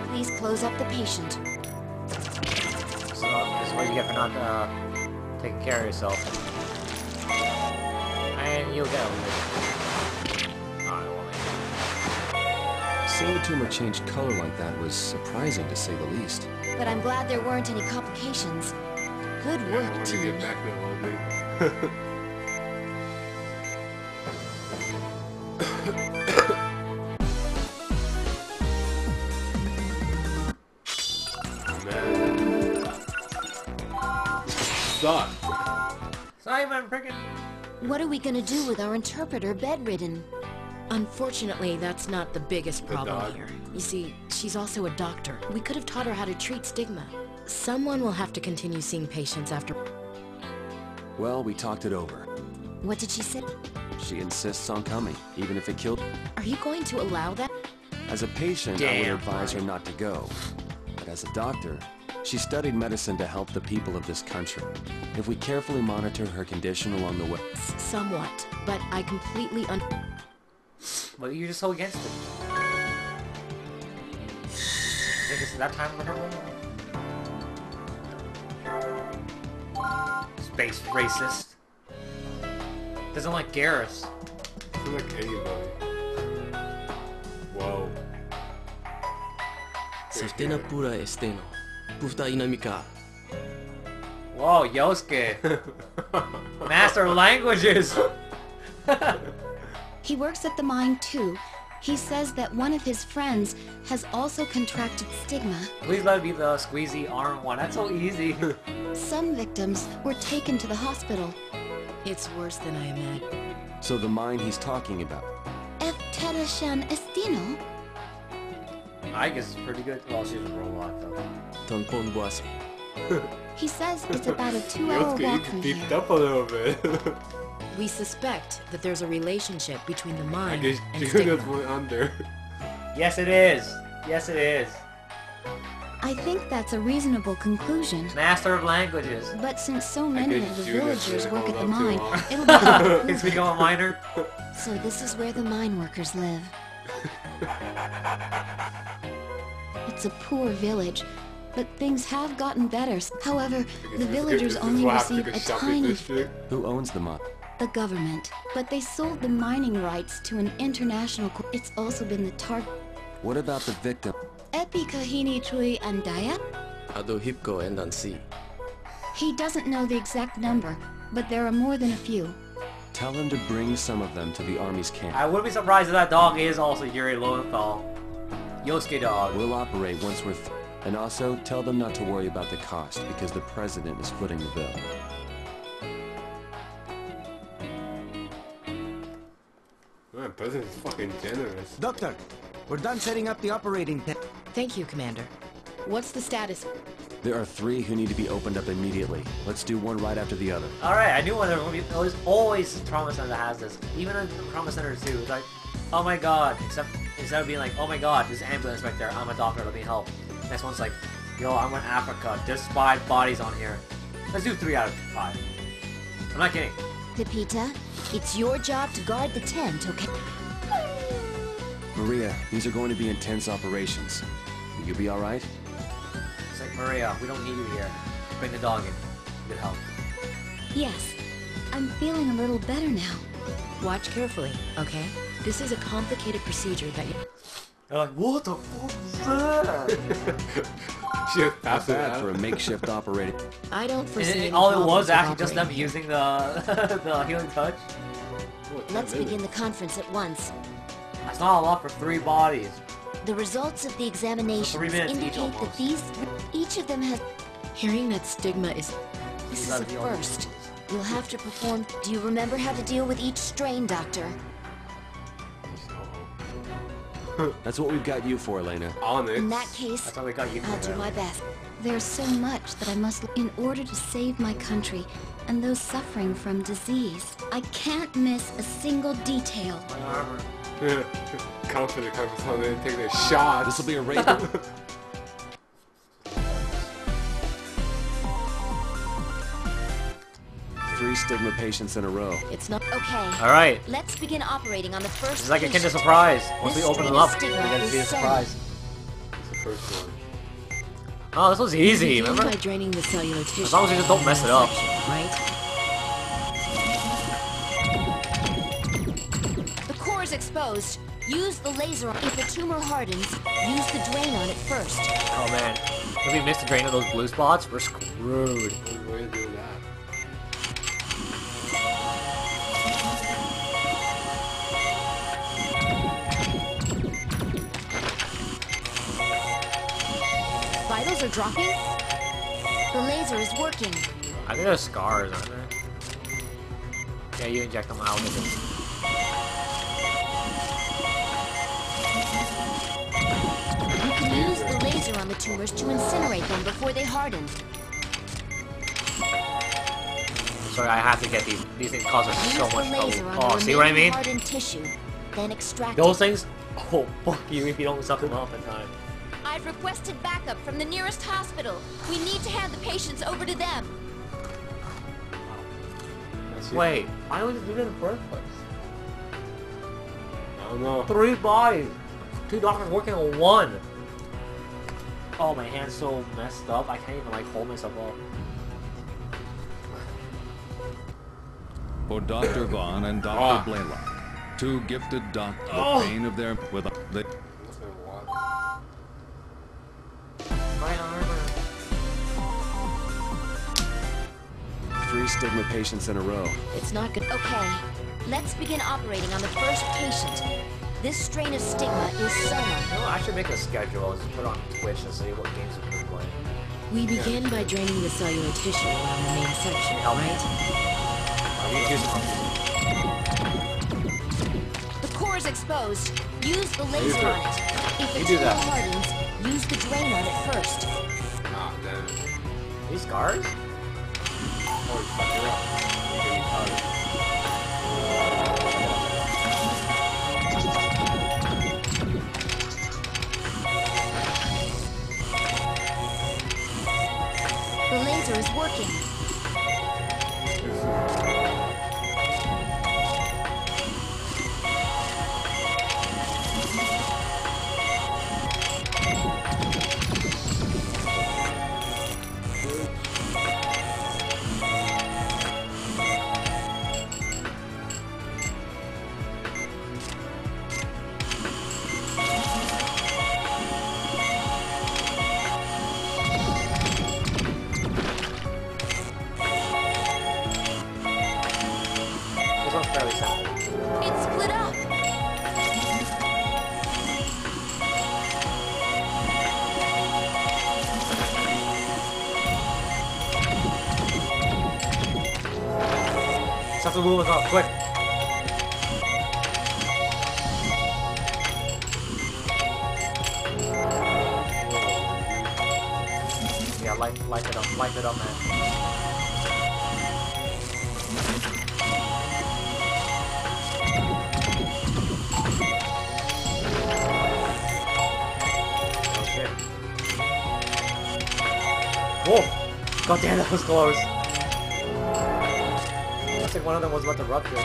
C: Please close up the patient.
B: So, this is what you get for not taking care of yourself. And you'll get over it.
D: Seeing the tumor change color like that was surprising to say the least.
C: But I'm glad there weren't any complications. Good work, team.
A: Get back there one day. Suck.
B: Simon, freaking.
C: What are we gonna do with our interpreter bedridden?
F: Unfortunately, that's not the biggest problem
A: dog.
F: here. You see, she's also a doctor. We could have taught her how to treat stigma. Someone will have to continue seeing patients after...
D: Well, we talked it over.
C: What did she say?
D: She insists on coming, even if it killed...
F: Are you going to allow that?
D: As a patient, I would advise her not to go. But as a doctor, she studied medicine to help the people of this country. If we carefully monitor her condition along the way...
F: Somewhat, but I completely
B: But you're just so against it. Think it's that time for her? Space racist. Doesn't like Garrus.
A: Doesn't like anybody. Wow.
M: Sostena pura esteno. Pufta inamika.
B: Whoa, Yosuke. Master of languages.
P: He works at the mine too. He says that one of his friends has also contracted stigma.
B: Please let it be the squeezy arm one. That's so easy.
P: Some victims were taken to the hospital.
F: It's worse than I imagined.
D: So the mine he's talking about.
P: Efterashan Estino?
B: I guess it's pretty good. Well, she's a robot though.
M: Tonpon boise.
P: He says it's about a 2-hour walk from here.
A: Beefed up a little bit.
F: We suspect that there's a relationship between the
A: I
F: mine
A: guess
F: and
A: you
F: stigma.
A: just went under.
B: Yes, it is. Yes, it is.
P: I think that's a reasonable conclusion.
B: Master of languages.
P: But since so many
A: guess
P: of the
A: Judas
P: villagers
A: didn't
P: work at
A: hold
P: the
A: on too
P: mine,
A: long.
P: it'll be hard.
B: It's become a miner.
P: So this is where the mine workers live. It's a poor village, but things have gotten better. However, the villagers only receive a tiny...
D: Who owns the mine?
P: The government. But they sold the mining rights to an international... It's also been the target...
D: What about the victim?
P: Epikahini Tui Andaya?
M: Ado hipko and ansi.
P: He doesn't know the exact number, but there are more than a few.
D: Tell him to bring some of them to the army's camp.
B: I wouldn't be surprised if that dog is also Yuri Lowenthal. Yosuke dog.
D: We'll operate once we're and also tell them not to worry about the cost because the president is footing the bill.
A: Man, president's fucking generous.
K: Doctor, we're done setting up the operating tent.
F: Thank you, Commander. What's the status?
D: There are 3 who need to be opened up immediately. Let's do one right after the other.
B: Alright, I knew one there was always trauma center that has this. Even in trauma center too. It's like, oh my god. Except instead of being like, oh my god, there's an ambulance right there. I'm a doctor, let me help. Next one's like, yo, I'm in Africa. There's 5 bodies on here. Let's do 3 out of 5. I'm not kidding.
C: Pepita, it's your job to guard the tent, okay?
D: Maria, these are going to be intense operations. Will you be alright?
B: It's like, Maria, we don't need you here. Bring the dog in. Good help.
P: Yes, I'm feeling a little better now.
F: Watch carefully, okay? This is a complicated procedure that you...
B: They're like, what the fuck is that?
A: Shit,
D: Not bad for a makeshift operating.
F: I don't foresee any
B: all it
F: problems
B: was
F: with
B: actually just them
F: operating here.
B: using the the healing touch.
C: Let's begin the conference at once.
B: That's not a lot for 3 bodies.
C: The results of the examinations
B: 3 minutes each
C: indicate that
B: almost.
C: each of them has...
F: Hearing that stigma is...
C: This is a first. You'll have to perform... Do you remember how to deal with each strain, Doctor?
D: That's what we've got you for, Elena.
A: On it.
C: In that case,
B: That's how we got you
C: I'll
B: for
C: do my
B: that.
C: best.
P: There's so much that I must... In order to save my country and those suffering from disease, I can't miss a single detail.
A: Confident coming from they take their shots.
D: This will be a race. 3 stigma patients in a row.
F: It's not...
C: Okay.
B: Alright.
C: Let's begin operating on the first
B: It's like a
C: patient.
B: Kinder Surprise. Once we
C: This
B: open them
C: strain
B: up,
C: of
B: we
C: stigma
B: get to see a
C: is
B: surprise.
A: It's the first one.
B: Oh, this was easy,
F: Begin
B: remember?
F: by draining the cellular tissue.
B: As long as you just don't mess it up.
F: Right?
C: The core is exposed. Use the laser on... If the tumor hardens, use the drain on it first.
B: Oh man. If we miss the drain of those blue spots, we're screwed.
A: What way to do that?
C: Vitals are dropping. The laser is working.
B: I think there's scars, aren't there? Yeah, you inject them out with it.
C: You can use the laser on the tumors to incinerate them before they harden.
B: Sorry, I have to get these. These things cause us
C: Use
B: so
C: the
B: much
C: laser
B: trouble.
C: on
B: Oh,
C: the
B: see what I
C: remaining
B: mean?
C: hardened tissue, then extract
B: Those
C: it.
B: things? Oh, fuck you if you don't suck them off in time.
C: I've requested backup from the nearest hospital. We need to hand the patients over to them.
B: Wait, why would you do that in the first place?
A: I don't know.
B: 3 bodies. 2 doctors working on 1. Oh, my hand's so messed up. I can't even like hold myself up.
E: For Dr. Vaughn and Dr. Blaylock, 2 gifted doctors, the pain of their...
B: My armor.
D: 3 stigma patients in a row.
F: It's not good.
C: Okay, let's begin operating on the first patient. This strain of stigma is soma.
B: You know, I should make a schedule. Just put it on Twitch and see what games we can play.
F: We begin by draining the cellular tissue around the main section, right?
C: The core is exposed. Use the laser on it. If the tumor hardens, use the drain on it first.
A: Ah, damn it.
B: These scars?
A: Oh, you fucked it up.
C: The laser is working.
B: This one's fairly simple.
C: It's split up.
B: Just have to move us up quick. Yeah, light it up, man. Whoa! God damn, that was close. Looks like one of them was about to rupture.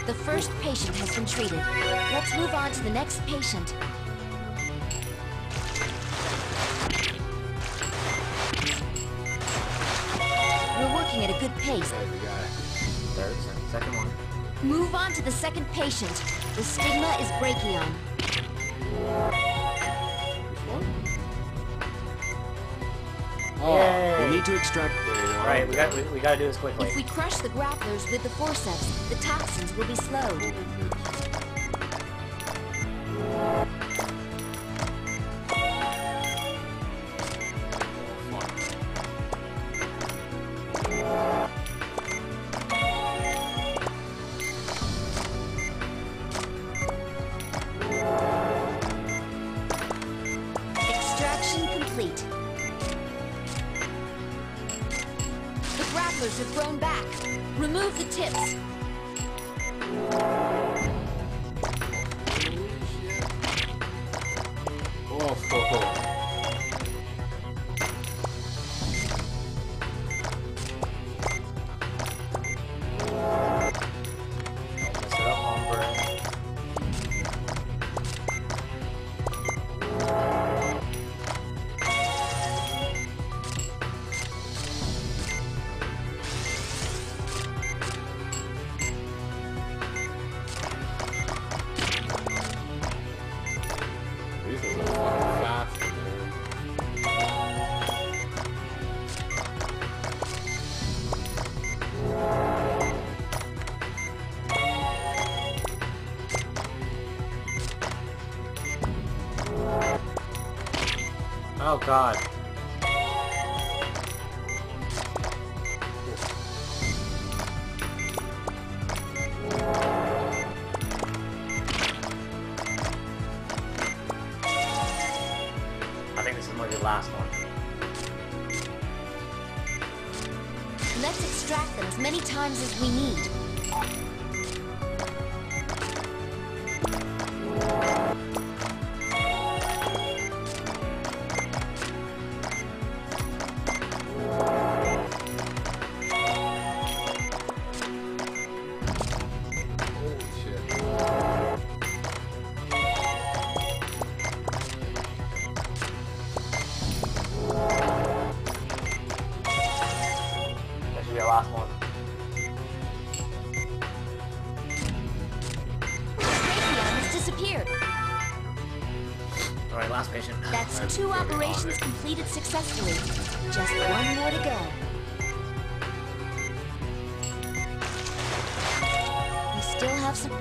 C: The first patient has been treated. Let's move on to the next patient. We're working at a good pace.
B: Second one.
C: Move on to the second patient. The stigma is brachion.
B: Oh,
D: we need to extract.
B: Right, we gotta do this quickly.
C: If we crush the grapplers with the forceps, the toxins will be slowed. Extraction complete. The grapplers are thrown back. Remove the tips.
B: Oh god. I think this is going to be the last one.
C: Let's extract them as many times as we need.
B: Last one.
C: Raytheon has disappeared.
B: Alright, last patient.
C: That's 2 operations completed successfully. Just 1 more to go. We still have some...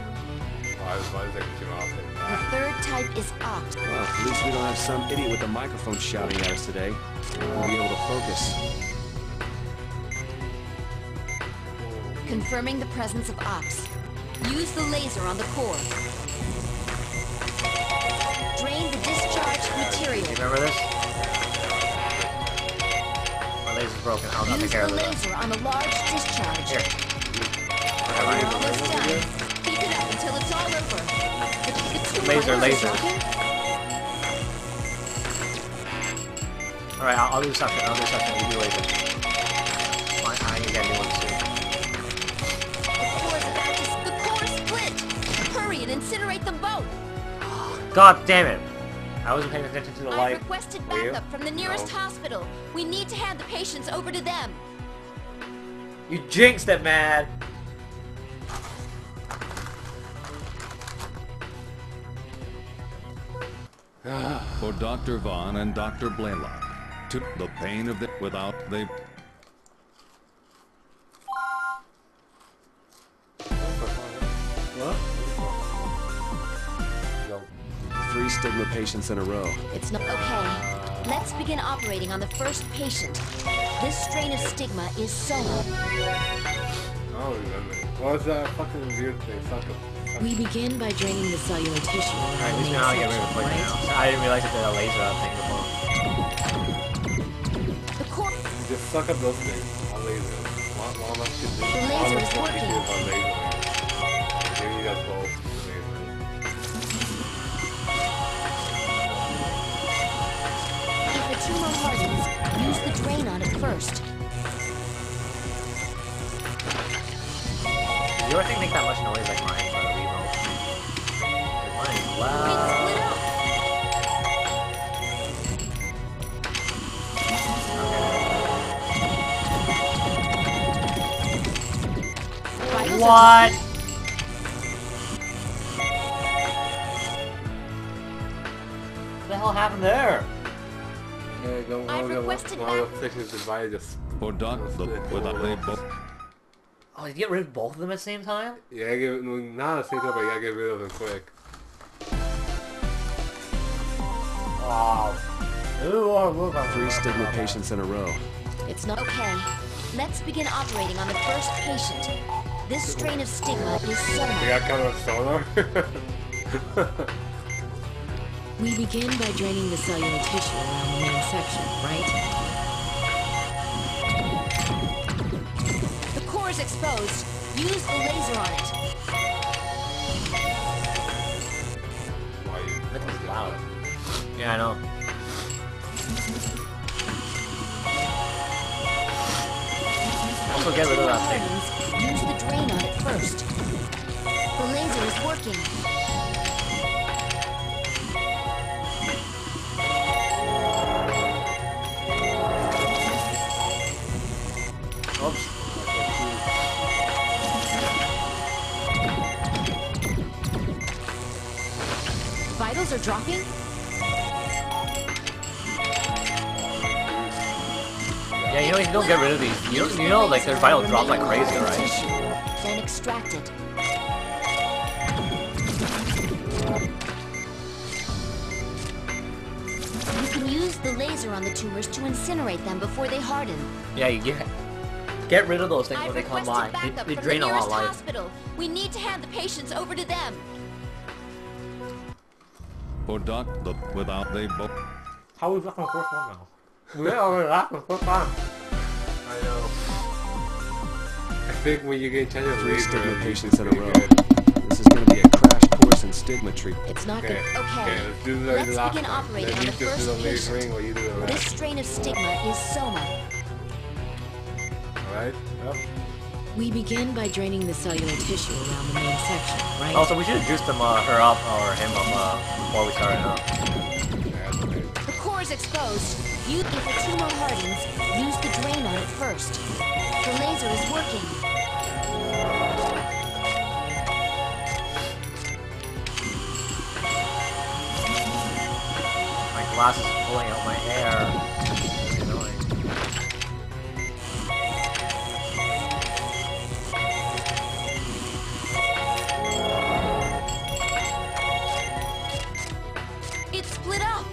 C: The third type is Opt.
D: Well, at least we don't have some idiot with a microphone shouting at us today. We'll be able to focus.
C: Confirming the presence of Ops. Use the laser on the core. drain the discharged material.
B: You remember this? My laser's broken. I'll not take
C: Use
B: care
C: the
B: of it.
C: laser on a large discharge.
B: Here.
C: We're almost done. Keep it up until it's all over. The
B: Laser. Alright, I'll do suction. You do laser. I can get new ones too.
C: The core split! Hurry and incinerate them both!
B: God damn it! I wasn't paying attention to the
C: I've
B: light.
C: requested
B: Were you?
C: backup from the nearest hospital. We need to hand the patients over to them.
B: You jinxed it, man!
E: For Dr. Vaughn and Dr. Blaylock, to the pain of the without they.
B: What?
D: 3 stigma patients in a row.
C: It's not okay. Let's begin operating on the first patient. This strain of stigma is soma.
A: I don't remember. What was that fucking weird thing?
F: We begin by draining the cellular tissue around
B: Alright,
F: the
B: just
F: main
B: now I get rid
F: section,
B: of the poison
F: right?
B: now. I didn't realize it did a laser thing before.
C: The core.
A: Just suck up those things. I'll laser. All my shit.
C: The laser is working.
A: On laser. Maybe you guys both.
C: If the tumor hardens, use the drain on it first.
B: Did your thing make that much noise like mine for the remote? Mine is loud. What? What the hell happened there?
A: Yeah, don't one of the sections divided just.
E: For Dr. without they both.
B: Oh, you get rid of both of them at the same time?
A: Yeah, not at the same time, but you gotta get rid of them quick.
B: Wow.
D: 3 stigma patients in a row.
C: It's not okay. Let's begin operating on the first patient. This strain of stigma is
A: You
C: soma.
A: got kind of sonar?
F: We begin by draining the cellular tissue around the main section, right?
C: The core is exposed. Use the laser on it.
B: That was loud. Yeah, I know. Also get rid of that thing.
C: Use the drain on it first. The laser is working.
B: Oops.
C: Vitals are dropping?
B: Yeah, you know, you don't get rid of these. You know, like their vital drop like crazy, right?
C: Then extract it. You can use the laser on the tumors to incinerate them before they harden.
B: Yeah, you get rid of those things when they come by. They drain a lot of life.
C: Hospital. We need to hand the patients over to them.
E: For Dr. without they both.
B: How are we back on the first one now? We're already back on the first one.
A: I know. I think when you get chance to
D: 3
A: laser,
D: stigma
A: you
D: patients in a
A: should
D: row.
A: be good.
D: This is going to be a crash course in stigma treatment.
C: It's not good. Okay.
A: let's do the
C: Let's
A: last
C: begin
A: one.
C: operating
A: Let
C: on
A: me
C: the
A: just do
C: first
A: the
C: patient.
A: lasering while you do the
C: This
A: rest.
C: strain of stigma is soma.
A: Alright? Yep.
F: We begin by draining the cellular tissue around the main section, right?
B: Also, we should have juiced her up or him up before we started up.
C: The core is exposed. If the tumor hardens, use the drain on it first. The laser is working.
B: My glass is pulling out my hair. It's annoying.
C: It's split up.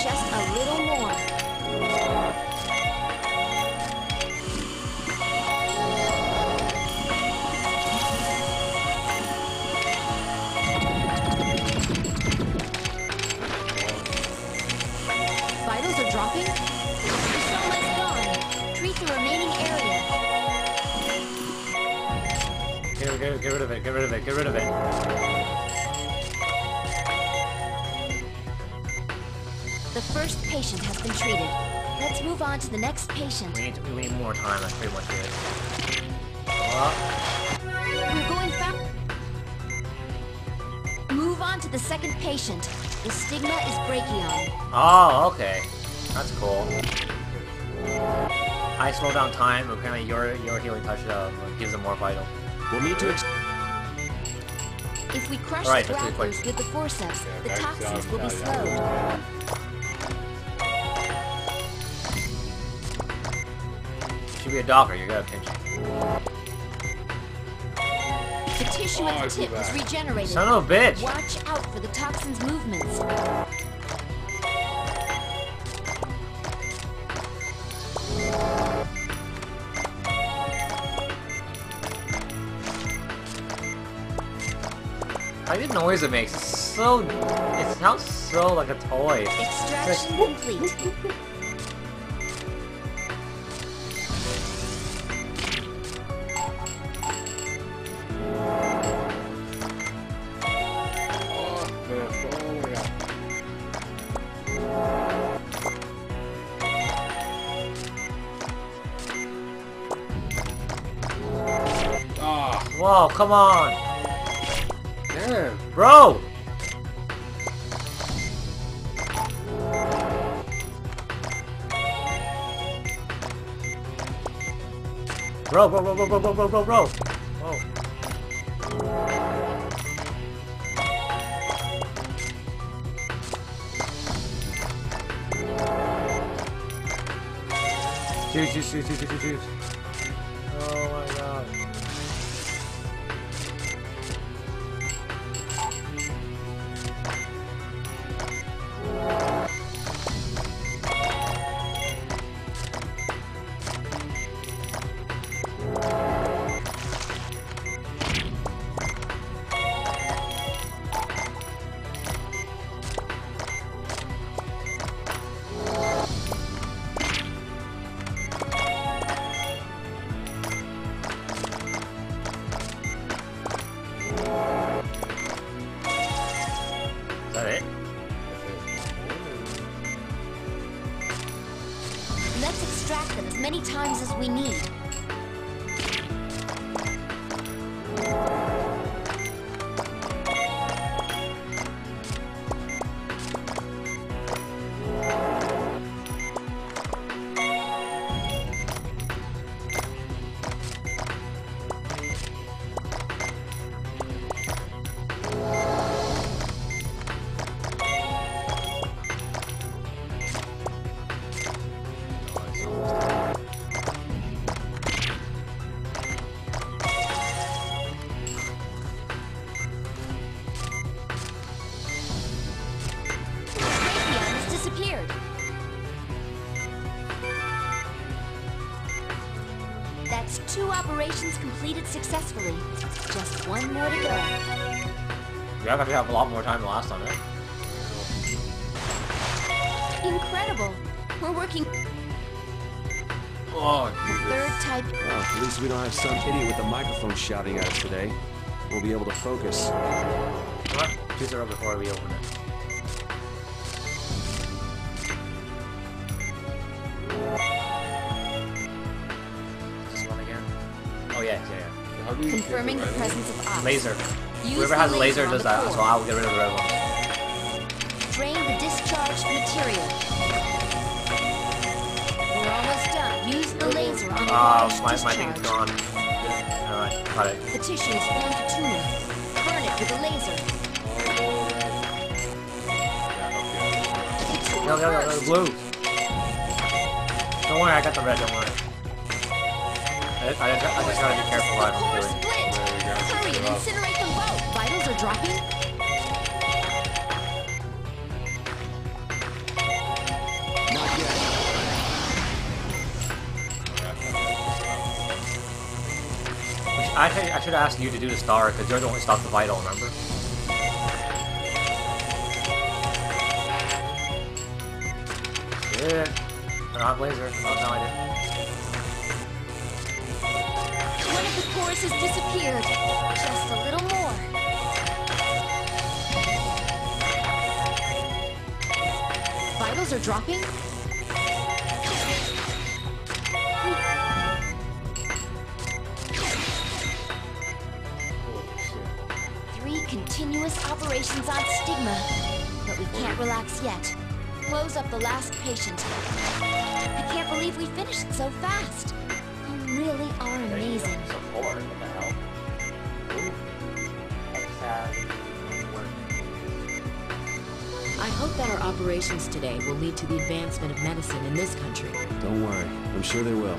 C: Just a little
B: Get rid of it. Get rid of it. Get rid of it.
C: The first patient has been treated. Let's move on to the next patient.
B: We need more time. That's pretty much it.
C: We're going fast. Move on to the second patient. The stigma is brachion.
B: Oh, okay. That's cool. I slow down time, but apparently your healing touch gives them more vital.
D: We'll need to
C: If we crush
B: Alright,
C: the
B: that's really
C: grapplers with the forceps, the toxins will be slowed.
B: You should be a doctor, you gotta pinch it.
C: The tissue at the tip is regenerated.
B: Son of a bitch!
C: Watch out for the toxin's movements.
B: I like the noise it makes. It's so... It sounds so like a toy.
C: Extraction complete.
B: Whoa, come on!
A: Damn.
B: Bro! Bro. Whoa. Juice. Oh my god. Is that it?
C: Let's extract them as many times as we need. That's 2 operations completed successfully. Just 1 more to go.
B: We actually have a lot more time than last time, right?
C: Incredible. We're working.
D: Oh,
C: Third type.
D: well, at least we don't have some idiot with a microphone shouting at us today. We'll be able to focus.
B: What? Choose the row before we open it. This one again? Oh yeah.
C: Confirming the presence of ops.
B: Laser.
C: Use
B: Whoever
C: the
B: has a laser
C: on
B: does
C: the
B: that,
C: core.
B: so I'll get rid of the red one.
C: Drain the discharged material. We're almost done. Use the laser on the large
B: My
C: discharge.
B: thing's gone. Alright, got it.
C: The tissue is formed a tumor. Burn it with a laser. The tumor burst.
B: Blue. Don't worry, I got the red, don't worry. I just gotta be careful what I'm
C: Core
B: doing.
C: split. Hurry and incinerate them both. Vitals are dropping.
L: Not yet.
B: I should ask you to do the star, because you're the one who stopped the vital, remember? Yeah. Not laser. Oh, no, I didn't.
C: One of the cores has disappeared. Just a little more.
F: Vitals are dropping?
C: 3 continuous operations on Stigma. But we can't relax yet. Close up the last patient. I can't believe we finished so fast. You really are amazing.
B: Support, what the hell?
F: I hope that our operations today will lead to the advancement of medicine in this country.
D: Don't worry, I'm sure they will.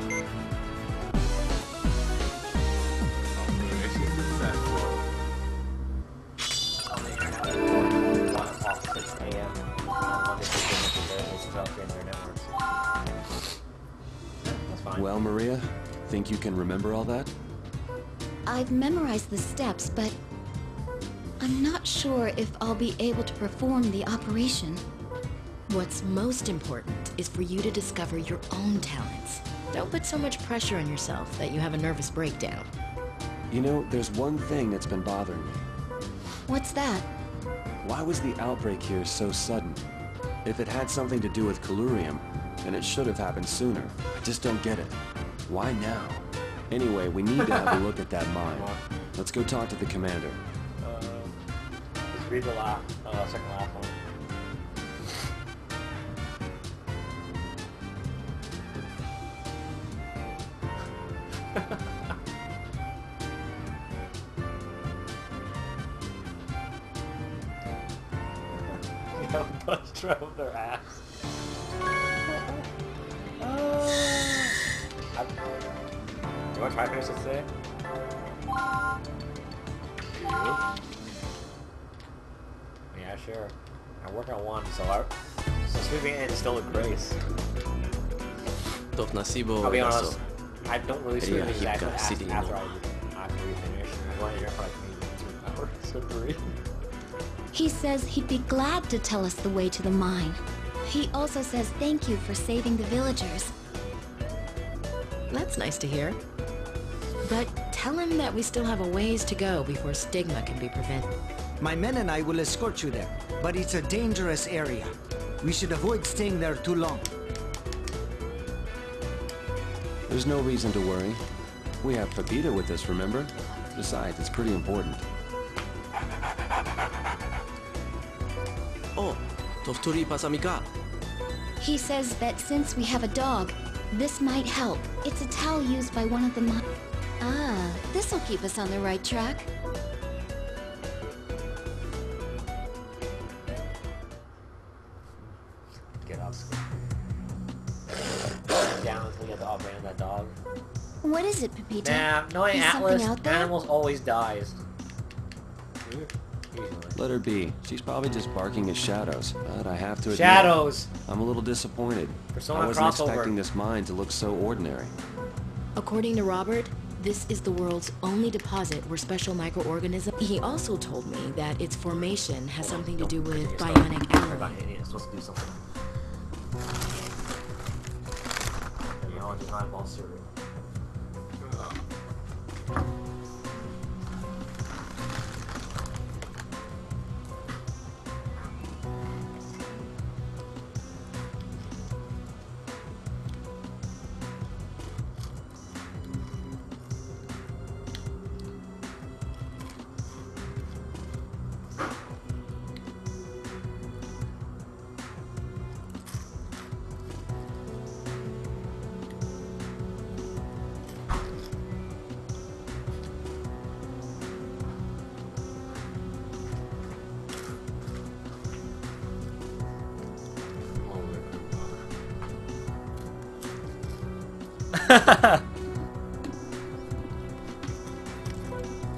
D: Well, Maria, think you can remember all that?
P: I've memorized the steps, but I'm not sure if I'll be able to perform the operation.
F: What's most important is for you to discover your own talents. Don't put so much pressure on yourself that you have a nervous breakdown.
D: You know, there's one thing that's been bothering me.
P: What's that?
D: Why was the outbreak here so sudden? If it had something to do with Colurium, then it should have happened sooner. I just don't get it. Why now? Anyway, we need to have a look at that mine. Let's go talk to the commander.
B: Just read the second last one. You know, bus drove their ass. You want to try to finish this today? Yeah, sure. I work on one, so sweeping it in is still a grace. I'll be honest, I don't really sweep it exactly after we finish. I'm going here for like maybe 2 hours or 3.
P: He says he'd be glad to tell us the way to the mine. He also says thank you for saving the villagers.
F: That's nice to hear. But tell him that we still have a ways to go before stigma can be prevented.
K: My men and I will escort you there, but it's a dangerous area. We should avoid staying there too long.
D: There's no reason to worry. We have Pepita with us, remember? Besides, it's pretty important.
M: Oh, Tofturi Pasamika.
P: He says that since we have a dog, this might help. It's a towel used by one of the Ah, this'll keep us on the right track.
B: Get up. Down until you get to operate on that dog.
P: What is it, Pepita?
B: Nah, knowing
P: Is
B: Atlas,
P: something out there?
B: animals always dies. Usually.
D: Let her be. She's probably just barking at shadows. But I have to admit,
B: Shadows!
D: I'm a little disappointed.
B: Persona
D: I wasn't
B: crossover.
D: expecting this mine to look so ordinary.
F: According to Robert, this is the world's only deposit where special microorganisms... He also told me that its formation has something to do with bionic alloy.
B: It's supposed to do something. You know, design ball cereal.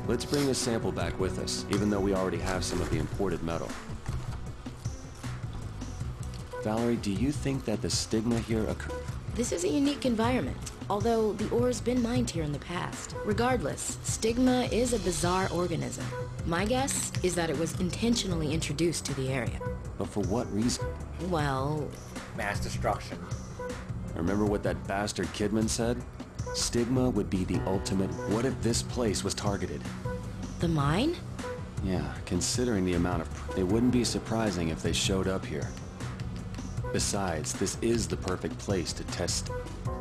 D: Let's bring this sample back with us, even though we already have some of the imported metal. Valerie, do you think that the stigma here occurred?
F: This is a unique environment, although the ore's been mined here in the past. Regardless, stigma is a bizarre organism. My guess is that it was intentionally introduced to the area.
D: But for what reason?
F: Well...
B: mass destruction.
D: Remember what that bastard Kidman said? Stigma would be the ultimate. What if this place was targeted?
F: The mine?
D: Yeah, considering the amount of... It wouldn't be surprising if they showed up here. Besides, this is the perfect place to test...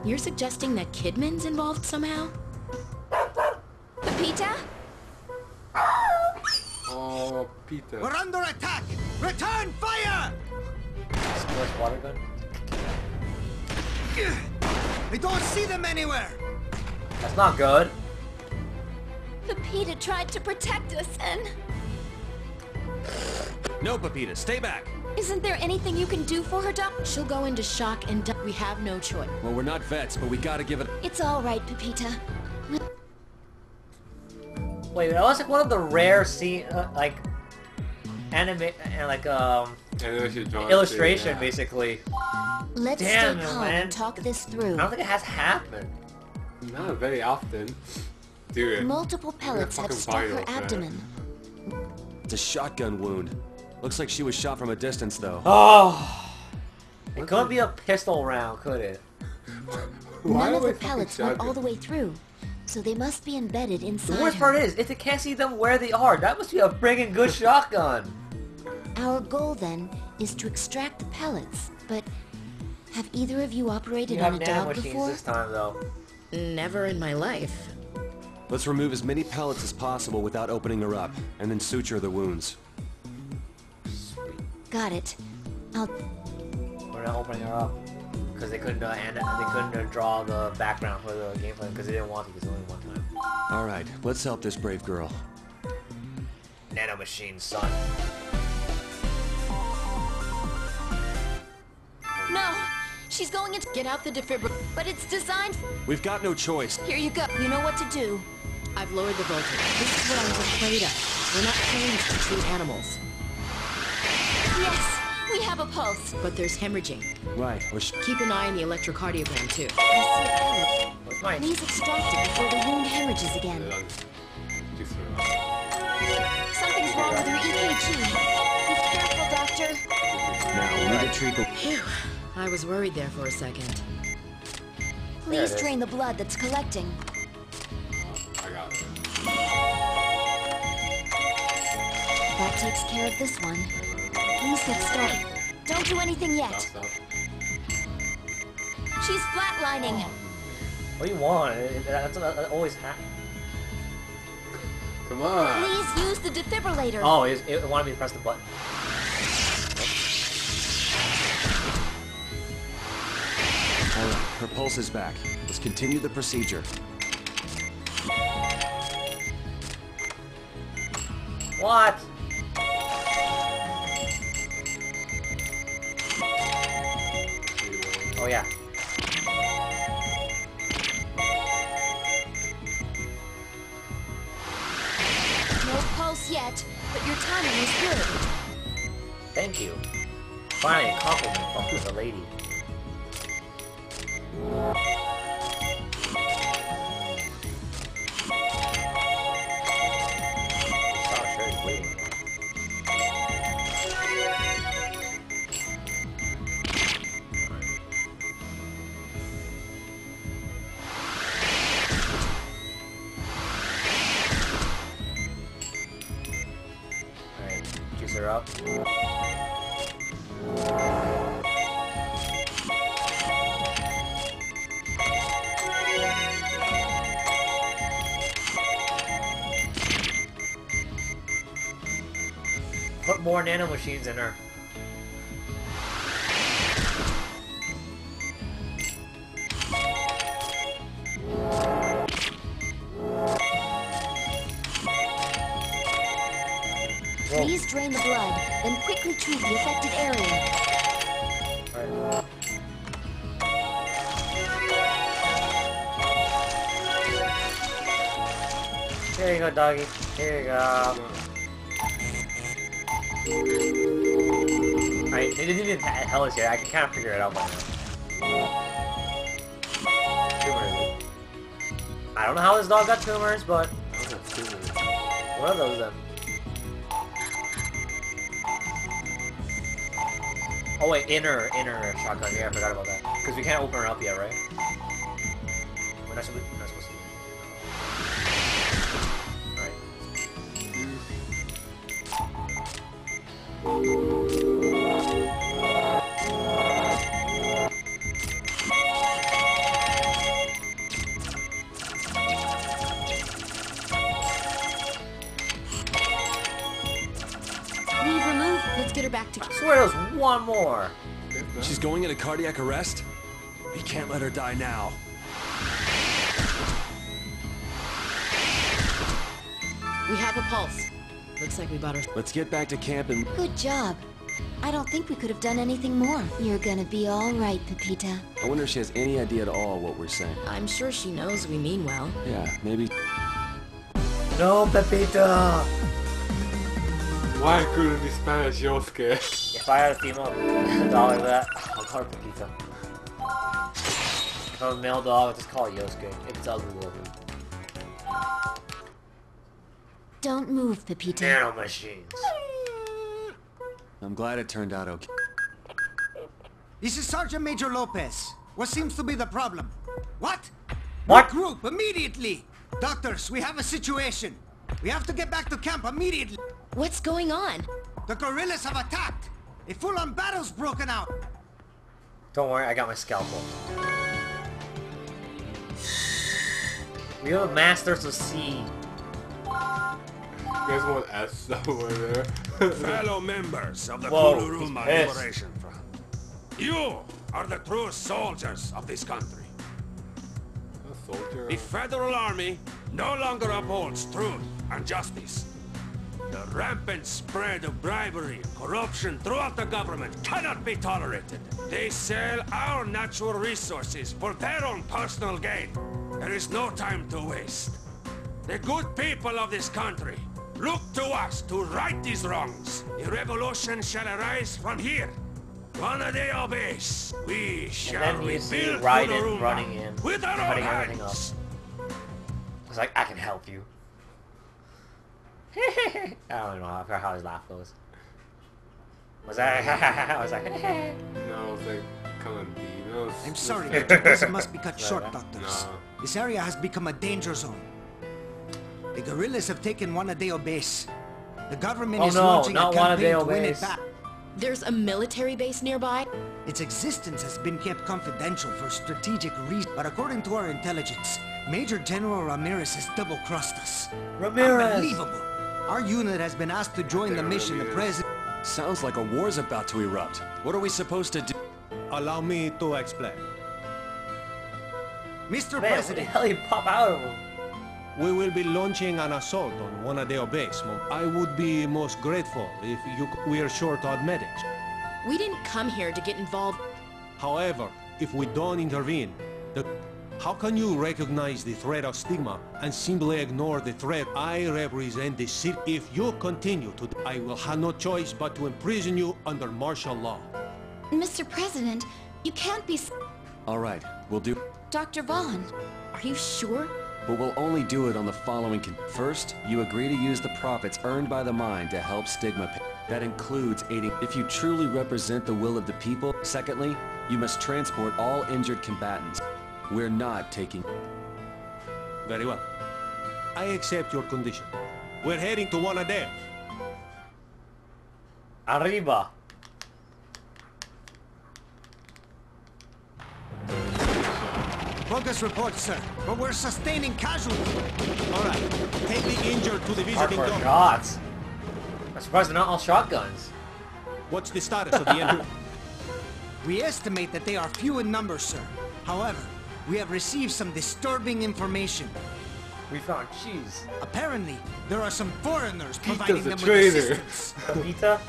F: You're suggesting that Kidman's involved somehow?
C: Pepita?
A: Oh, Peter.
K: We're under attack! Return fire!
B: Sports water gun?
K: I don't see them anywhere!
B: That's not good.
C: Pepita tried to protect us and...
D: No, Pepita, stay back!
C: Isn't there anything you can do for her, Doc?
F: She'll go into shock and we have no choice.
D: Well, we're not vets, but we gotta give it...
C: It's all right, Pepita.
B: Wait, that was like one of the rare like anime, illustration, basically.
C: Let's
B: Damn,
C: stay calm
B: man.
C: and talk this through.
B: I don't think it has happened.
A: Not very often. Dude.
C: Multiple pellets have struck her abdomen.
D: It's a shotgun wound. Looks like she was shot from a distance, though.
B: Oh! It couldn't be a pistol round, could it?
C: None of the pellets went all the way through, so they must be embedded inside
B: The worst
C: her.
B: part is, if they can't see them where they are, that must be a friggin' good shotgun.
C: Our goal, then, is to extract the pellets, but have either of you operated
B: You
C: on
B: have
C: a dog
B: nanomachines
C: before?
B: this time, though.
F: Never in my life.
D: Let's remove as many pellets as possible without opening her up, and then suture the wounds.
C: Got it.
B: We're not opening her up. Because they couldn't, draw the background for the gameplay, because they didn't want to, because only one time.
D: Alright, let's help this brave girl.
B: Nanomachine, son.
C: No! She's going into...
F: Get out the defibrillator.
C: But it's designed...
D: We've got no choice.
C: Here you go. You know what to do.
F: I've lowered the voltage. This is what I was afraid of. We're not trained to treat animals.
C: Yes! We have a pulse.
F: But there's hemorrhaging.
D: Right.
F: Keep an eye on the electrocardiogram, too.
C: I see a pellet. Please extract it before the wound hemorrhages again. Something's wrong with her EKG. Be careful, Doctor.
D: Now, we need to treat the...
F: Phew. I was worried there for a second.
C: Please drain the blood that's collecting.
A: I got it.
C: That takes care of this one. Please get started. Don't do anything yet.
A: Stop.
C: She's flatlining.
B: What do you want? That's always happens.
A: Come on.
C: Please use the defibrillator.
B: Oh, it wanted me to press the button.
D: Alright, her pulse is back. Let's continue the procedure.
B: What? Oh yeah.
C: No pulse yet, but your timing is good.
B: Thank you. Finally, a compliment from the lady. Alright, juice her up. Put more nanomachines in her.
C: Please drain the blood, then quickly treat the affected area.
B: Right. Here you go, doggy. Here you go. Alright, they didn't even tell us yet. I can kind of figure it out by now. Tumors. I don't know how this dog got tumors, but... What are those then? Oh wait, inner shotgun. Yeah, I forgot about that. Because we can't open her up yet, right? We're not supposed to do that. Alright.
C: Lever move. Let's get her back to...
B: I swear there's one more.
D: She's going into cardiac arrest? We can't let her die now.
F: We have a pulse. Looks like we bought her...
D: Let's get back to camp and...
C: Good job. I don't think we could have done anything more. You're gonna be all right, Pepita.
D: I wonder if she has any idea at all what we're saying.
F: I'm sure she knows we mean well.
D: Yeah, maybe...
B: No, Pepita!
A: Why couldn't be Spanish Yosuke?
B: If I had a female dog like that, I'll call her Pepita. If I'm a male dog, I'll just call it Yosuke. If it's ugly looking.
C: Don't move, Pepita.
B: Nano machines.
D: I'm glad it turned out okay.
K: This is Sergeant Major Lopez. What seems to be the problem? What?
B: What?
K: Regroup immediately! Doctors, we have a situation. We have to get back to camp immediately.
F: What's going on?
K: The guerrillas have attacked. A full-on battle's broken out.
B: Don't worry, I got my scalpel. We have masters of sea.
A: You guys want S somewhere there?
Q: Fellow members of the
B: Whoa,
Q: Kuluruma
B: he's pissed.
Q: Liberation Front, you are the true soldiers of this country.
A: A soldier.
Q: The Federal Army no longer upholds truth and justice. The rampant spread of bribery and corruption throughout the government cannot be tolerated. They sell our natural resources for their own personal gain. There is no time to waste. The good people of this country look to us to right these wrongs. The revolution shall arise from here. Guanadeo base. We shall
B: And then you see
Q: rebuild
B: Raiden
Q: Kuluruma
B: running in,
Q: with our own
B: cutting everything up.
Q: hands.
B: It's like, I can help you. I don't know how his laugh goes. Was that? I was like,
A: No, it's like coming deep. No,
K: I'm sorry, but your visit must be cut
B: No,
K: short,
B: no.
K: doctors.
A: No.
K: This area has become a danger zone. The guerrillas have taken Guanadeo base. The government
B: Oh
K: is
B: no,
K: launching a
B: not
K: campaign
B: Guanadeo
K: to win it
B: base.
K: back.
F: There's a military base nearby?
K: Its existence has been kept confidential for strategic reasons, but according to our intelligence, Major General Ramirez has double-crossed us.
B: Ramirez!
K: Unbelievable! Our unit has been asked to join the mission. The president...
D: Sounds like a war's about to erupt. What are we supposed to do?
G: Allow me to explain.
K: Mr.
B: Man, what the
K: President,
B: hell you pop out of him?
G: We will be launching an assault on Guanadeo base. I would be most grateful if we're short on medics.
F: We didn't come here to get involved.
G: However, if we don't intervene, how can you recognize the threat of stigma and simply ignore the threat? I represent the city. If you continue to, I will have no choice but to imprison you under martial law.
C: Mr. President, you can't be...
D: All right, we'll do...
C: Dr. Vaughn.
F: Are you sure?
D: But we'll only do it on the following First, you agree to use the profits earned by the mine to help stigma pay. That includes aiding if you truly represent the will of the people. Secondly, you must transport all injured combatants. We're not taking...
G: Very well. I accept your condition. We're heading to Guanadeo.
B: Arriba.
K: progress report, sir. But we're sustaining casualties.
G: All right, take the injured to the visiting
B: Hardcore
G: doctor.
B: shots. I'm surprised they're not all shotguns.
G: What's the status of the injured?
K: We estimate that they are few in number, sir. However, we have received some disturbing information.
B: We found cheese.
K: Apparently, there are some foreigners
A: Pita's
K: providing
A: a
K: them with
A: traitor.
K: assistance.
B: Pita?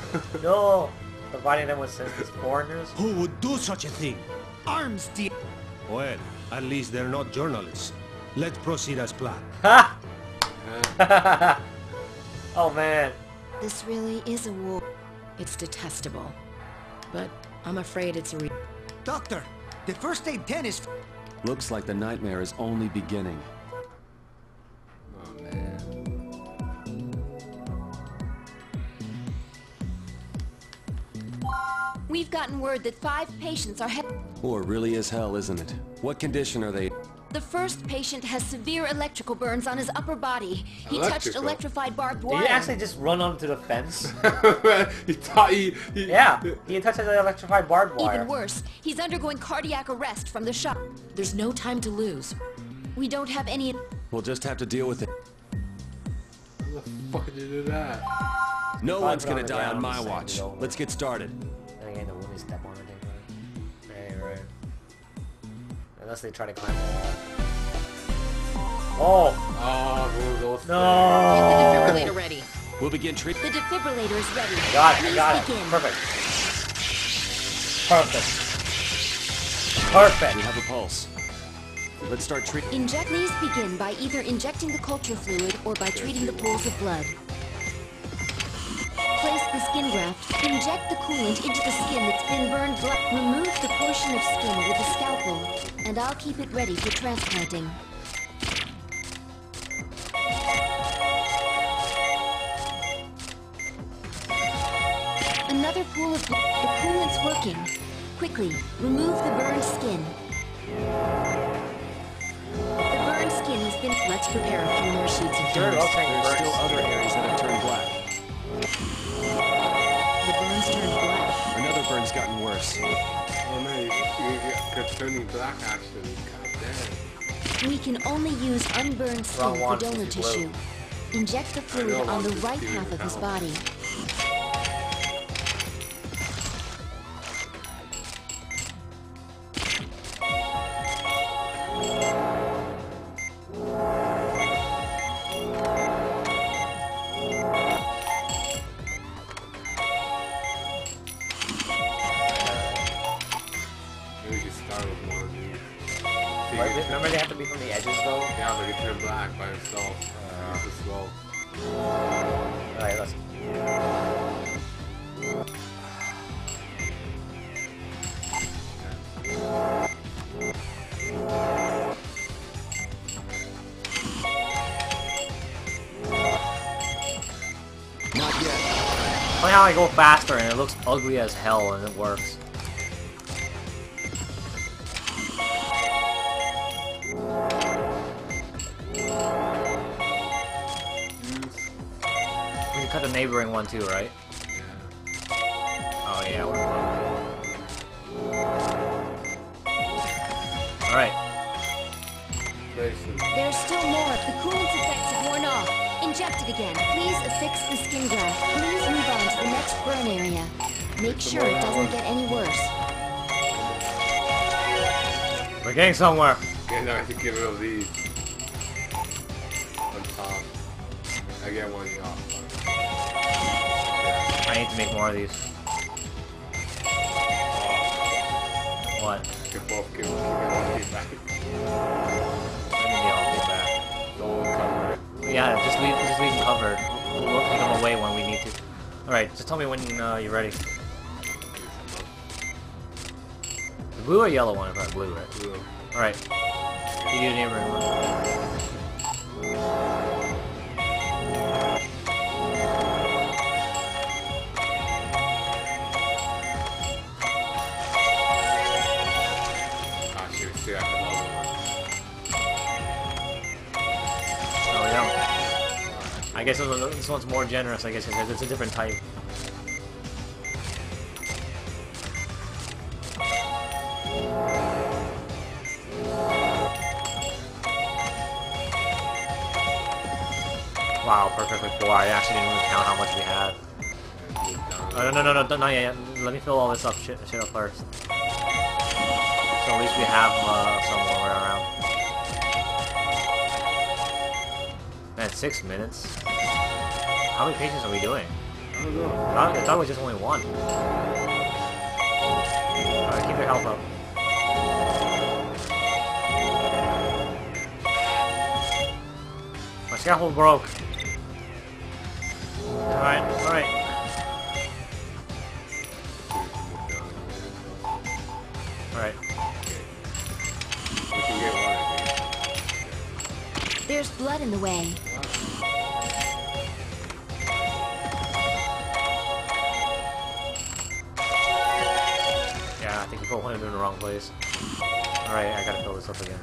B: No. Providing them with assistance. Foreigners?
G: Who would do such a thing?
K: Arms deal.
G: Well, at least they're not journalists. Let's proceed as planned.
B: Ha! Oh man.
C: This really is a war.
F: It's detestable. But I'm afraid it's a
K: Doctor, the first aid 10 is...
D: Looks like the nightmare is only beginning.
A: Oh man.
C: We've gotten word that 5 patients are
D: Or really is hell, isn't it? What condition are they?
C: The first patient has severe electrical burns on his upper body. He touched electrified barbed wire.
B: Did he actually just run onto the fence?
A: Yeah,
B: he touched the electrified barbed wire.
C: Even worse, he's undergoing cardiac arrest from the shock.
F: There's no time to lose.
C: We don't have any...
D: We'll just have to deal with it.
A: How the fuck did you do that?
D: No one's gonna die on my watch. Let's get started.
B: Step on it. Right. Unless they try to climb the wall. Oh! No!
C: Get the defibrillator ready.
D: We'll begin treatment.
C: The defibrillator is ready.
B: I got it.
C: Begin.
B: Perfect.
D: We have a pulse. Let's start treating.
C: Please begin by either injecting the culture fluid or by treating the pools of blood. Place the skin graft. Inject the coolant into the skin that's been burned black. Remove the portion of skin with a scalpel, and I'll keep it ready for transplanting. Another pool of blood. The coolant's working. Quickly, remove the burned skin. The burned skin has been... Let's prepare a few more sheets of
D: There's
C: films.
D: still other areas that have turned black.
C: The burns turned black.
D: Another burn's gotten worse.
A: Oh man, you're turning black actually. God damn.
C: We can only use unburned skin for donor tissue. Inject the fluid on the right half of his body.
B: Remember they have to be from the edges though?
A: Yeah, but he turned black by himself. It's slow.
B: Alright, let's...
D: Not yet.
B: Funny how I go faster and it looks ugly as hell and it works. We can cut the neighboring one too, right? Oh yeah, we're alright.
C: There's still more. The coolant's effects have worn off. Inject it again. Please affix the skin graft. Please move on to the next burn area. Make sure it doesn't get any worse.
B: We're getting somewhere.
A: Yeah, no, I have to get rid of these. On top. I get one off.
B: I need to make more of these. What?
A: Get both, get one back.
B: Yeah, just leave them covered. We'll take them away when we need to. Alright, just tell me when you're ready. The blue or yellow one? If blue, right?
A: Blue.
B: Alright. You do the neighboring one. I guess this one's more generous, I guess, because it's a different type. Wow, perfectly full. I actually didn't even count how much we had. Oh, no, not yet. Let me fill all this up, shit up first. So at least we have somewhere around. Man, 6 minutes. How many patients are we doing?
A: I don't know.
B: I thought it was just only one. Alright, keep your health up. My scaffold broke. Alright. Alright.
A: We can get one, I think.
C: There's blood in the way.
B: Yeah, I think you put one in the wrong place. Alright, I gotta fill this up again.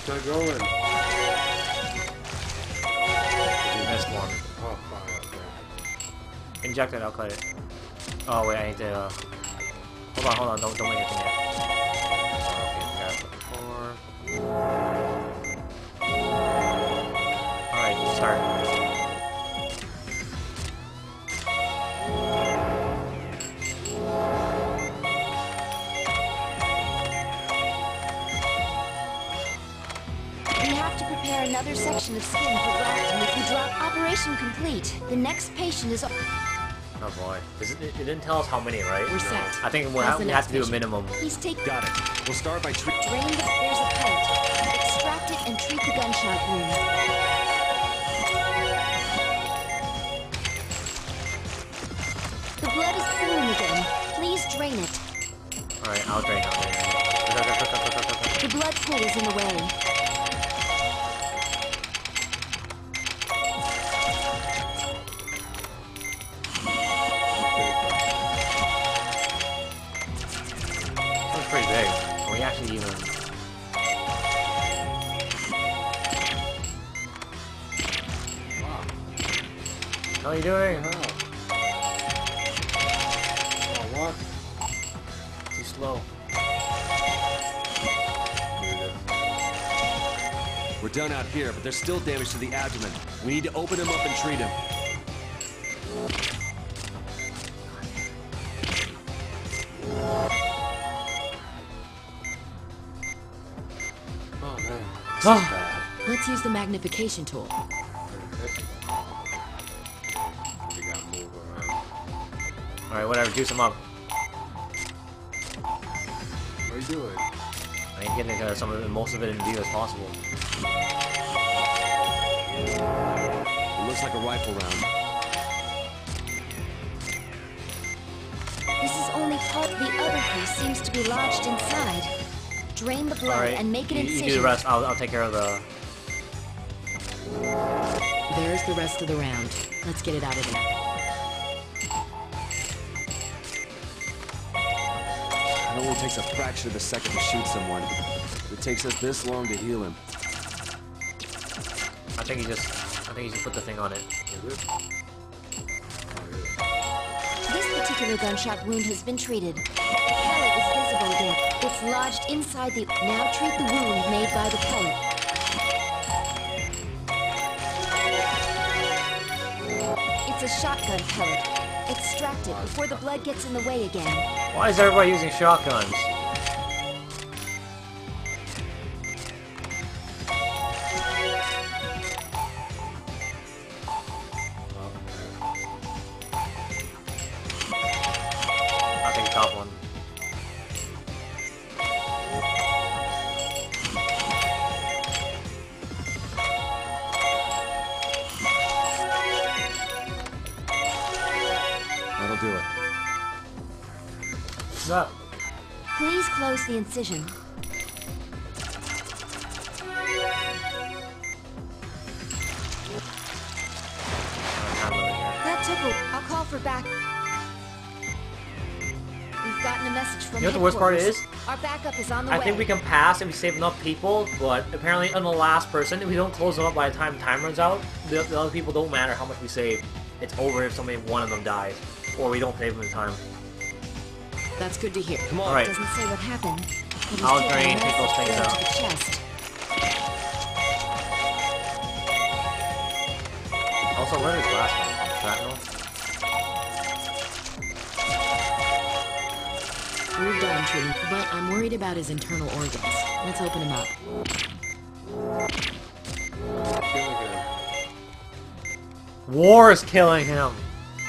A: not going.
B: You missed one.
A: Oh, fuck.
B: Inject it, I'll cut it. Oh, wait, I need to, Hold on, don't make anything yet. Okay, alright, start.
C: We have to prepare another section of skin for grafting if we drop Operation Complete. The next patient is...
B: Oh boy. It didn't tell us how many, right?
C: We're set.
B: I think we have to do a minimum.
C: He's taking...
D: Got it. We'll start by
C: Drain the... There's a pellet. Extract it and treat the gunshot wound. The blood is pooling again. Please drain it.
B: Alright, I'll drain it.
C: The blood pool is in the way.
B: That's pretty big. Are we actually even... How are you doing?
A: Oh, what?
B: Too slow.
D: We're done out here, but there's still damage to the abdomen. We need to open him up and treat him.
A: Oh, man.
F: Let's use the magnification tool.
A: We gotta move around.
B: Alright, whatever, juice him up.
A: What are you doing?
B: I need to get most of it in view as possible.
D: It looks like a rifle round.
C: This is only part. The other piece seems to be lodged inside. Drain the blood and make an incision.
B: You do the rest. I'll take care of the...
F: There's the rest of the round. Let's get it out of there.
D: It only takes a fraction of a second to shoot someone. It takes us this long to heal him.
B: I think you just put the thing on it.
C: This particular gunshot wound has been treated. The pellet is visible again. It's lodged inside the... Now treat the wound made by the pellet. It's a shotgun pellet. Extract it before the blood gets in the way again.
B: Why is everybody using shotguns? I'll take the top one.
D: That'll do it.
B: What's up?
C: Please close the incision. That took a... I'll call for back. We've gotten a message from
B: You know what the worst part is?
C: Our backup is on the way.
B: I think we can pass if we save enough people, but apparently on the last person, if we don't close them up by the time time runs out, the other people don't matter how much we save. It's over if one of them dies, or we don't save them in time.
F: That's good to hear.
B: Come on. Right.
C: Doesn't say what happened. But
B: I'll
C: he's
B: drain,
C: taken a
B: take those things
C: massive
B: out.
C: blow to the chest.
B: Also, where is his last one? Shrapnel?
F: We're done treating, but I'm worried about his internal organs. Let's open him up.
B: War is killing him.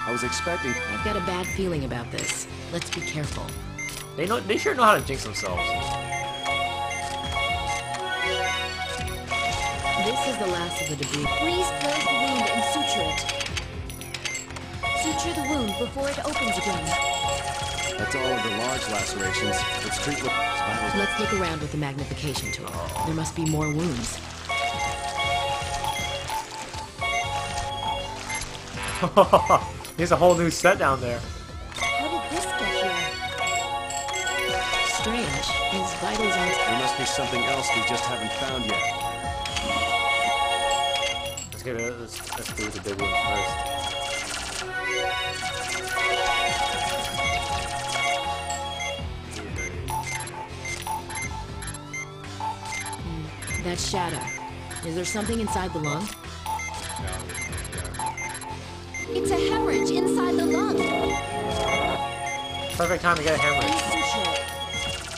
D: I was expecting...
F: I've got a bad feeling about this. Let's be careful.
B: They sure know how to jinx themselves.
F: This is the last of the debris.
C: Please close the wound and suture it. Suture the wound before it opens again.
D: That's all of the large lacerations. Let's treat with...
F: Let's take a round with the magnification tool. There must be more wounds.
B: There's a whole new set down there.
C: How did this get here?
F: Strange. His vitals aren't...
D: There must be something else we just haven't found yet.
B: Let's do the big one first.
F: That's shadow. Is there something inside the lung?
C: It's a hemorrhage inside the lung.
B: Perfect time to get a hemorrhage.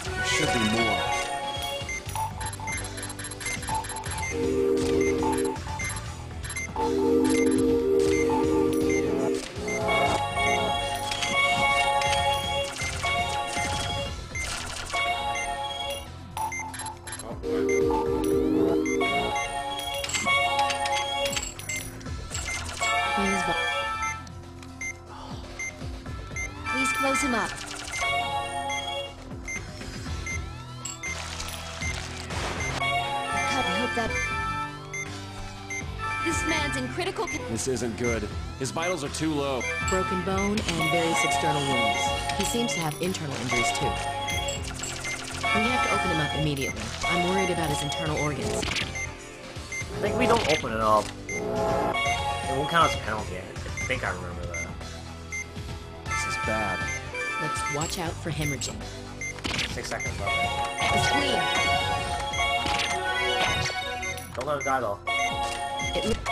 D: There should be more.
C: Please close him up. God, I hope that... This man's in critical...
D: This isn't good. His vitals are too low.
F: Broken bone and various external wounds. He seems to have internal injuries too. We have to open him up immediately. I'm worried about his internal organs.
B: I think we don't open it up. It won't count as a penalty. I think I remember that.
D: This is bad.
F: Let's watch out for hemorrhaging.
B: 6 seconds left.
F: The spleen.
B: Don't let him die though.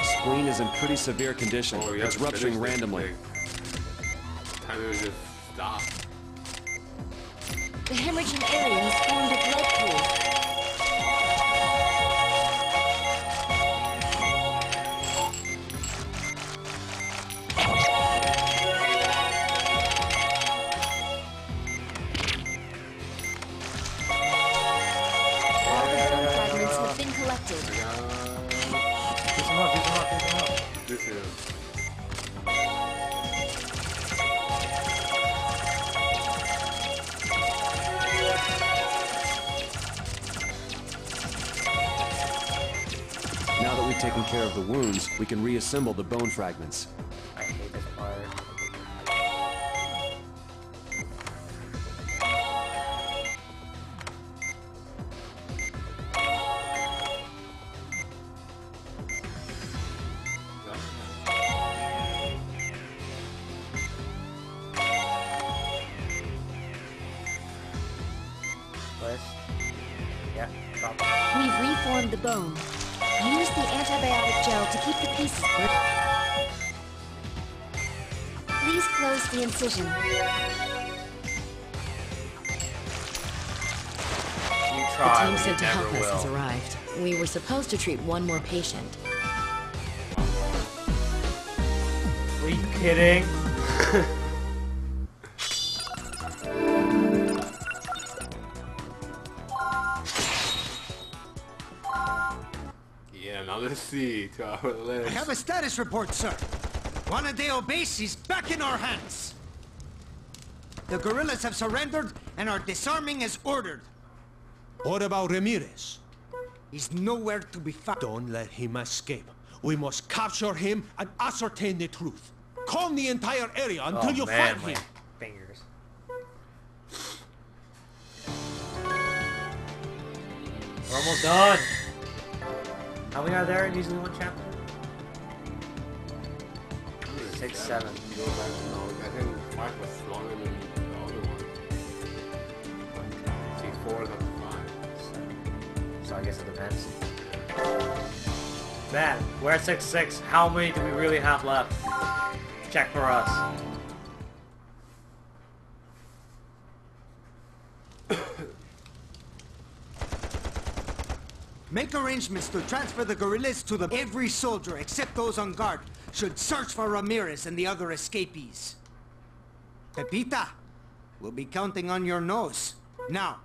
D: Spleen is in pretty severe condition. It's rupturing randomly.
A: Time to just stop.
C: The hemorrhaging area has formed a blood pool. Fragments have been collected.
B: Pick him up.
A: This is.
D: Now that we've taken care of the wounds, we can reassemble the bone fragments.
B: I hate this part. Yeah, stop.
C: We've reformed the bone. Use the antibiotic gel to keep the pieces... Please close the incision.
B: You
F: The
B: try,
F: team
B: but you
F: sent to help
B: never
F: us has
B: will.
F: arrived. We were supposed to treat one more patient.
B: Are you kidding?
A: Yeah, now let's see to our
K: I
A: list.
K: have a status report, sir. Juana de Obase is back in our hands. The guerrillas have surrendered and are disarming as ordered.
G: What about Ramirez?
K: He's nowhere to be found.
G: Don't let him escape. We must capture him and ascertain the truth. Calm the entire area until you find
B: my
G: him.
B: fingers. We're almost done. How many are there in usually one chapter? 6, 7.
A: No, I think 5 was longer than the other one. See, 4 is up to 5.
B: So I guess it depends. Man, we're at 6-6. How many do we really have left? Check for us.
K: Make arrangements to transfer the guerrillas to the... Every soldier, except those on guard, should search for Ramirez and the other escapees. Pepita, we'll be counting on your nose. Now,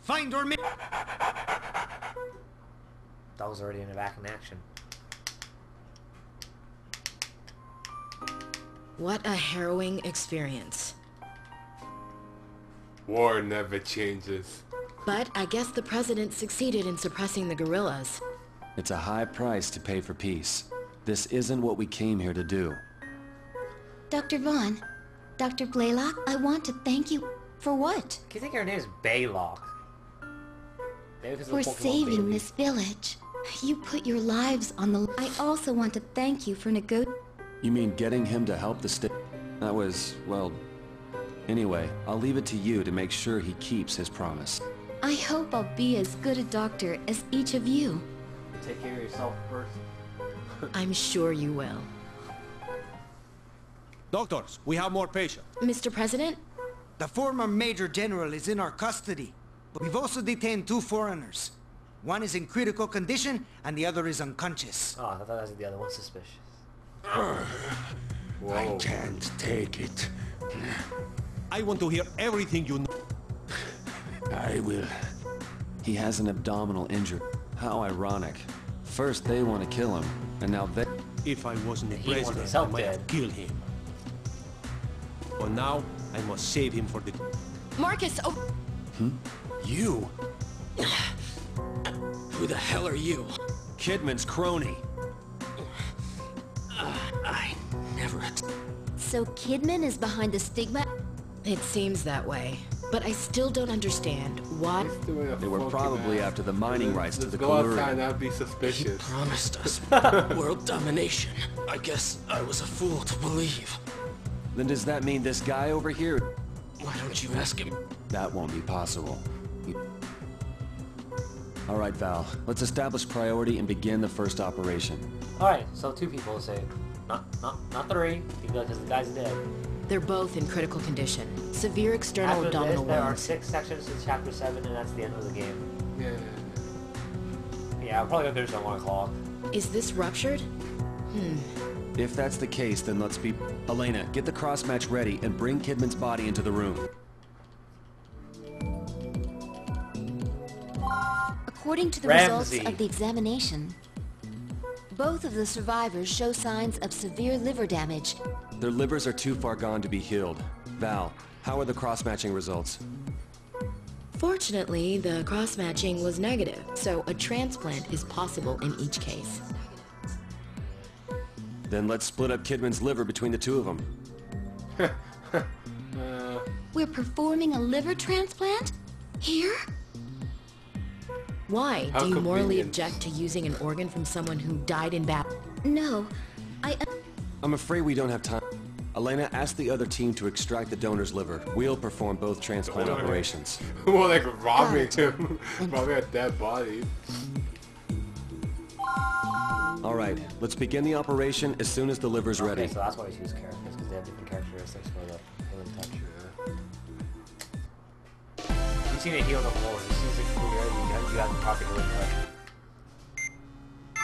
K: find Ramirez.
B: That was already in back in action.
F: What a harrowing experience.
A: War never changes.
F: But I guess the president succeeded in suppressing the guerrillas.
D: It's a high price to pay for peace. This isn't what we came here to do.
P: Dr. Vaughn, Dr. Blaylock, I want to thank you for what?
B: Do you think her name is Baylock?
P: for saving this village. You put your lives on the... I also want to thank you for
D: You mean getting him to help the state? That was, well... Anyway, I'll leave it to you to make sure he keeps his promise.
P: I hope I'll be as good a doctor as each of you.
B: Take care of yourself first.
F: I'm sure you will.
G: Doctors, we have more patients.
F: Mr. President?
K: The former Major General is in our custody, but we've also detained 2 foreigners. One is in critical condition, and the other is unconscious.
B: Oh, I thought that was the other one suspicious.
N: I can't take it.
G: I want to hear everything you know.
N: I will.
D: He has an abdominal injury. How ironic. First they want to kill him, and now they...
G: If I wasn't the
B: He wants
G: president,
B: himself
G: I might
B: dead.
G: have killed him. But now, I must save him for the...
F: Marcus, oh...
D: You?
M: Who the hell are you?
D: Kidman's crony.
M: I never...
C: So Kidman is behind the stigma?
F: It seems that way. But I still don't understand why...
D: They were probably after the mining rights to the
A: Go outside,
D: Kalurian.
A: that'd be suspicious.
M: Promised us world domination. I guess I was a fool to believe.
D: Then does that mean this guy over here?
M: Why don't you ask him?
D: That won't be possible. All right, Val. Let's establish priority and begin the first operation.
B: Alright, so 2 people say. Not 3, because the guy's dead.
F: they're both in critical condition. Severe external
B: After
F: abdominal
B: this, there are
F: wounds.
B: 6 sections to chapter 7, and that's the end of the game.
A: Yeah.
B: Yeah, I'll probably go finish at 1 o'clock.
F: Is this ruptured?
D: If that's the case, then let's be... Elena, get the cross-match ready and bring Kidman's body into the room.
C: According to the
B: Ramsey.
C: results of the examination, both of the survivors show signs of severe liver damage.
D: Their livers are too far gone to be healed. Val, how are the cross-matching results?
F: Fortunately, the cross-matching was negative, so a transplant is possible in each case.
D: Then let's split up Kidman's liver between the 2 of them.
C: We're performing a liver transplant? Here?
F: Why?
A: How
F: Do you morally
A: convenient.
F: object to using an organ from someone who died in battle?
C: No.
D: I'm afraid we don't have time. Elena, ask the other team to extract the donor's liver. We'll perform both transplant operations.
A: More like robbing him. Robbing a dead body.
D: All right, let's begin the operation as soon as the liver's ready.
B: Okay, so that's why we choose characters, because they have different characteristics for the healing touch. You've seen it heal them more. It seems like you have the proper healing touch.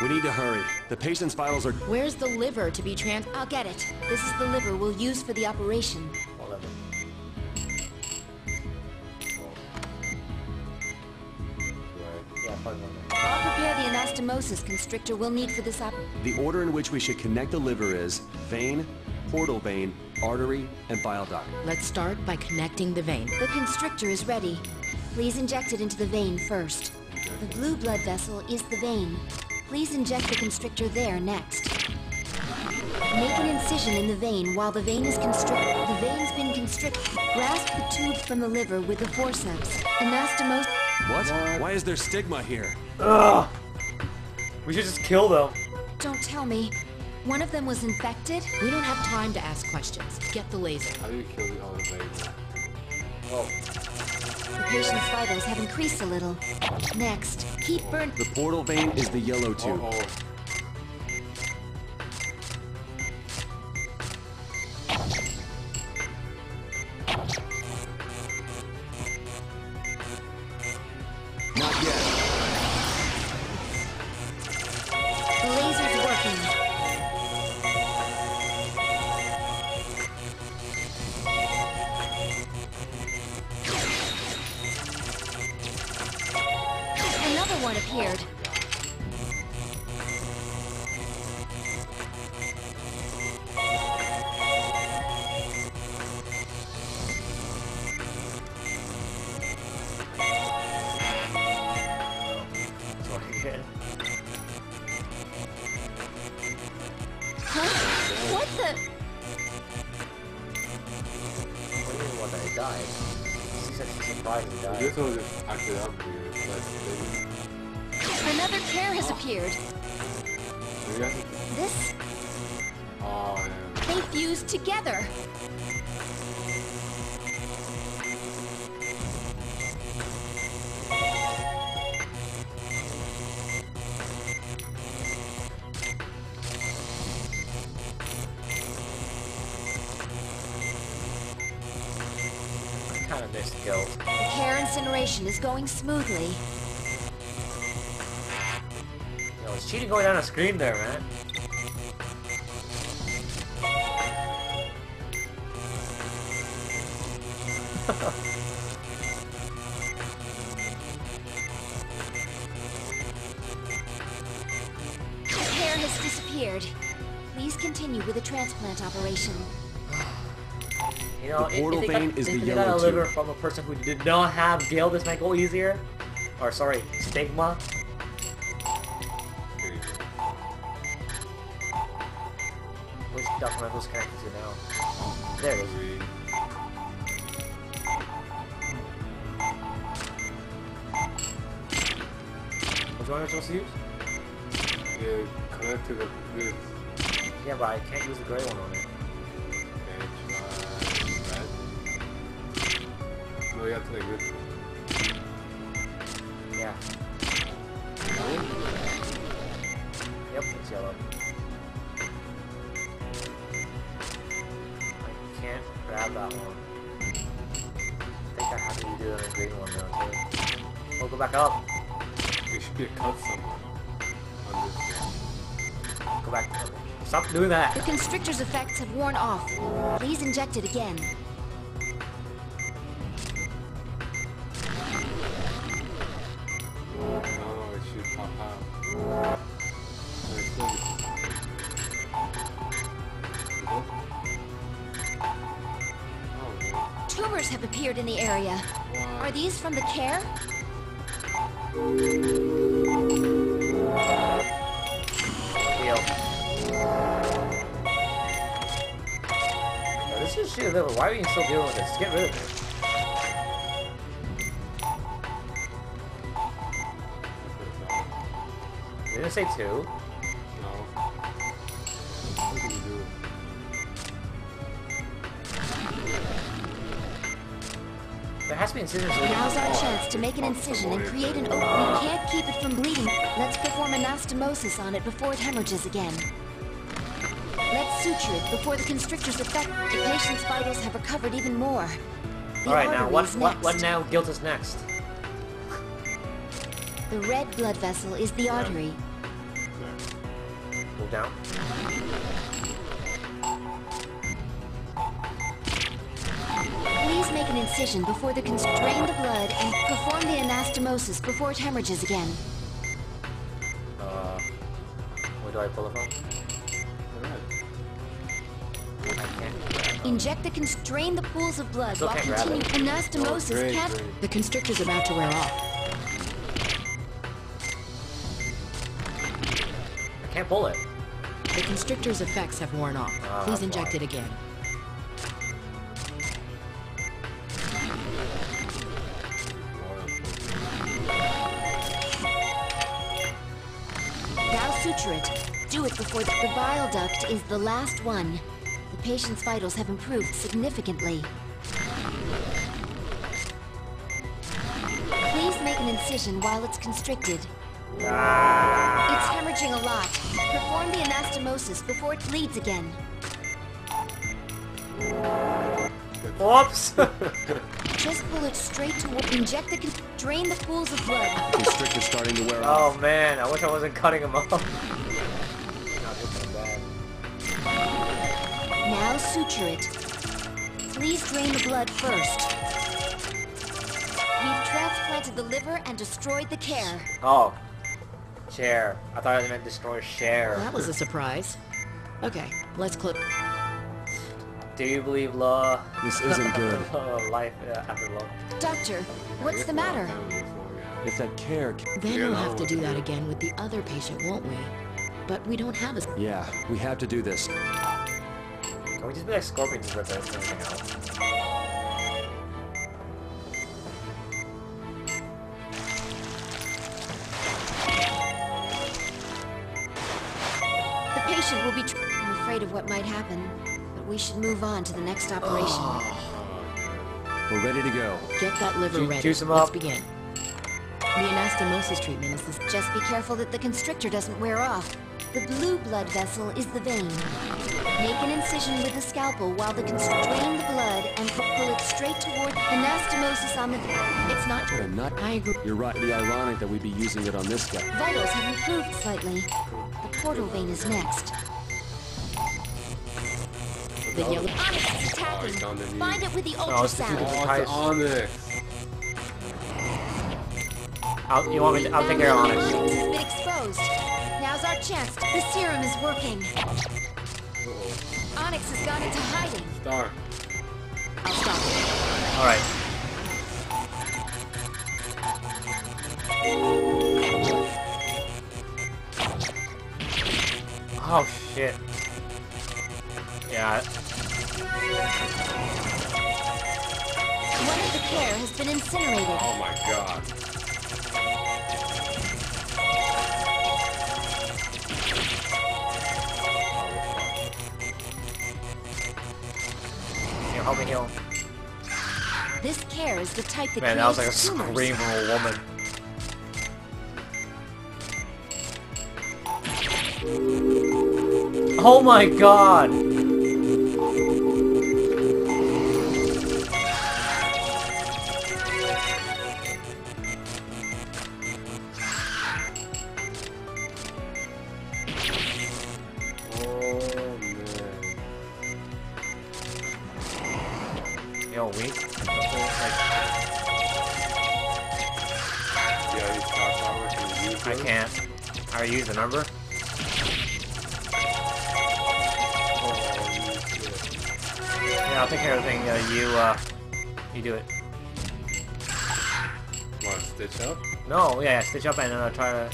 D: We need to hurry. The patient's vitals are...
F: Where's the liver to be
C: I'll get it. This is the liver we'll use for the operation.
B: What liver? Yeah, probably one.
C: I'll prepare the anastomosis constrictor we'll need for this
D: The order in which we should connect the liver is vein, portal vein, artery, and bile duct.
F: Let's start by connecting the vein.
C: The constrictor is ready. Please inject it into the vein first. The blue blood vessel is the vein. Please inject the constrictor there next. Make an incision in the vein while the vein is constricted. The vein's been constricted. Grasp the tube from the liver with the forceps. Anastomosis.
D: What? Why is there stigma here?
B: Ugh! We should just kill them.
C: Don't tell me. One of them was infected?
F: We don't have time to ask questions. Get the laser.
A: How do you kill all the babies?
B: Oh.
C: The patient's vitals have increased a little. Next, keep burn.
D: The portal vein is the yellow tube. Not yet.
C: The laser's working. Another one appeared. Huh? What the?
B: What, that he died? She said she's surprised he died.
A: This one just acted up weird. Like,
C: Another care has appeared. This?
A: Oh, yeah.
C: They fused together.
B: Kind of missed guilt.
C: The care incineration is going smoothly.
B: Yo, it's cheating going down a screen there, man.
C: The care has disappeared. Please continue with the transplant operation.
B: You know,
D: The portal vein is the
B: if they got
D: yellow
B: a liver
D: tube.
B: from a person who did not have guilt, this might go easier. Or sorry, stigma. Which documental's connected to now? There it is. Which one am I supposed to use?
A: Yeah, connect to the this.
B: Yeah, but I can't use the gray one on it.
A: Okay, try red. No, you have to like this.
B: Yeah. Yep, it's yellow. I can't grab that one. I think I have to do the green one now too. We'll go back up.
A: There should be a cut somewhere on this.
B: Go back. Stop doing that.
C: The constrictor's effects have worn off. Please inject it again.
A: No, it should pop out.
C: Tumors have appeared in the area. Are these from the care?
B: Deal. Now, this is shit liver. Why are you still dealing with this? Just get rid of it. Did it say 2?
A: No. What can you do?
B: There has to be incisions.
C: Now's our chance to make an incision and create an opening. We can't keep it from bleeding. Let's perform anastomosis on it before it hemorrhages again. Let's suture it before the constrictor's effect. The patient's vitals have recovered even more.
B: Alright, now what now? Guilt is next.
C: The red blood vessel is the artery.
B: Move down.
C: Please make an incision before the drain the blood and perform the anastomosis before it hemorrhages again.
B: Where do I pull it from?
C: Inject the drain the pools of blood
B: Still
C: while
B: can't grab
C: continuing
B: it.
C: anastomosis can't.
F: The constrictor's about to wear off.
B: I can't pull it.
F: The constrictor's effects have worn off. Please inject it again.
C: Now suture it. Do it before the bile duct is the last one. The patient's vitals have improved significantly. Please make an incision while it's constricted. It's hemorrhaging a lot. Perform the anastomosis before it bleeds again.
B: Whoops!
C: Just pull it straight toward. Inject the. Drain the pools of blood.
D: Constrictor's starting to wear off.
B: Oh man, I wish I wasn't cutting him off.
C: Now suture it. Please drain the blood first. We've transplanted the liver and destroyed the care.
B: Oh. Chair. I thought I meant destroy share.
F: That was a surprise. Okay, let's clip.
B: Do you believe law?
D: This isn't good.
B: Life after law.
C: Doctor, what's the matter?
D: If that care...
F: Then we'll have to do that again with the other patient, won't we? But we don't have a...
D: Yeah, we have to do this.
B: Can we just be like scorpions and rip everything out?
C: patient will be... I'm afraid of what might happen, but we should move on to the next operation.
D: We're ready to go.
F: Get that liver ready.
B: Juice him
F: Let's
B: up.
F: begin. The anastomosis treatment is this.
C: Just be careful that the constrictor doesn't wear off. The blue blood vessel is the vein. Make an incision with the scalpel while the drain the blood and pull it straight toward anastomosis on the... It's not...
F: I agree.
D: You're right. It'd be ironic that we'd be using it on this guy.
C: Vitals have improved slightly. The portal vein is next.
F: The yellow...
C: Onyx is attacking. Find it with the ultrasound.
A: It's Onyx.
B: You want me to... I'll take care of Onyx.
C: Onyx has been exposed. Now's our chance. The serum is working. Onyx has gone into hiding.
A: Star.
C: I'll stop it.
B: Alright. Oh, shit. Yeah.
C: One of the care has been incinerated.
A: Oh my god.
B: Here, help me heal.
C: This care is the type that
B: Man, that was like a
C: creates tumors.
B: scream from a woman. Oh my god! Yo, weak. I can't. I already used, remember? Yeah, I'll take care of the thing. You do it.
A: Want to stitch up?
B: No, yeah, stitch up and then I'll try to...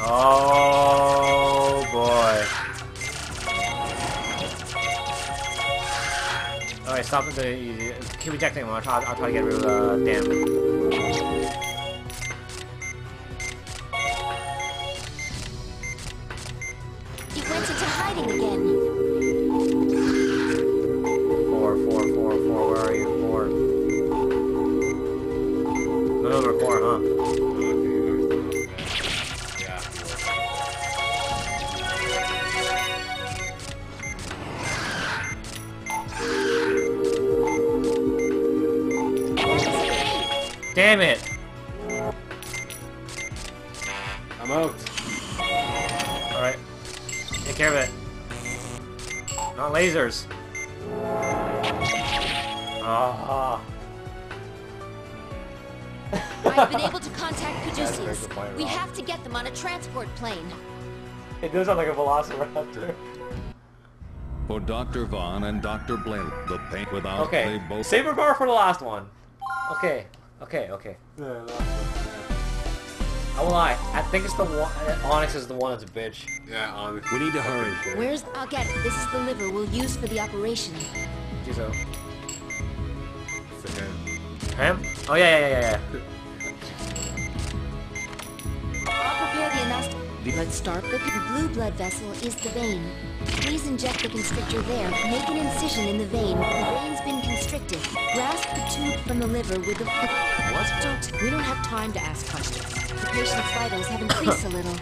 B: Oh, boy. Alright, stop it. Keep rejecting him. I'll try to get rid of the damage.
C: It went into hiding again.
B: 4. Where are you? 4. No, number 4, huh? Damn it!
A: I'm out.
B: Alright. Take care of it. Not lasers. Ah.
C: I've been able to contact Caduceus. We have to get them on a transport plane.
B: It does sound like a velociraptor.
E: For Dr. Vaughn and Dr. Blaine, the pain without
B: Okay.
E: they both...
B: Save your bar for the last one. Okay. Okay. I won't lie. I think it's the one. Onyx is the one that's a bitch.
A: Yeah, Onyx.
D: We need to hurry.
C: Where's... I'll get it. This is the liver we'll use for the operation.
B: Do so.
A: It's him.
B: Him? Oh yeah.
C: I'll prepare the anastomosis.
F: Let's start.
C: The blue blood vessel is the vein. Please inject the constrictor there. Make an incision in the vein. The vein's been constricted. Grasp the tube from the liver with the...
F: We don't have time to ask questions.
C: The patient's vitals have increased a little.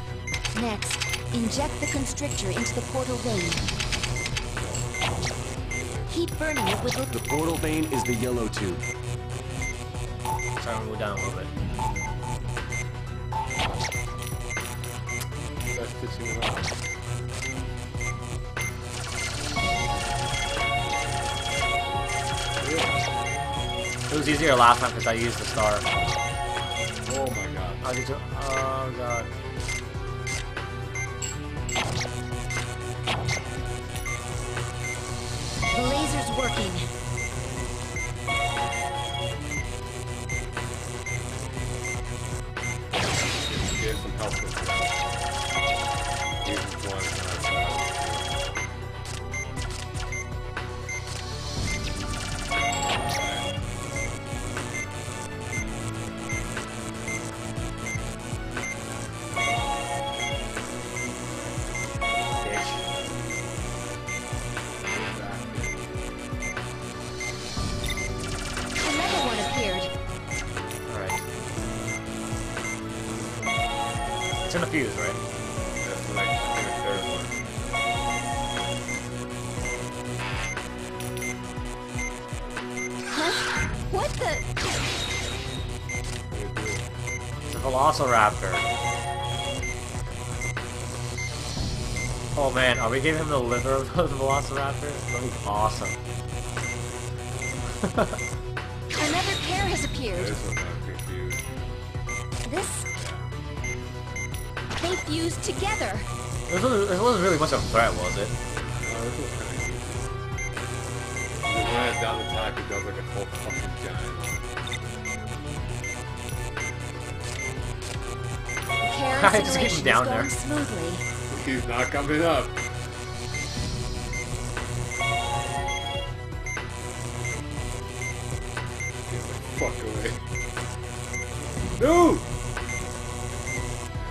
C: Next, inject the constrictor into the portal vein. Keep burning it with
D: The portal vein is the yellow tube.
B: Sorry, I'm gonna go down a little bit.
A: That's stitching it up.
B: It was easier last time because I used the star.
A: Oh my god.
B: How did you? Oh god.
C: the laser's working.
A: Get some help with this. Here's one.
B: It's in the fuse, right?
A: That's like the third one.
C: Huh? What the?
B: The Velociraptor. Oh man, are we giving him the liver of the Velociraptor? That'd be awesome.
C: Another pair has appeared.
A: This one's not confused.
C: This... They fused together.
B: It wasn't really much of a threat, was it?
A: No, this was kind of easy. When it's down the top, it does like a whole fucking giant.
C: Care
B: Just keep him
C: installation
B: down
C: is going
B: there.
C: smoothly.
A: He's not coming up. Get the fuck away. No!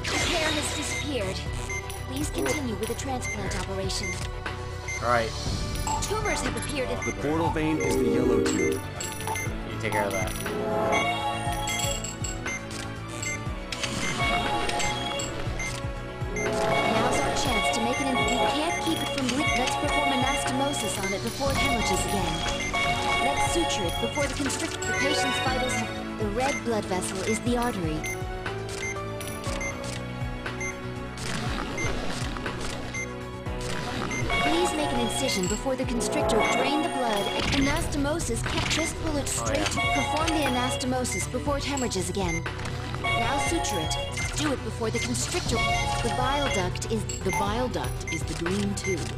C: The pair has disappeared. Please continue with the transplant operation.
B: Alright,
C: Tumors have appeared at
D: The portal vein is the yellow tube.
B: you take care of that.
C: Now's our chance to make it in. We can't keep it from bleeding. Let's perform anastomosis on it before it hemorrhages again. Let's suture it before the constrict. The patient's vitals have... The red blood vessel is the artery. Please make an incision before the constrictor. Drain the blood. Anastomosis can't just pull it straight. Perform the anastomosis before it hemorrhages again. Now suture it. Do it before the constrictor. The bile duct is...
F: The bile duct is the green tube.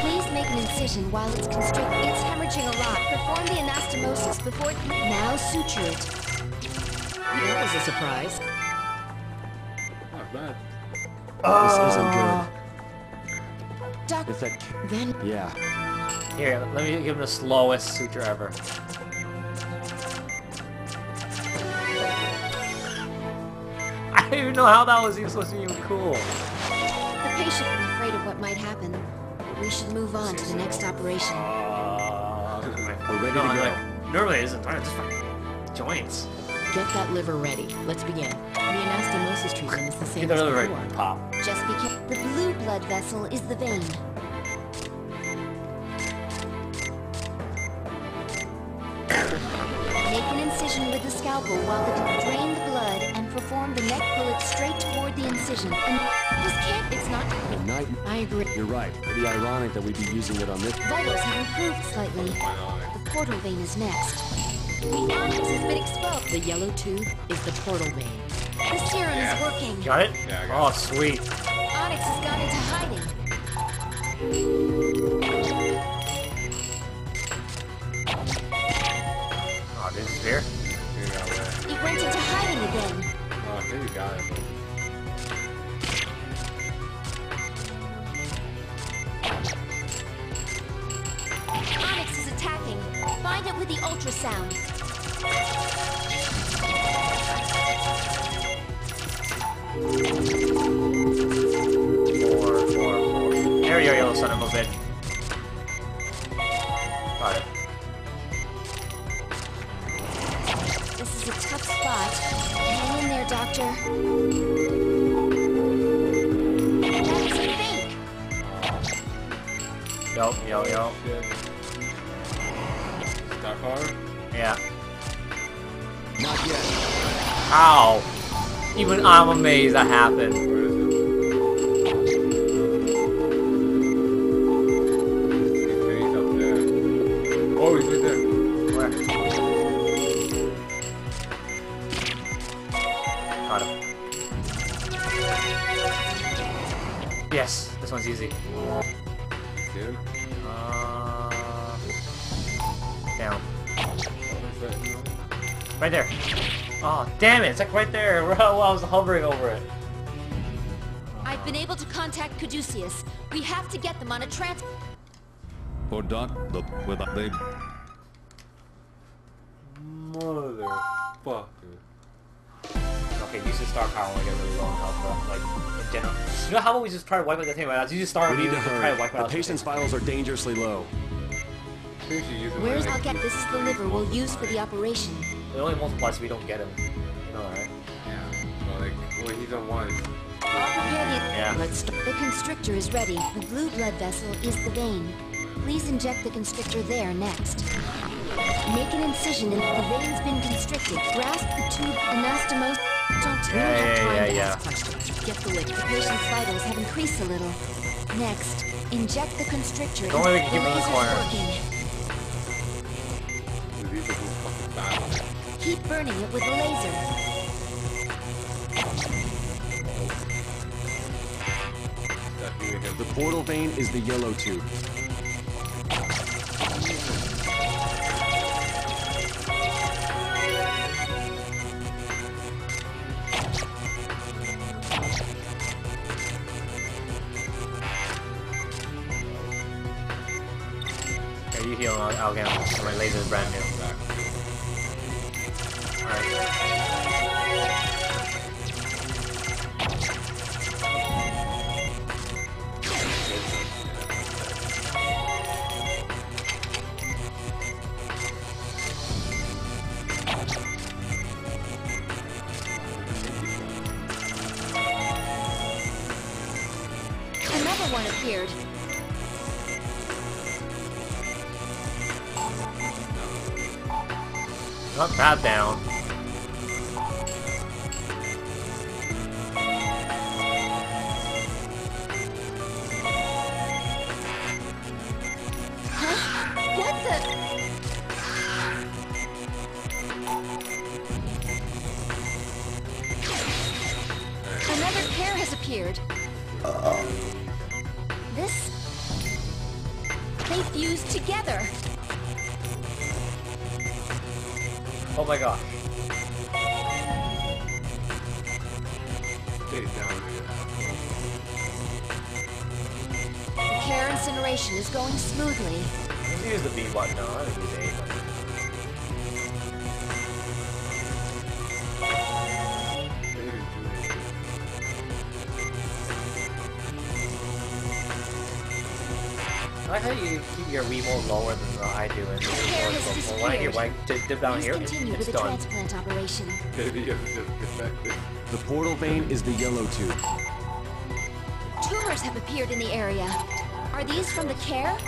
C: Please make an incision while it's constricted. It's hemorrhaging a lot. Perform the anastomosis before... Now suture it.
F: That was a surprise.
A: Not bad.
D: This isn't good.
C: Doc...
D: If that...
F: Then...
D: Yeah.
B: Here, let me give him the slowest suture ever. I don't even know how that was even supposed to be even cool.
C: The patient is afraid of what might happen. We should move on to the next operation.
D: We're ready to go.
B: Like, normally it isn't. It's just fucking joints.
F: Get that liver ready. Let's begin. The anastomosis treatment is the same
B: Get
F: as
B: the liver
F: before.
B: ready. Pop.
C: Just be careful. The blue blood vessel is the vein. Make an incision with the scalpel while drain the blood and perform the neck. Pull it straight toward the incision. And this can't. It's not.
F: I agree.
D: You're right. Pretty ironic that we'd be using it on this.
C: Vitals have improved slightly. The portal vein is next. The onyx has been exposed.
F: The yellow tube is the portal vein.
C: The serum is working.
B: Got it?
A: Yeah, I got
B: it. Sweet.
C: Onyx has gone into hiding.
B: Oh, did it disappear?
C: It went into hiding again.
A: Oh, I think you got it.
C: Onyx is attacking. Find it with the ultrasound.
B: Four. There you are, yellow son of a bitch. Got it.
C: This is a tough spot. Hang in there, doctor. That is a fake.
B: Yo.
A: That far?
B: Yeah.
D: Not yet.
B: Ow! Even I'm amazed that happened.
A: Where is it? He's up there. Oh, he's right there.
B: Where? Got him. Yes, this one's easy.
A: Dude.
B: Down. Right there. Oh, damn it! It's like right there. While I was hovering over it.
C: I've been able to contact Caduceus. We have to get them on a
E: For with they
A: Motherfucker.
B: Okay, use the star power when I get really low on health, like in general. You know how about we just try to wipe out the thing right now? You just start
D: We need to
B: try to
D: hurry.
B: wipe
D: The
B: out
D: patient's vitals are dangerously low.
C: Where's I'll get? This is the liver we'll use for the operation.
B: It only multiplies if we don't get him. Alright.
A: Yeah. Well, he's on one.
B: Yeah.
C: Let's start. The constrictor is ready. The blue blood vessel is the vein. Please inject the constrictor there next. Make an incision and the vein's been constricted. Grasp the tube anastomose. Don't have time to ask questions. Get the lick. The patient's vitals have increased a little. Next, inject the constrictor.
B: Don't worry, we can keep it in the corner.
C: Working. Keep burning it with a laser.
D: The portal vein is the yellow tube.
B: Okay, you heal, I'll get him. My laser is brand new.
C: Another one appeared.
B: Not that down.
C: What the? Another pair has appeared. This... They fused together.
B: Oh my god.
A: Stay down
C: The care incineration is going smoothly.
B: Let's use the B button now. Let's use the A button. I like how you keep your Wiimote lower than I do and
C: Care has disappeared.
B: when I dip down here,
C: Continue
B: it's
C: with the
B: done.
C: transplant operation.
D: The portal vein is the yellow tube.
C: Tumors have appeared in the area. Are these from the care?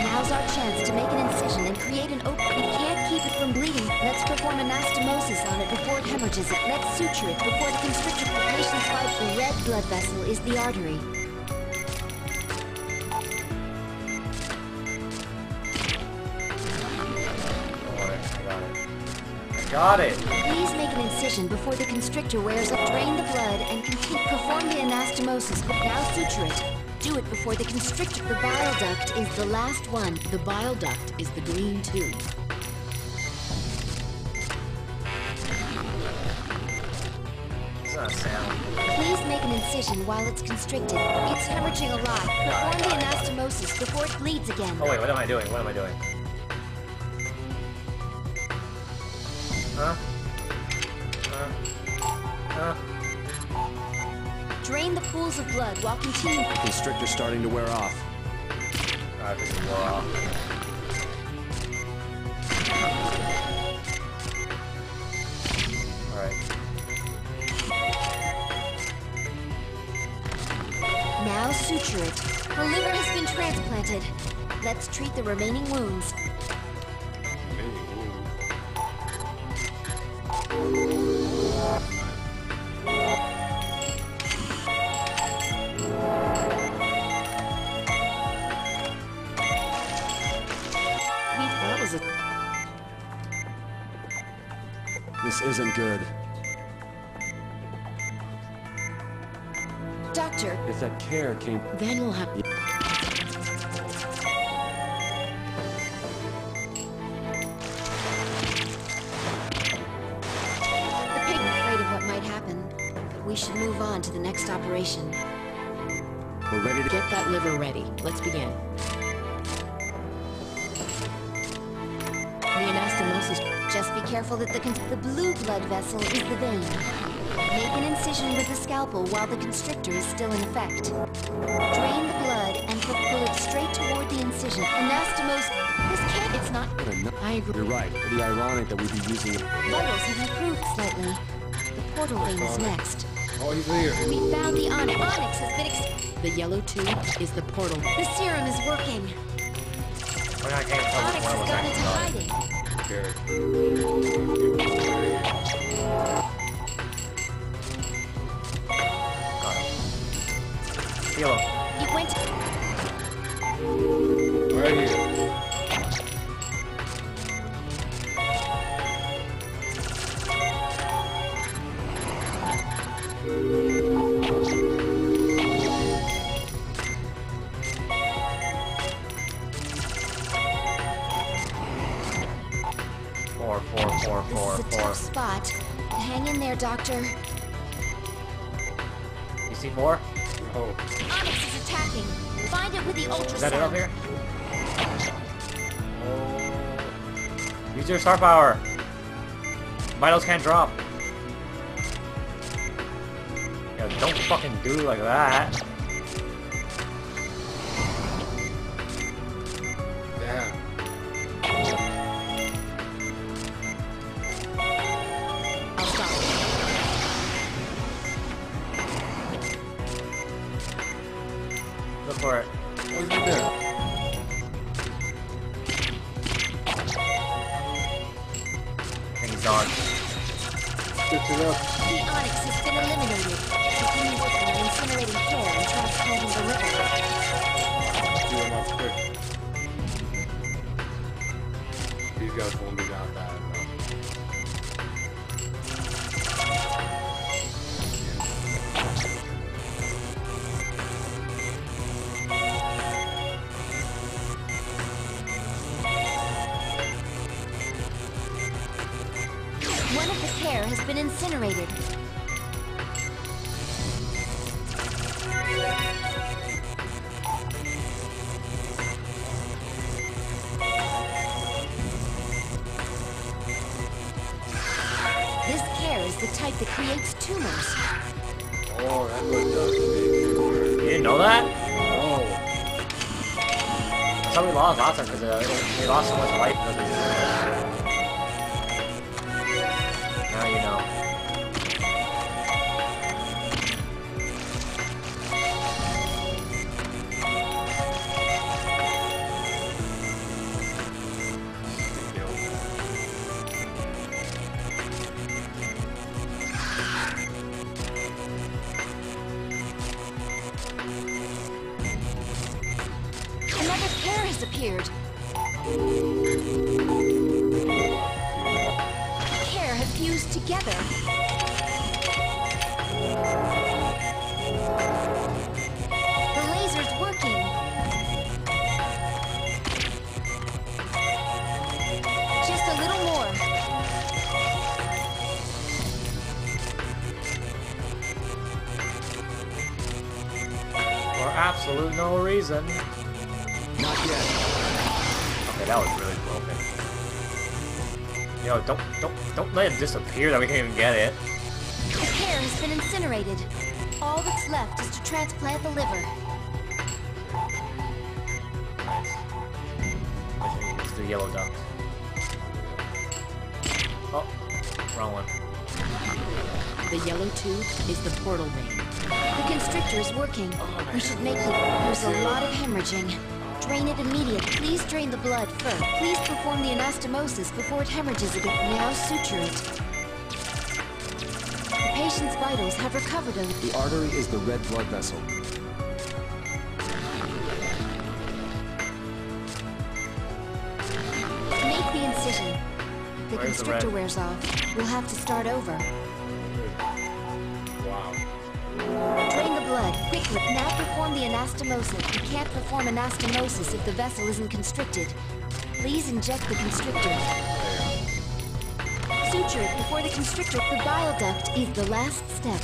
C: Now's our chance to make an incision and create an opening. We can't keep it from bleeding. Let's perform anastomosis on it before it hemorrhages it. Let's suture it before the constrictor. The patient's fight. The red blood vessel is the artery.
B: Got it.
C: Please make an incision before the constrictor wears up. Drain the blood and continue. Perform the anastomosis, but now suture it. Do it before the constrictor. The bile duct is the last one.
F: The bile duct is the green tube.
B: It's not a sound.
C: Please make an incision while it's constricted. It's hemorrhaging a lot. Perform the anastomosis before it bleeds again.
B: Oh wait, what am I doing? What am I doing? Huh?
C: Drain the pools of blood while continuing.
D: The constrictor's starting to wear off.
B: Alright, this is wore off. Alright.
C: Now suture it. The liver has been transplanted. Let's treat the remaining wounds.
D: This isn't good.
C: Doctor.
D: If that care came...
F: Then we'll have...
C: The pig is afraid of what might happen. We should move on to the next operation.
D: We're ready to...
F: Get that liver ready. Let's begin. The anastomosis...
C: Just be careful that the blue blood vessel is the vein. Make an incision with the scalpel while the constrictor is still in effect. Drain the blood and pull it straight toward the incision. Anastomose. This can't. It's not.
F: I agree.
D: You're right. Pretty ironic that we'd be using it.
C: Vitals have improved slightly. The portal vein is next.
A: Oh, he's here.
C: We found the onyx. Onyx has been
F: The yellow tube is the portal.
C: The serum is working.
B: We're not getting trouble.
C: Onyx has gone into hiding.
A: Okay.
B: Got him. Heal him.
C: It went.
A: Right here.
C: This is a tough spot. Hang in there, Doctor.
B: You see 4?
A: Oh.
C: Onyx is attacking. Find it with the ultrasound.
B: Is that it up here? Oh. Use your star power. Vitals can't drop. Yo, don't fucking do like that.
A: Damn.
C: I'll stop.
B: Look for it.
A: What's it there?
B: I think he's gone.
A: Switch it up.
C: The onyx has been eliminated. Continue working on incinerating hair and transplanting the liver.
A: Do him up quick. These guys won't be down bad enough.
C: One of the hair has been incinerated. This hair is the type that creates tumors.
A: Oh, that's what it does to me.
B: You didn't know that?
A: Oh.
B: That's how we lost last time, because we lost so much life because of this. Now you know.
C: Another hair has appeared. Hair have fused together. The laser's working. Just a little more.
B: For absolute no reason.
D: Not yet.
B: Okay, that was really broken. Yo, don't let it disappear that we can't even get it.
C: The hair has been incinerated. All that's left is to transplant the liver.
B: Let's do yellow duck. Oh, wrong one.
F: The yellow tube is the portal vein.
C: The constrictor is working. We should make it. There's a lot of hemorrhaging. Drain it immediately. Please drain the blood first. Please perform the anastomosis before it hemorrhages again. Now suture it. The patient's vitals have recovered.
D: The artery is the red blood vessel.
C: Make the incision. The
B: Where's the
C: constrictor
B: red?
C: wears off. We'll have to start over.
A: Wow.
C: Drain the blood, quickly. Now perform the anastomosis. You can't perform anastomosis if the vessel isn't constricted. Please inject the constrictor. Suture it before the constrictor. The bile duct is the last step.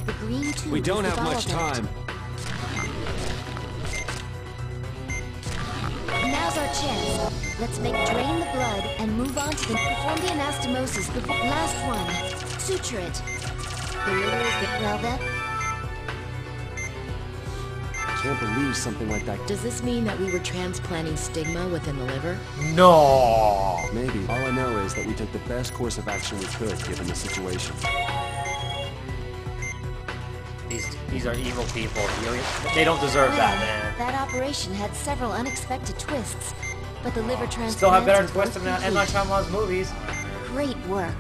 C: The green tube
D: We
C: is
D: don't
C: the
D: have
C: bile
D: much
C: duct.
D: time.
C: Now's our our chance. Let's drain the blood and move on to perform the anastomosis before last one. Suture it. The liver is well then.
D: I can't believe something like that.
F: Does this mean that we were transplanting stigma within the liver?
B: No.
D: Maybe. All I know is that we took the best course of action we could given the situation.
B: These are evil people. They don't deserve that, man.
C: That operation had several unexpected twists, but the liver transplant
B: still have better twists than M. Night Shyamalan's movies.
C: Great work.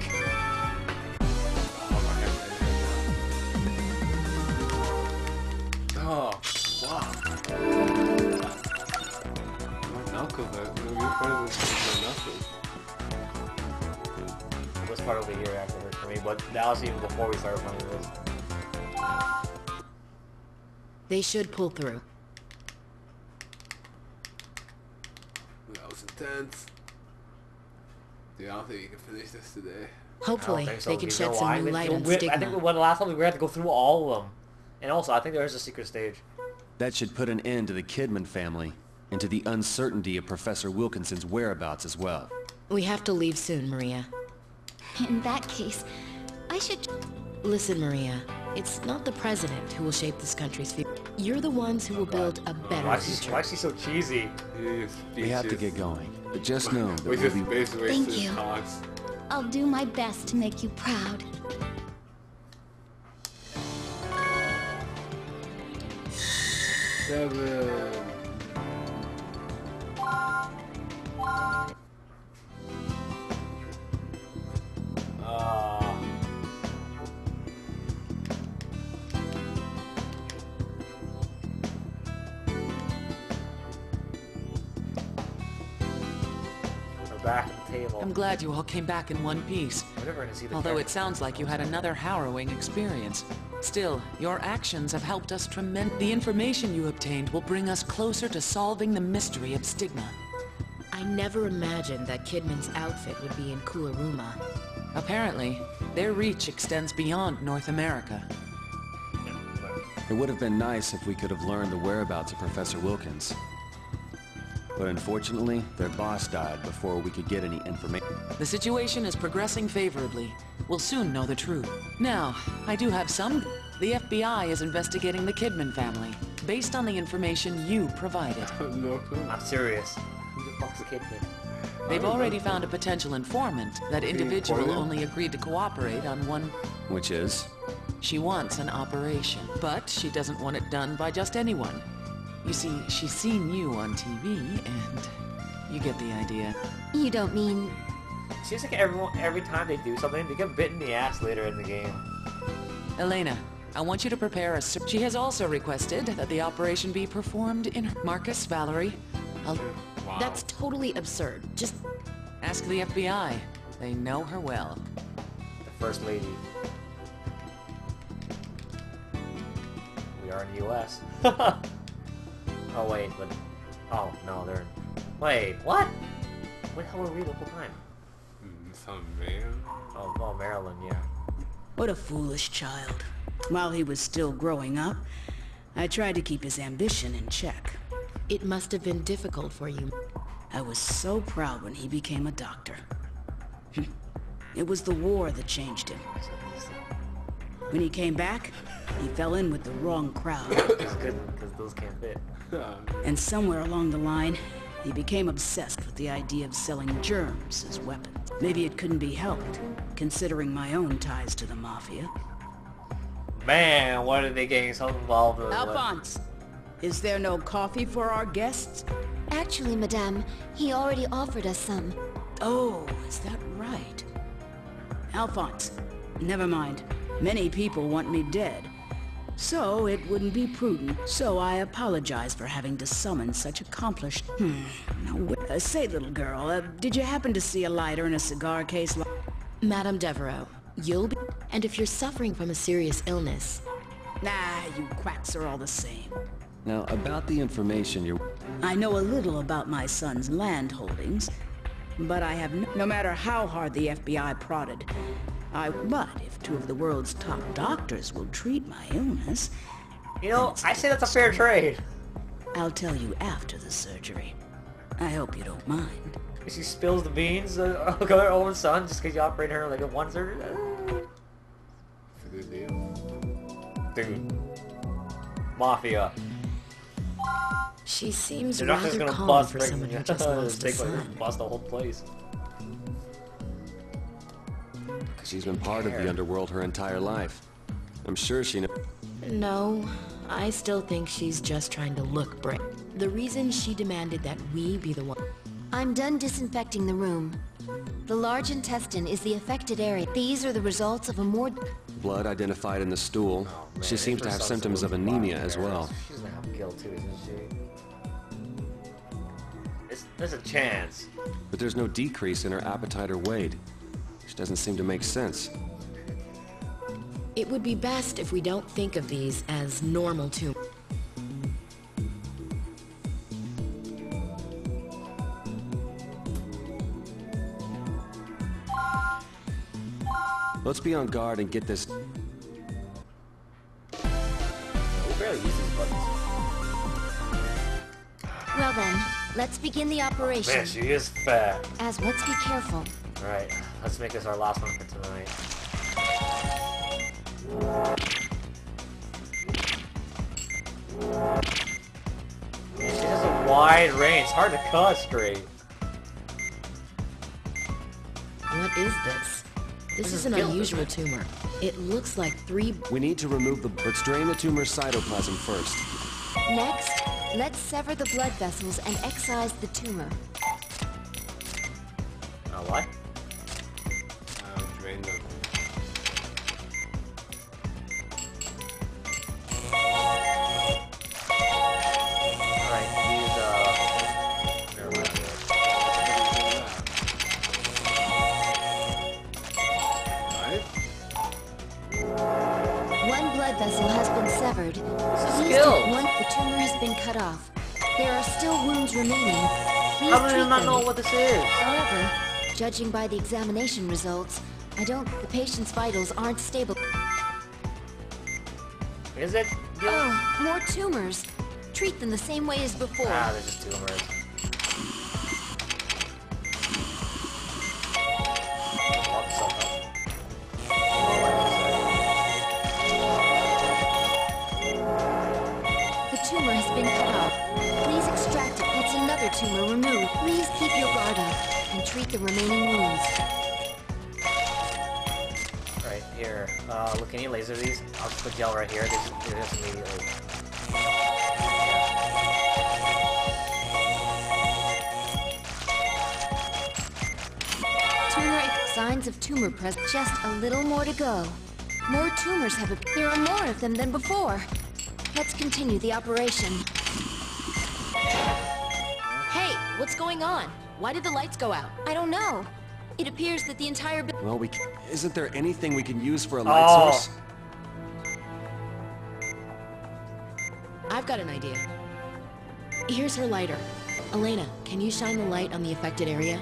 A: Oh, wow. My knuckles are gonna be part of my knuckles.
B: This part over here actually hurt for me, but that was even before we started playing this.
F: They should pull through.
A: That was intense. Dude, I don't think you can finish this today.
F: Hopefully,
B: so.
F: they can shed some new light on
B: I
F: stigma.
B: think the last time we had to go through all of them. And also, I think there is a secret stage.
D: That should put an end to the Kidman family, and to the uncertainty of Professor Wilkinson's whereabouts as well.
F: We have to leave soon, Maria.
C: In that case, I should...
F: Listen, Maria. It's not the president who will shape this country's future. You're the ones who will build a better future.
B: Why is she so cheesy?
D: We have to get going, but just know that we'll be...
C: Thank you. I'll do my best to make you proud.
A: Seven.
B: Back at the table.
H: I'm glad you all came back in one piece.
B: We're never gonna see the
H: Although it sounds like you had another harrowing experience. Still, your actions have helped us tremendously. The information you obtained will bring us closer to solving the mystery of stigma.
F: I never imagined that Kidman's outfit would be in Kularuma.
H: Apparently, their reach extends beyond North America.
D: It would have been nice if we could have learned the whereabouts of Professor Wilkins. But unfortunately, their boss died before we could get any information.
H: The situation is progressing favorably. We'll soon know the truth. Now, I do have some... The FBI is investigating the Kidman family, based on the information you provided.
A: No clue.
B: I'm serious. Who the fuck's Kidman?
H: They've already found a potential informant. That individual only agreed to cooperate on one...
D: Which is?
H: She wants an operation, but she doesn't want it done by just anyone. You see, she's seen you on TV, and you get the idea.
C: You don't mean...
B: Seems like every time they do something, they get bit in the ass later in the game.
H: Elena, I want you to prepare a... She has also requested that the operation be performed in... Marcus, Valerie,
A: Wow.
F: That's totally absurd. Just...
H: Ask the FBI. They know her well.
B: The First Lady. We are in the U.S. Oh wait, but... Oh, no, they're in... Wait, what? Where the hell were we the whole time?
A: Some Maryland?
B: Oh, Maryland, yeah.
R: What a foolish child. While he was still growing up, I tried to keep his ambition in check.
F: It must have been difficult for you.
R: I was so proud when he became a doctor. It was the war that changed him. When he came back, he fell in with the wrong crowd.
B: It's good, because those can't fit.
R: And somewhere along the line, he became obsessed with the idea of selling germs as weapons. Maybe it couldn't be helped, considering my own ties to the Mafia.
B: Man, what are they getting so involved with?
R: Alphonse, is there no coffee for our guests?
C: Actually, Madame, he already offered us some.
R: Oh, is that right? Alphonse, never mind. Many people want me dead. So it wouldn't be prudent, so I apologize for having to summon such accomplished... Now, say, little girl, did you happen to see a lighter in a cigar case?
F: Madame Devereaux, you'll be... And if you're suffering from a serious illness...
R: Nah, you quacks are all the same.
D: Now, about the information you're...
R: I know a little about my son's land holdings, but I have no matter how hard the FBI prodded, but if two of the world's top doctors will treat my illness...
B: You know, I say that's a fair trade.
R: I'll tell you after the surgery. I hope you don't mind.
B: She spills the beans over her own son just because you operate her like a one-server.
A: It's a good deal.
B: Dude. Mafia.
F: She seems
B: They're not just
F: rather
B: gonna
F: calm
B: bust
F: for someone who just lost a son.
B: bust the whole place.
D: She's been part of the underworld her entire life. I'm sure she knows.
F: No, I still think she's just trying to look brave. The reason she demanded that we be the one...
C: I'm done disinfecting the room. The large intestine is the affected area. These are the results of a more...
D: Blood identified in the stool. She seems to have symptoms of anemia as well.
B: She's gonna have guilt too, isn't she? There's a chance.
D: But there's no decrease in her appetite or weight. Which doesn't seem to make sense.
F: It would be best if we don't think of these as normal tumors.
D: Let's be on guard and get this...
B: We barely use these buttons.
C: Well then, let's begin the operation.
B: Man, she is fat.
C: Let's be careful.
B: Alright, let's make this our last one for tonight. She has a wide range. It's hard to cut straight.
F: What is this? This is an unusual tumor. It looks like 3...
D: We need to remove the... Let's drain the tumor's cytoplasm first.
C: Next, let's sever the blood vessels and excise the tumor.
B: What?
A: Drain them.
B: Alright, use never mind.
C: One blood vessel has been severed. Please
B: skilled.
C: take one. The tumor has been cut off. There are still wounds remaining. Please
B: How do you
C: treat
B: not
C: them.
B: know what this is?
C: However, judging by the examination results, the patient's vitals aren't stable.
B: Is it?
C: Oh, more tumors. Treat them the same way as before.
B: Ah, they're just tumors. Lock yourself up.
C: The tumor has been cut off. Please extract it. That's another tumor removed. Please keep your guard up and treat the remaining wounds.
B: Right, here. Look, can you laser these? I'll just put gel right here. They just immediately.
C: Signs of tumor present. Just a little more to go. More tumors have appeared. There are more of them than before. Let's continue the operation.
F: Hey, what's going on? Why did the lights go out?
C: I don't know. It appears that the entire
D: Well, isn't there anything we can use for a light source?
F: I've got an idea. Here's her lighter. Elena, can you shine the light on the affected area?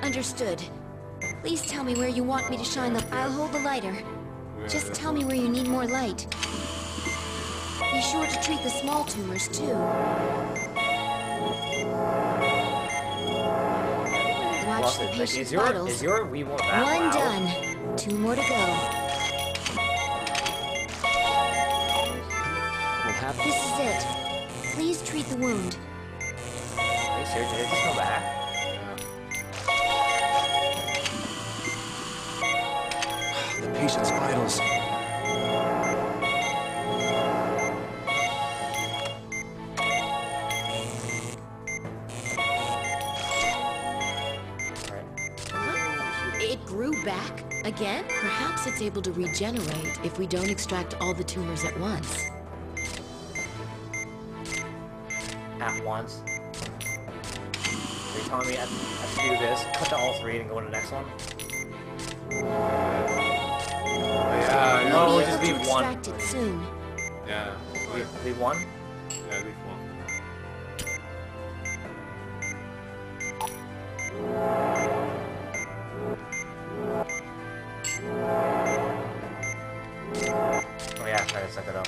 C: Understood. Please tell me where you want me to shine the... I'll hold the lighter. Just tell me where you need more light. Be sure to treat the small tumors, too. Watch the patient's vitals.
B: We want that
C: One
B: loud.
C: done. 2 more to go. This is it. Please treat the wound.
B: Are you serious? Did it just come back?
D: The patient's vitals.
F: It grew back again? Perhaps it's able to regenerate if we don't extract all the tumors at once.
B: At once? Are you telling me I have to do this, cut to all 3 and go to the next one?
A: Yeah,
B: no, we'll just leave one.
C: Extract it soon.
A: Yeah.
B: Leave one?
A: Yeah, leave one.
B: Oh yeah, try to suck it up.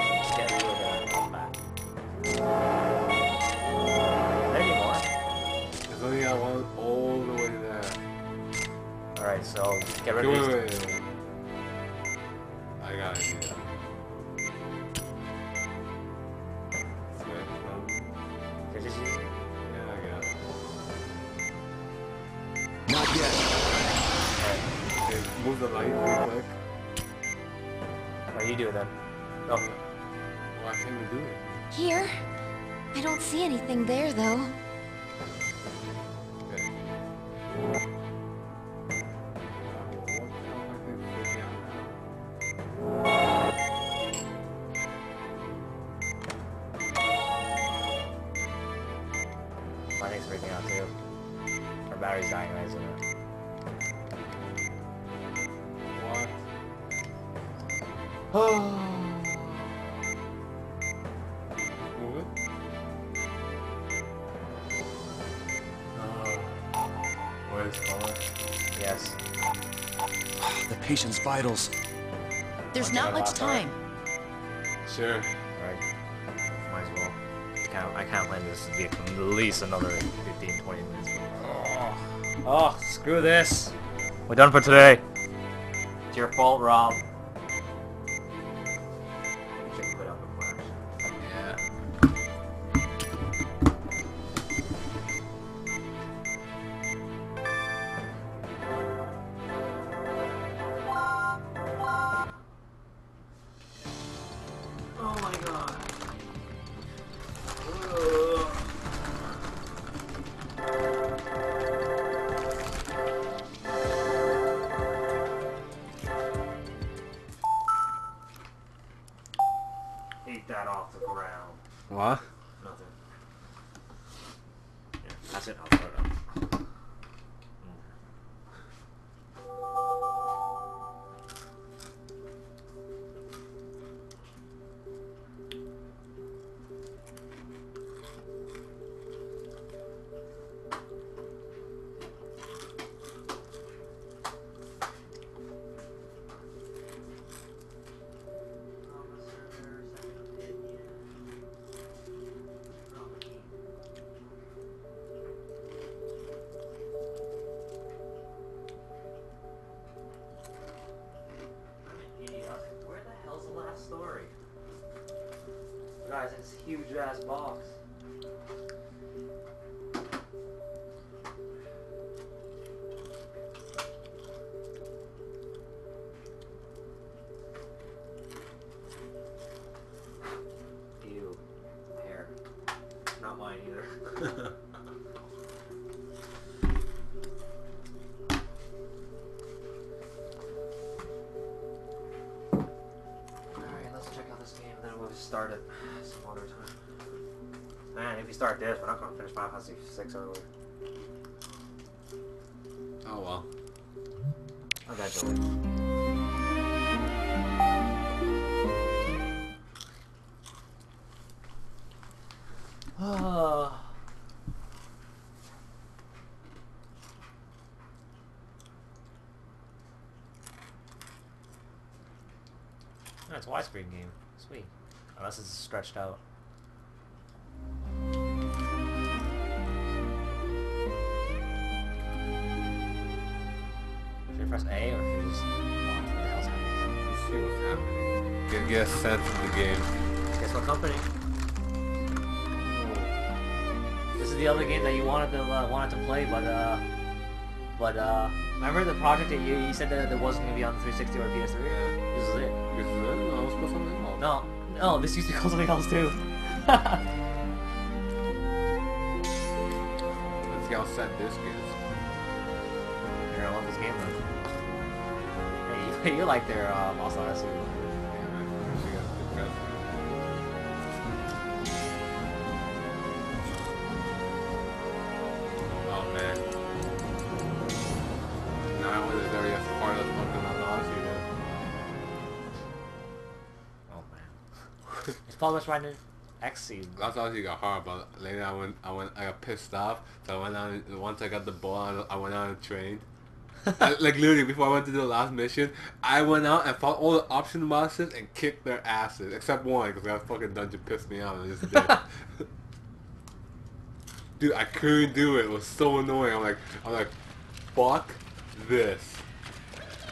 B: Let's get rid of the combat. Any more?
A: There's only got one all the way there.
B: Alright, so get rid of these.
A: Wait. I got it. Yeah, I got it.
D: Not yet.
A: Okay, move the light real quick.
B: What do you do then? Go.
A: Why can't we do it?
C: Here? I don't see anything there, though.
B: My thing's freaking out too. Our battery's dying, right? Isn't it?
A: What? Move it? What is color?
B: Yes.
D: The patient's vitals.
F: There's not much time.
A: Sure.
B: Right. Might as well. I can't plan this to be at least another 15, 20 minutes. Oh, screw this. We're done for today. It's your fault, Rob.
A: Yeah.
B: Oh my god. Eat that off the ground.
A: What?
B: Nothing. Yeah, that's it. I'll throw it up. Where the hell's the last story? Guys, it's a huge ass box. Ew. Hair. Not mine either. Alright, let's check out this game and then we'll start it some other time. Man, if we start this, we're not going to finish Final Fantasy 6 early.
A: Oh well.
B: Eventually. It's a widescreen game. Sweet. Unless it's stretched out. Should I press A or should I just watch what the hell's happening?
A: Let's see what's happening. Get a sense of the game.
B: Guess what company? This is the other game that you wanted to play, but remember the project that you said that it wasn't gonna be on the 360 or PS3?
A: Yeah.
B: This is it.
A: This is it? No, let's put something else.
B: No, this used to be called something else too.
A: Let's see how sad this is.
B: You're gonna love this game then. Hey, you like their Monster Hunter series.
A: Yeah, man. She got depressed. Oh man. Now I went to the area far as fucking on Aussie then.
B: Oh man. It's Published by X-Seed.
A: That's actually got hard, but later I got pissed off. So I went on. Once I got the ball, I went on a train. Like literally, before I went to do the last mission, I went out and found all the option bosses and kicked their asses, except one because that fucking dungeon pissed me out and I just did. Dude, I couldn't do it. It was so annoying. I'm like, fuck this.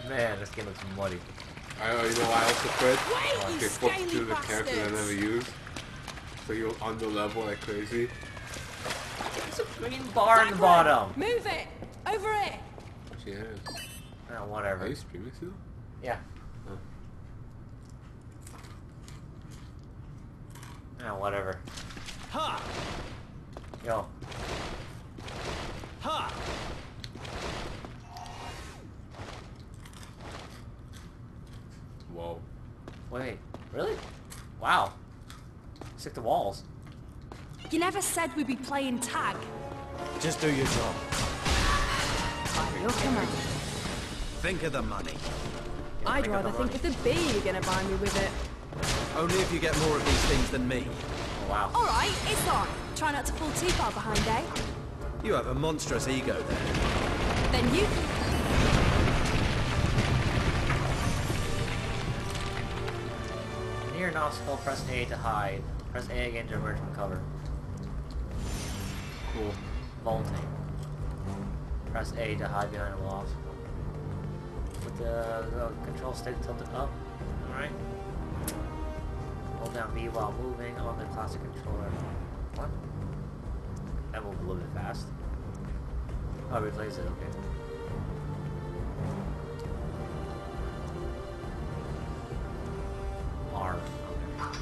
B: Man, this game looks muddy.
A: You know why I also quit? I get forced to the character that I never used. So he was under level like crazy.
B: There's a freaking bar in the bottom.
S: Move it! Over it!
A: She is.
B: Oh, whatever.
A: Are you streaming still?
B: Yeah. Oh, whatever.
G: Ha!
B: Yo.
G: Ha!
A: Whoa.
B: Wait, really? Wow. Stick to walls.
S: You never said we'd be playing tag.
G: Just do your job.
S: By your command.
G: Think of the money.
S: I'd rather think of the bee you're gonna buy me with it.
G: Only if you get more of these things than me.
B: Oh, wow.
S: Alright, it's on. Try not to fall too far behind, eh?
G: You have a monstrous ego there.
S: Then you...
B: Near an obstacle, press A to hide. Press A again to emerge from cover.
A: Cool.
B: Vaulting. Press A to hide behind a wall. With the control stick tilted up. Alright. Hold down B while moving on the classic controller. What? That moved a little bit fast. Oh, replace it, okay. R. Okay.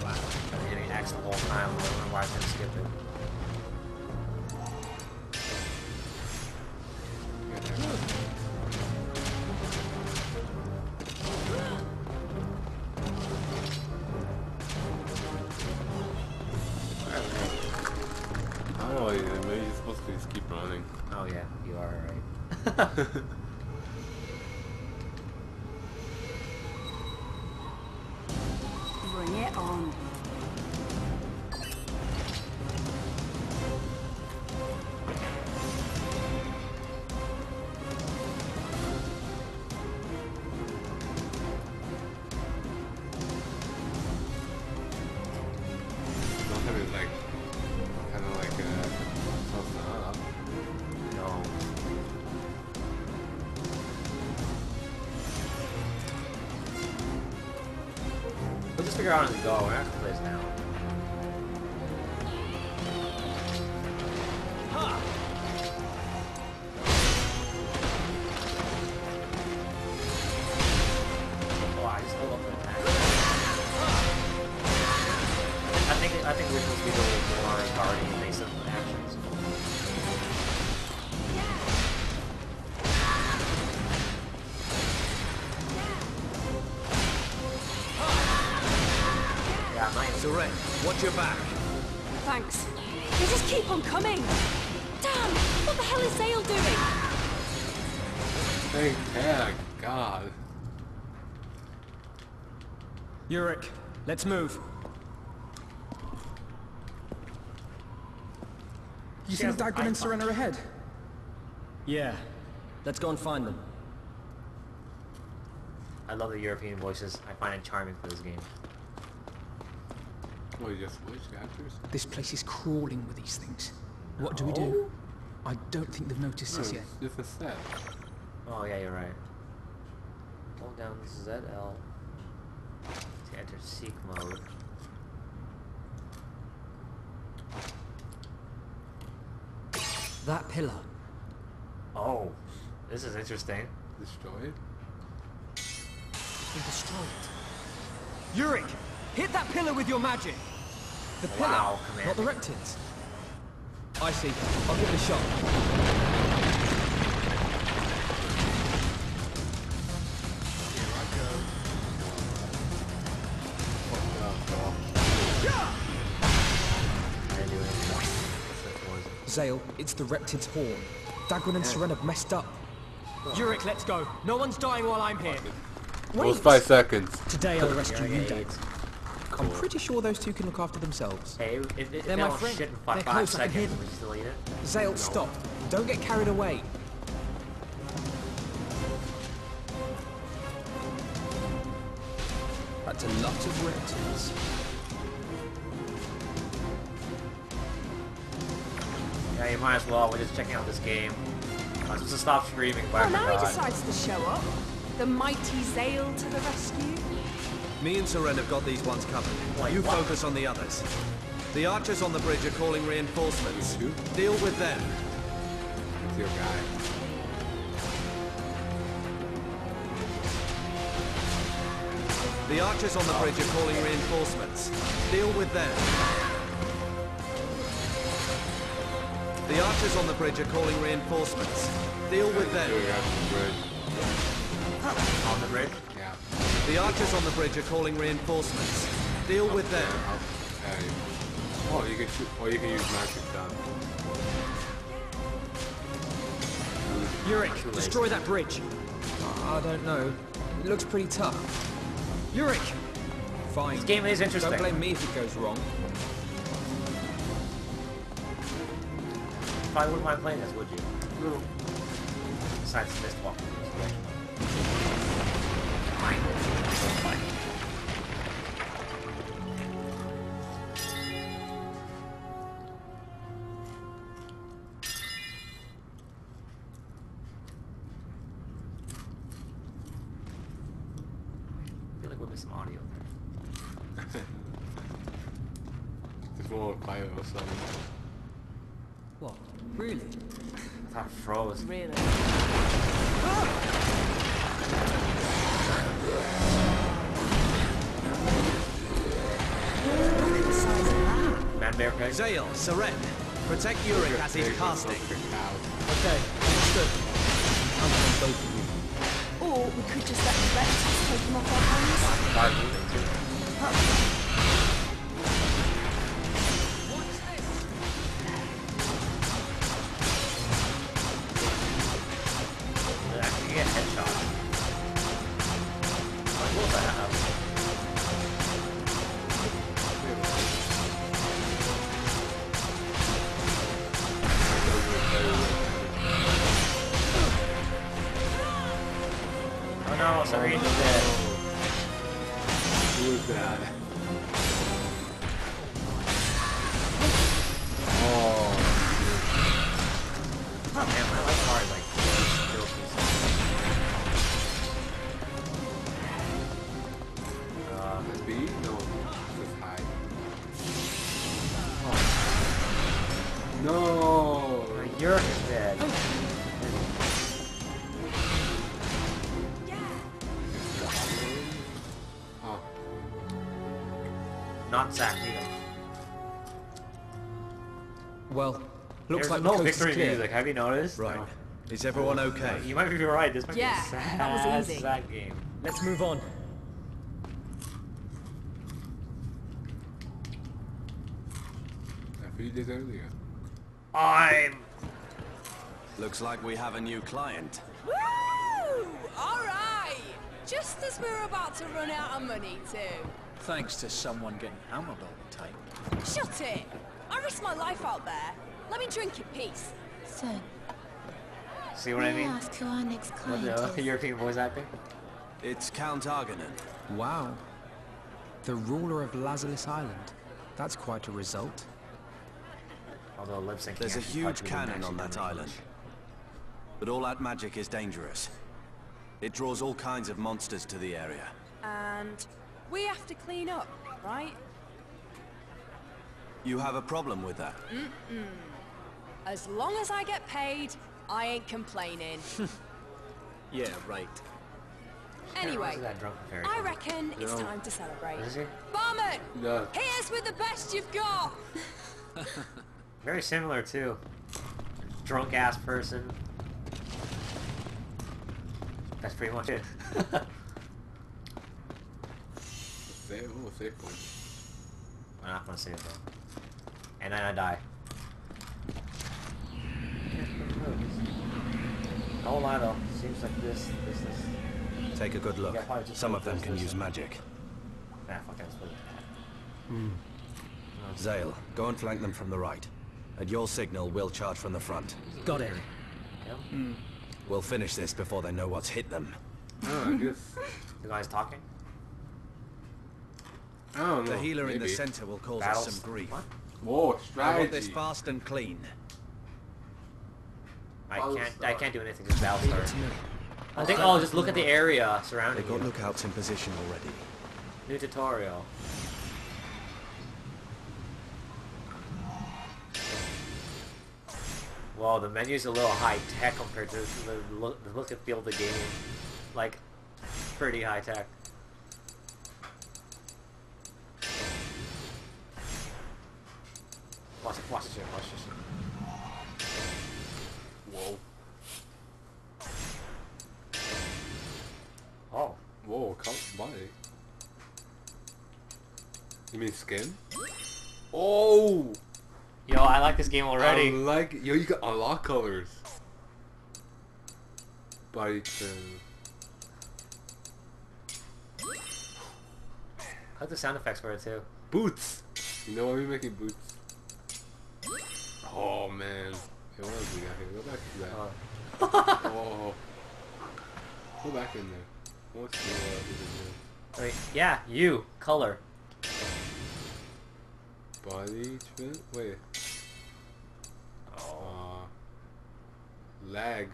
B: Wow. I'm hitting X the whole time. I don't know why I couldn't skip it.
A: I don't know, maybe you're supposed to just keep running.
B: Oh yeah, you are right.
S: Bring it on.
A: Don't have it like, kind of like something up.
B: No. We'll just figure out as we go. We're gonna have to play this now. Oh, I just hold up an attack. I think we're supposed to be a little more guarding invasive actions. Yeah, I'm not even...
G: Surrend, watch your back.
S: Thanks. They just keep on coming. Damn! What the hell is Zale doing?
A: Thank tag, God.
G: Yurik, let's move.
B: You see the Dagman and Serena
G: ahead? Yeah. Let's go and find them.
B: I love the European voices. I find it charming for this game.
A: Oh, you just switched actors?
T: This place is crawling with these things. What do we do? I don't think they've noticed us yet.
A: It's a set.
B: Oh yeah, you're right. Hold down ZL to enter seek mode.
T: That pillar.
B: Oh, this is interesting.
A: Destroy it?
T: We destroy it.
G: Yurik, hit that pillar with your magic.
T: The pillar,
B: Wow,
T: not the reptiles. I see. I'll give it a shot. Zale, it's the reptid's horn. Dagran and Seren have messed up.
G: Yurik, let's go. No one's dying while I'm here.
A: It was 5 seconds.
T: Today I'll rescue you, Dave. I'm pretty sure those two can look after themselves.
B: Hey, if
T: They're my friend.
B: shit in
T: They're
B: 5
T: close, I can hear
B: seconds,
T: them.
B: would you still eat it?
T: Zale, stop. Don't get carried away. That's a lot of reptiles.
B: Yeah, you might as well. We're just checking out this game. I'm supposed to stop streaming, but I
S: Oh, now he
B: forgot.
S: decides to show up. The mighty Zale to the rescue.
N: Me and Seren have got these ones covered. You focus on the others. The archers on the bridge are calling reinforcements. Deal with them.
A: It's your guy.
N: The archers on the bridge are calling reinforcements. Deal with them. The archers on the bridge are calling reinforcements. Deal with them.
B: On the bridge?
A: Yeah.
N: The archers on the bridge are calling reinforcements. Deal with them.
A: Oh, you can shoot. Oh, you can use magic gun.
T: Yurik, destroy that bridge. I don't know. It looks pretty tough. Yurik! Fine.
B: This game is interesting.
T: Don't blame me if it goes wrong.
B: Probably wouldn't mind playing this, would you? No. Besides Mistwalk. I feel like we're missing audio.
A: Just more fire or something.
T: What? Really?
B: I thought it froze.
S: Really?
B: Man bear pig.
N: Zale, Seren, protect Yurik as he's casting.
T: Okay, understood. I'm on both of you.
S: Or we could just let the reptiles take him off our hands.
B: Start moving too. Did I actually get a headshot? Like, what was that? Oh no, Serena's dead.
A: Who is that? Oh.
B: Oh man, my life bar is like still
A: Speed? No. Just high. No.
B: You're dead.
A: Oh.
B: Not Zach either.
T: Well, looks
B: There's
T: like
B: no
T: the coast is
B: victory
T: clear.
B: music. Have you noticed?
N: Right.
B: No.
N: Is everyone okay?
B: You might be right. This might
S: Yeah,
B: be a sad,
S: that was easy.
B: sad game.
T: Let's move on.
A: I feel you did earlier.
B: I'm.
D: Looks like we have a new client.
S: Woo! Alright! Just as we're about to run out of money too.
U: Thanks to someone getting hammered all the time.
S: Shut it! I risked my life out there. Let me drink in peace.
C: So,
B: See what I mean?
C: ask who our next
B: What
C: client
B: the
C: is.
B: European voice acting?
D: It's Count Argonen.
T: Wow. The ruler of Lazarus Island. That's quite a result.
B: Although lip syncing.
D: There's a
B: actually
D: huge
B: probably
D: cannon
B: actually
D: on that
B: done in
D: island. But all that magic is dangerous. It draws all kinds of monsters to the area.
S: And we have to clean up, right?
D: You have a problem with that?
S: Mm-mm. As long as I get paid, I ain't complaining.
N: Yeah, right.
S: Anyway,
B: that drunk fairy
S: I
B: thing?
S: reckon it's
B: No.
S: time to celebrate.
B: Is it?
S: Barman!
A: No.
S: Here's with the best you've got!
B: Very similar too. Drunk ass person. That's pretty much it.
A: Save point.
B: I'm not gonna save though. And then I die. No lie though. Seems like this.
N: Take a good look.
B: Yeah, probably just
N: Some
B: like
N: of them
B: this,
N: can
B: this.
N: use magic.
B: Nah, fuck it. Let's put it.
N: Zale, go and flank them from the right. At your signal, we'll charge from the front.
T: Got it.
N: We'll finish this before they know what's hit them.
A: Oh, I guess.
B: The guy's talking?
A: I don't know.
N: The healer in the
A: maybe.
N: center will cause
B: Battles.
N: us some grief.
B: What?
A: Whoa,
N: I want this
A: strategy.
N: fast and clean.
B: I can't do anything, just battle start. I think I'll just look at the area surrounding
N: They've got
B: you.
N: lookouts in position already.
B: New tutorial. Wow, the menu's a little high tech compared to the look and feel of the game. Like, pretty high tech. Watch this shit, watch this shit.
A: Whoa.
B: Oh.
A: Whoa, body. You mean skin? Oh!
B: Yo, I like this game already.
A: Yo, you got a lot of colors. Body trim.
B: I like the sound effects for it too.
A: Boots! You know why we're making boots? Oh man. Hey, what else we got here? Go back to that. Oh. Go back in there. I want to see what else we can
B: Wait, yeah, you. Color.
A: do. Body trim? Wait. Lag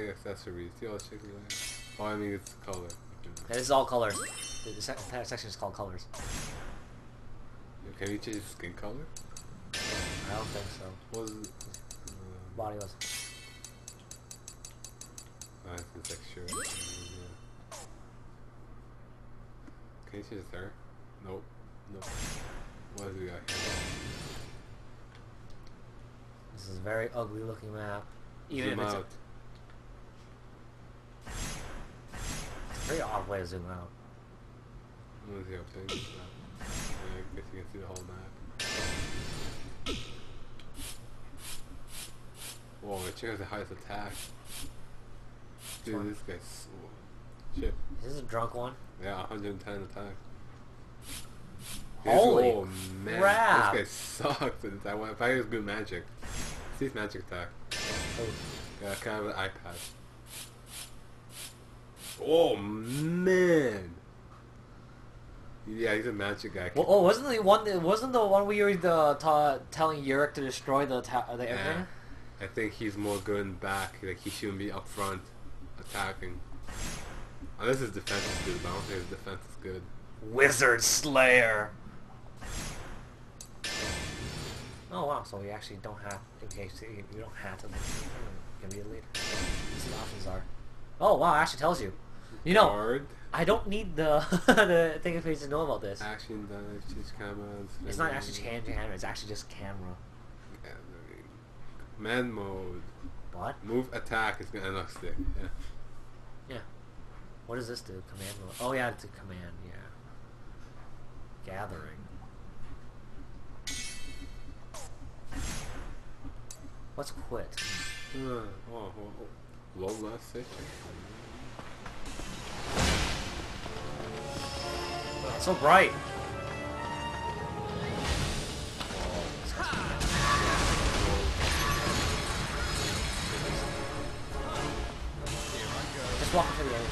A: accessories. See all the shit lag? Oh, I mean it's color.
B: This is all colors. The entire section is called colors.
A: Can you change skin color?
B: I don't think so.
A: What was it?
B: Body was.
A: It's texture. Can you change his hair? Nope. Nope. What else we got here?
B: This is a very ugly looking map. Even
A: Zoom
B: if it's
A: out.
B: it's a very odd way to zoom out.
A: Let me see how big is that. Yeah, I guess you can see the whole map. Whoa, check out the highest attack. Dude, this guy's... Shit.
B: Is this a drunk one?
A: Yeah, 110 attack.
B: Holy
A: oh, man.
B: crap!
A: This guy sucks. If I use good magic. See his magic attack.
B: Oh.
A: Yeah, kind of an iPad. Oh, man! Yeah, he's a magic guy.
B: Well, oh, wasn't the one where you were telling Yurik to destroy the everything?
A: Yeah. I think he's more good in back. Like he shouldn't be up front attacking. Unless his defense is good, but I don't think his defense is good.
B: Wizard Slayer. Oh wow! So you actually don't have. Okay, so you don't have to. You can be a leader. Let's see what the options are. Oh wow! It actually tells you. You know,
A: Guard.
B: I don't need the the thing for you to know about this.
A: Action, dive, change camera.
B: It's not actually changing camera. It's actually just camera.
A: Man mode.
B: What?
A: Move attack is gonna unlock stick. Yeah.
B: Yeah. What does this do? Command mode. Oh yeah, it's a command. Yeah. Gathering. What's quit?
A: Low last section.
B: It's so bright. Just walk into the enemy.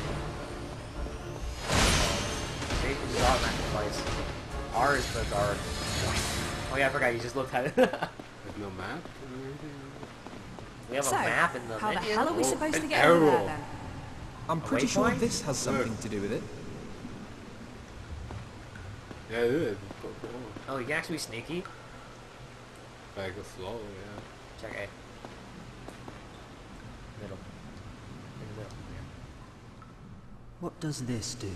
B: See, this is automatic device. R is the guard. Oh yeah, I forgot. You just looked at it.
A: There's no map.
B: We have a map in the
S: how
B: menu.
S: the hell are we supposed to get
A: arrow.
S: over there then?
T: I'm pretty sure this has something to do with it.
A: Yeah, it is.
B: Oh, you can actually be sneaky.
A: If I go slow, yeah.
B: Check A. Middle. In the middle. Yeah.
T: What does this do?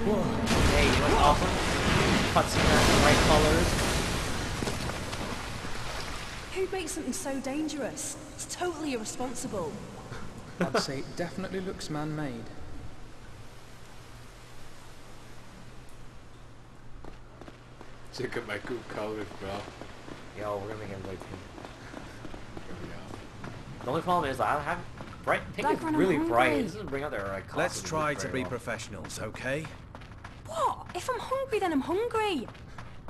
B: Hey, you know what's awesome? Cutscene has the right colors.
S: Who makes something so dangerous? It's totally irresponsible.
T: I'd say it definitely looks man-made.
A: Check out my cool colors, bro.
B: Yo, we're gonna make everybody pink. The only problem is I have bright. Pink is
S: Dagran, I'm
B: really bright.
S: hungry.
B: This doesn't bring out their like.
N: Let's
B: costumes
N: try
B: very
N: to be
B: well.
N: professionals, okay?
S: What? If I'm hungry, then I'm hungry.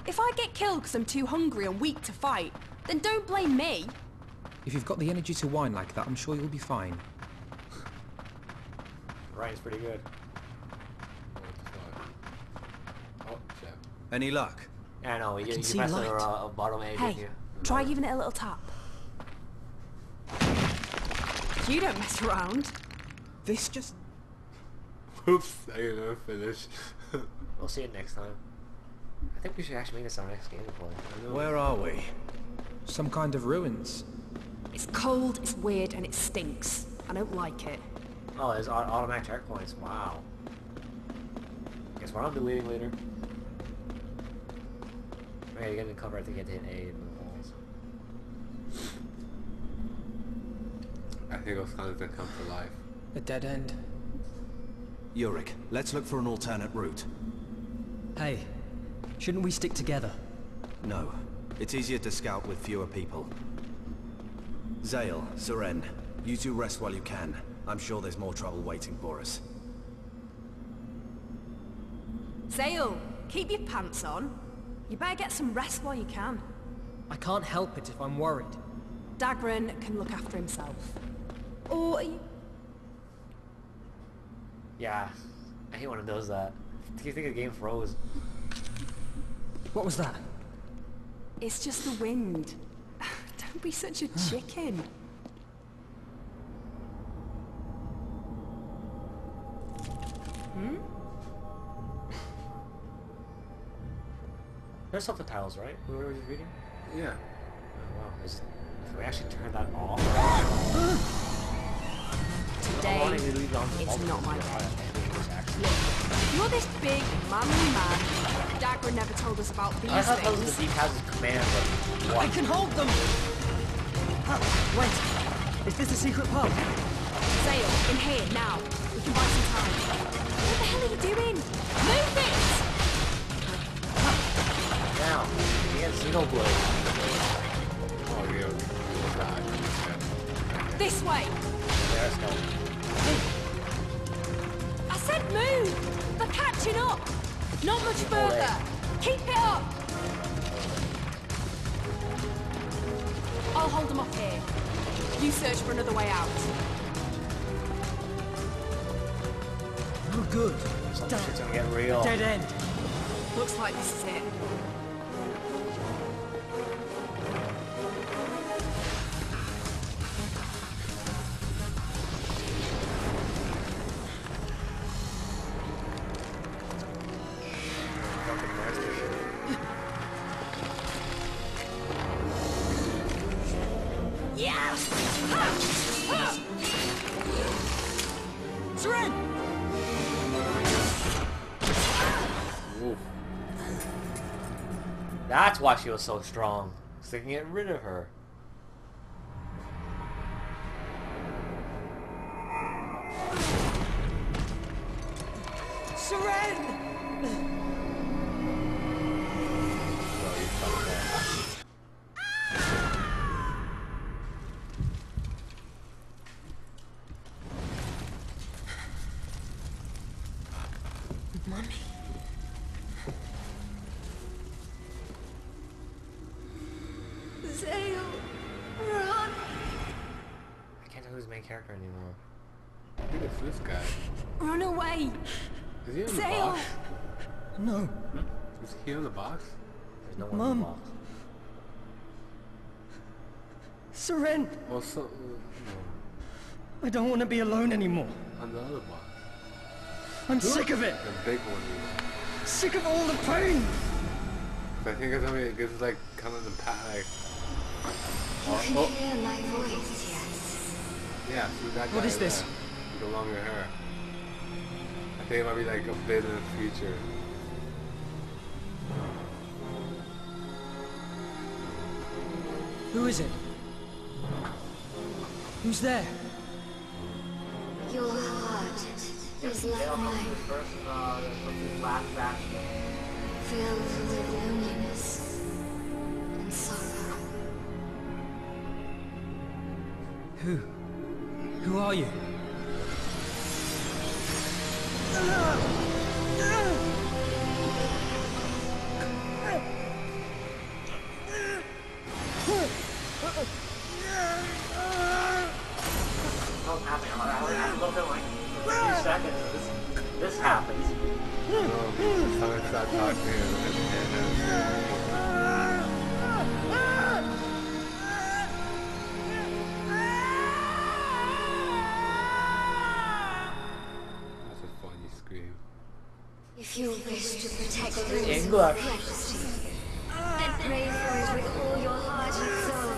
S: If I get killed because I'm too hungry and weak to fight, then don't blame me.
T: If you've got the energy to whine like that, I'm sure you'll be fine.
B: Ryan's pretty good.
A: Oh, shit.
N: Any luck?
B: Yeah, I know. You
T: can
B: messed
T: see
B: with
T: light.
B: a bottom edge.
S: Hey, try giving it a little tap. You don't mess around.
T: This just...
A: Oops, I didn't know finish.
B: We'll see it next time. I think we should actually make this our next game play.
N: Where are we?
T: some kind of ruins.
S: It's cold, it's weird, and it stinks. I don't like it.
B: Oh, there's automatic checkpoints. Wow. Guess what I'm deleting later. Okay, you're getting the cover. I think you have to hit A in the walls.
A: I think those kind of gonna come to life.
T: A dead end.
N: Yurik, let's look for an alternate route.
T: Hey, shouldn't we stick together?
N: No. It's easier to scout with fewer people. Zale, Seren, you two rest while you can. I'm sure there's more trouble waiting for us.
S: Zale, keep your pants on. You better get some rest while you can.
T: I can't help it if I'm worried.
S: Dagran can look after himself. Or...
B: Yeah, I hate when it does that. Do you think the game froze?
T: What was that?
S: It's just the wind. Don't be such a chicken. Hmm?
B: There's subtitles, right? We were just reading?
A: Yeah.
B: Oh, wow. Can we actually turn that off?
S: Today, it's not my day. Look, you're this big, manly man. Dagran never told us about these
B: I thought that was
S: things.
B: the deep has his command, but what?
T: I can hold them! Wait, is this a secret pub?
S: Zale, in here, now. We can buy some time. What the hell are you doing? Move it!
B: Now, he has Xeno Blade.
A: Oh, yeah. God.
S: This way!
B: There's no.
S: I said move! They're catching up! Not much further! Keep it up! I'll hold them up here. You search for another way out.
T: Oh, good.
B: Some shit's gonna get real.
T: Dead end.
S: Looks like this is it. Yes!
T: Seren!
B: That's why she was so strong. So they can get rid of her.
T: Seren!
C: Mommy. Zale, run!
B: I can't tell who's the main character anymore.
A: I think it's this guy.
S: Run away!
A: Is he in the
S: Zale!
A: box?
T: No.
A: Is he in the box?
B: There's no one in the
T: Mom.
B: box.
T: Seren!
A: Well, so... no.
T: I don't want to be alone anymore.
A: On the other box.
T: I'm sick of it!
A: The big one.
T: Sick of all the pain!
A: I think it's only it's like coming in like.
C: You can hear my voice, yes.
A: Yeah, so that guy
T: What is this?
A: No longer her. I think it might be like a bit in the future.
T: Who is it? Who's there?
C: Your heart is like mine, filled with loneliness and sorrow.
T: Who are you?
B: What's happening? I love it like a few seconds. This happens.
A: Someone start talking to him. That's a funny scream.
C: If you wish to protect those
B: English.
C: precious to you, then pray for it with all your heart and soul.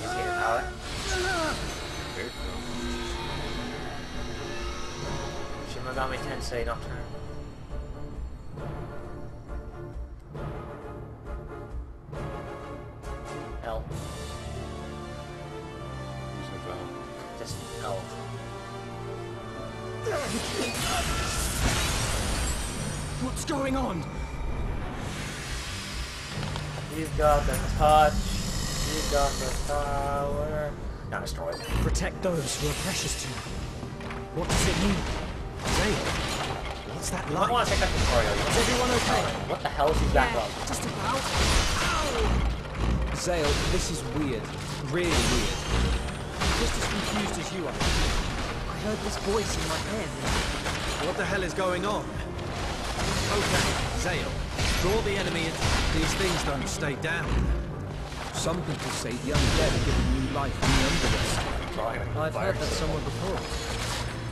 B: See it, Alec? Shin Megami Tensei Nocturne. L. Just L.
T: What's going on?
B: He's got the touch. He's got the power. Not destroyed.
T: Protect those who are precious to you. What does it mean? Zale, what's that
B: I
T: like?
B: don't want to take that tutorial.
T: Is everyone okay?
B: What the hell is he back up?
T: Just about. Ow! Zale, this is weird. Really weird. I'm just as confused as you are. I heard this voice in my head.
N: What the hell is going on? Okay, Zale, draw the enemy in. These things don't stay down.
T: Some people say the undead are given new life in the Underworld. I've heard that somewhere before.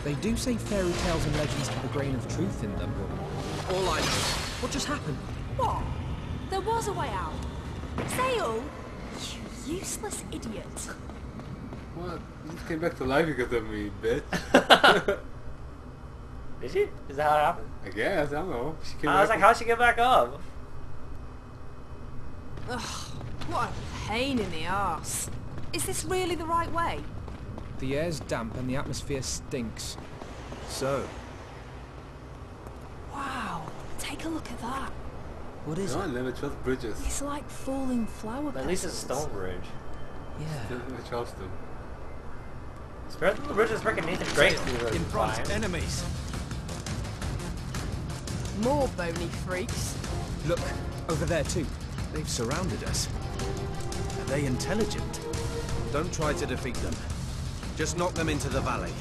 T: They do say fairy tales and legends have a grain of truth in them. All I know. What just happened?
S: What? There was a way out. Zale! You useless idiot.
A: What? You just came back to life because of me, bitch.
B: Did she? Is that how it happened?
A: I guess, I don't know. She came
B: I was
A: back
B: like, how'd she get back up?
S: Ugh, what a pain in the arse. Is this really the right way?
T: The air's damp and the atmosphere stinks.
N: So?
S: Wow, take a look at that.
T: What is
A: it? Never trust bridges.
S: It's like falling flower
B: At least it's a
S: petals.
B: stone bridge.
T: Yeah.
A: I trust him.
B: The bridge is freaking Nathan Drake.
N: In front, enemies.
S: More bony freaks.
T: Look, over there too.
N: They've surrounded us. Are they intelligent? Don't try to defeat them. Just knock them into the valley.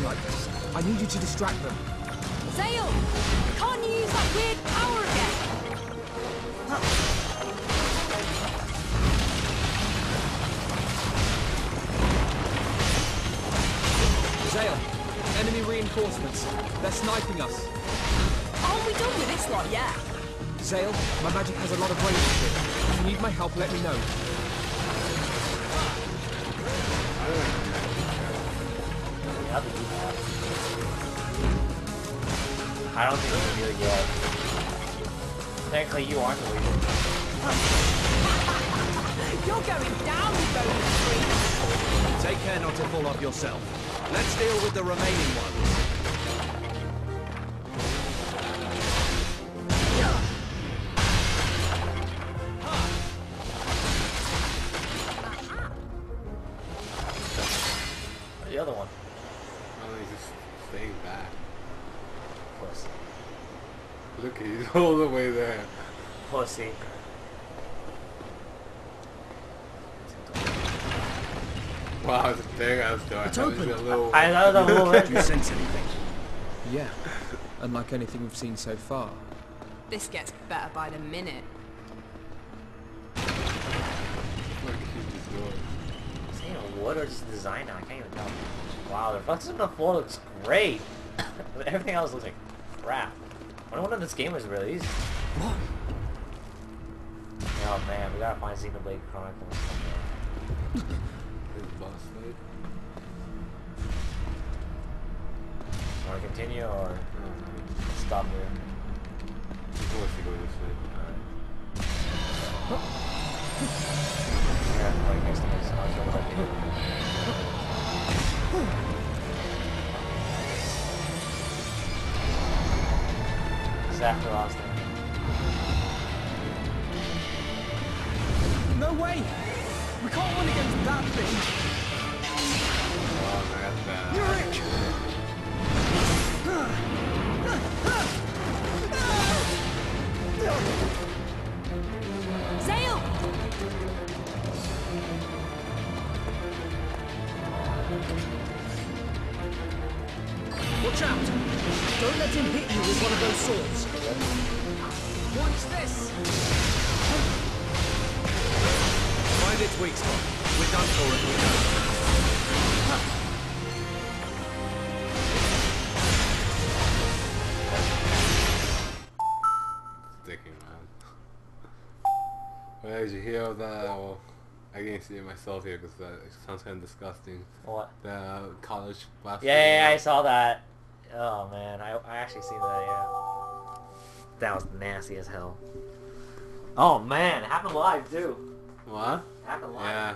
T: Like this. I need you to distract them.
S: Zale! Can't you use that weird power again?
T: Zale, enemy reinforcements. They're sniping us.
S: Aren't we done with this lot yet?
T: Zale, my magic has a lot of range to it. If you need my help, let me know.
B: I don't think we can do it yet. Technically, you aren't the leader.
S: You're going down, you bony freak!
N: Take care not to fall off yourself. Let's deal with the remaining ones.
B: The other one.
A: Oh, he's just staying back.
B: Pussy.
A: Look, he's all the way there.
B: Pussy.
A: Wow, it's a big ass door.
T: It's open.
B: I know the whole
N: Do you sense anything?
T: Yeah, unlike anything we've seen so far.
S: This gets better by the minute.
B: Is it even wood or just design now? I can't even tell. Wow, the reflections on the floor looks great. But everything else looks like crap. I wonder when this game was released.
T: What?
B: Oh man, we gotta find Xenoblade Chronicles somewhere.
A: This boss fight.
B: Want to continue or stop here?
A: He wants to go this way.
B: Alright. Yeah, right next to me, so I'll show what I can do. Exactly lost there.
T: No way! We can't win against that thing!
A: Oh, man, that's bad.
T: Yurick!
S: Zale!
T: Watch out! Don't let him hit you with one of those swords.
S: Watch this!
N: Find its weak spot. We're done for it, we know.
A: Sticking, man. Well, did you hear of that? Well, I can't see it myself here because that sounds kind of disgusting.
B: What?
A: The college basketball.
B: Yeah, I saw that. Oh man, I actually seen that, yeah. That was nasty as hell. Oh man, it happened live too.
A: What?
B: It happened live.
A: Yeah.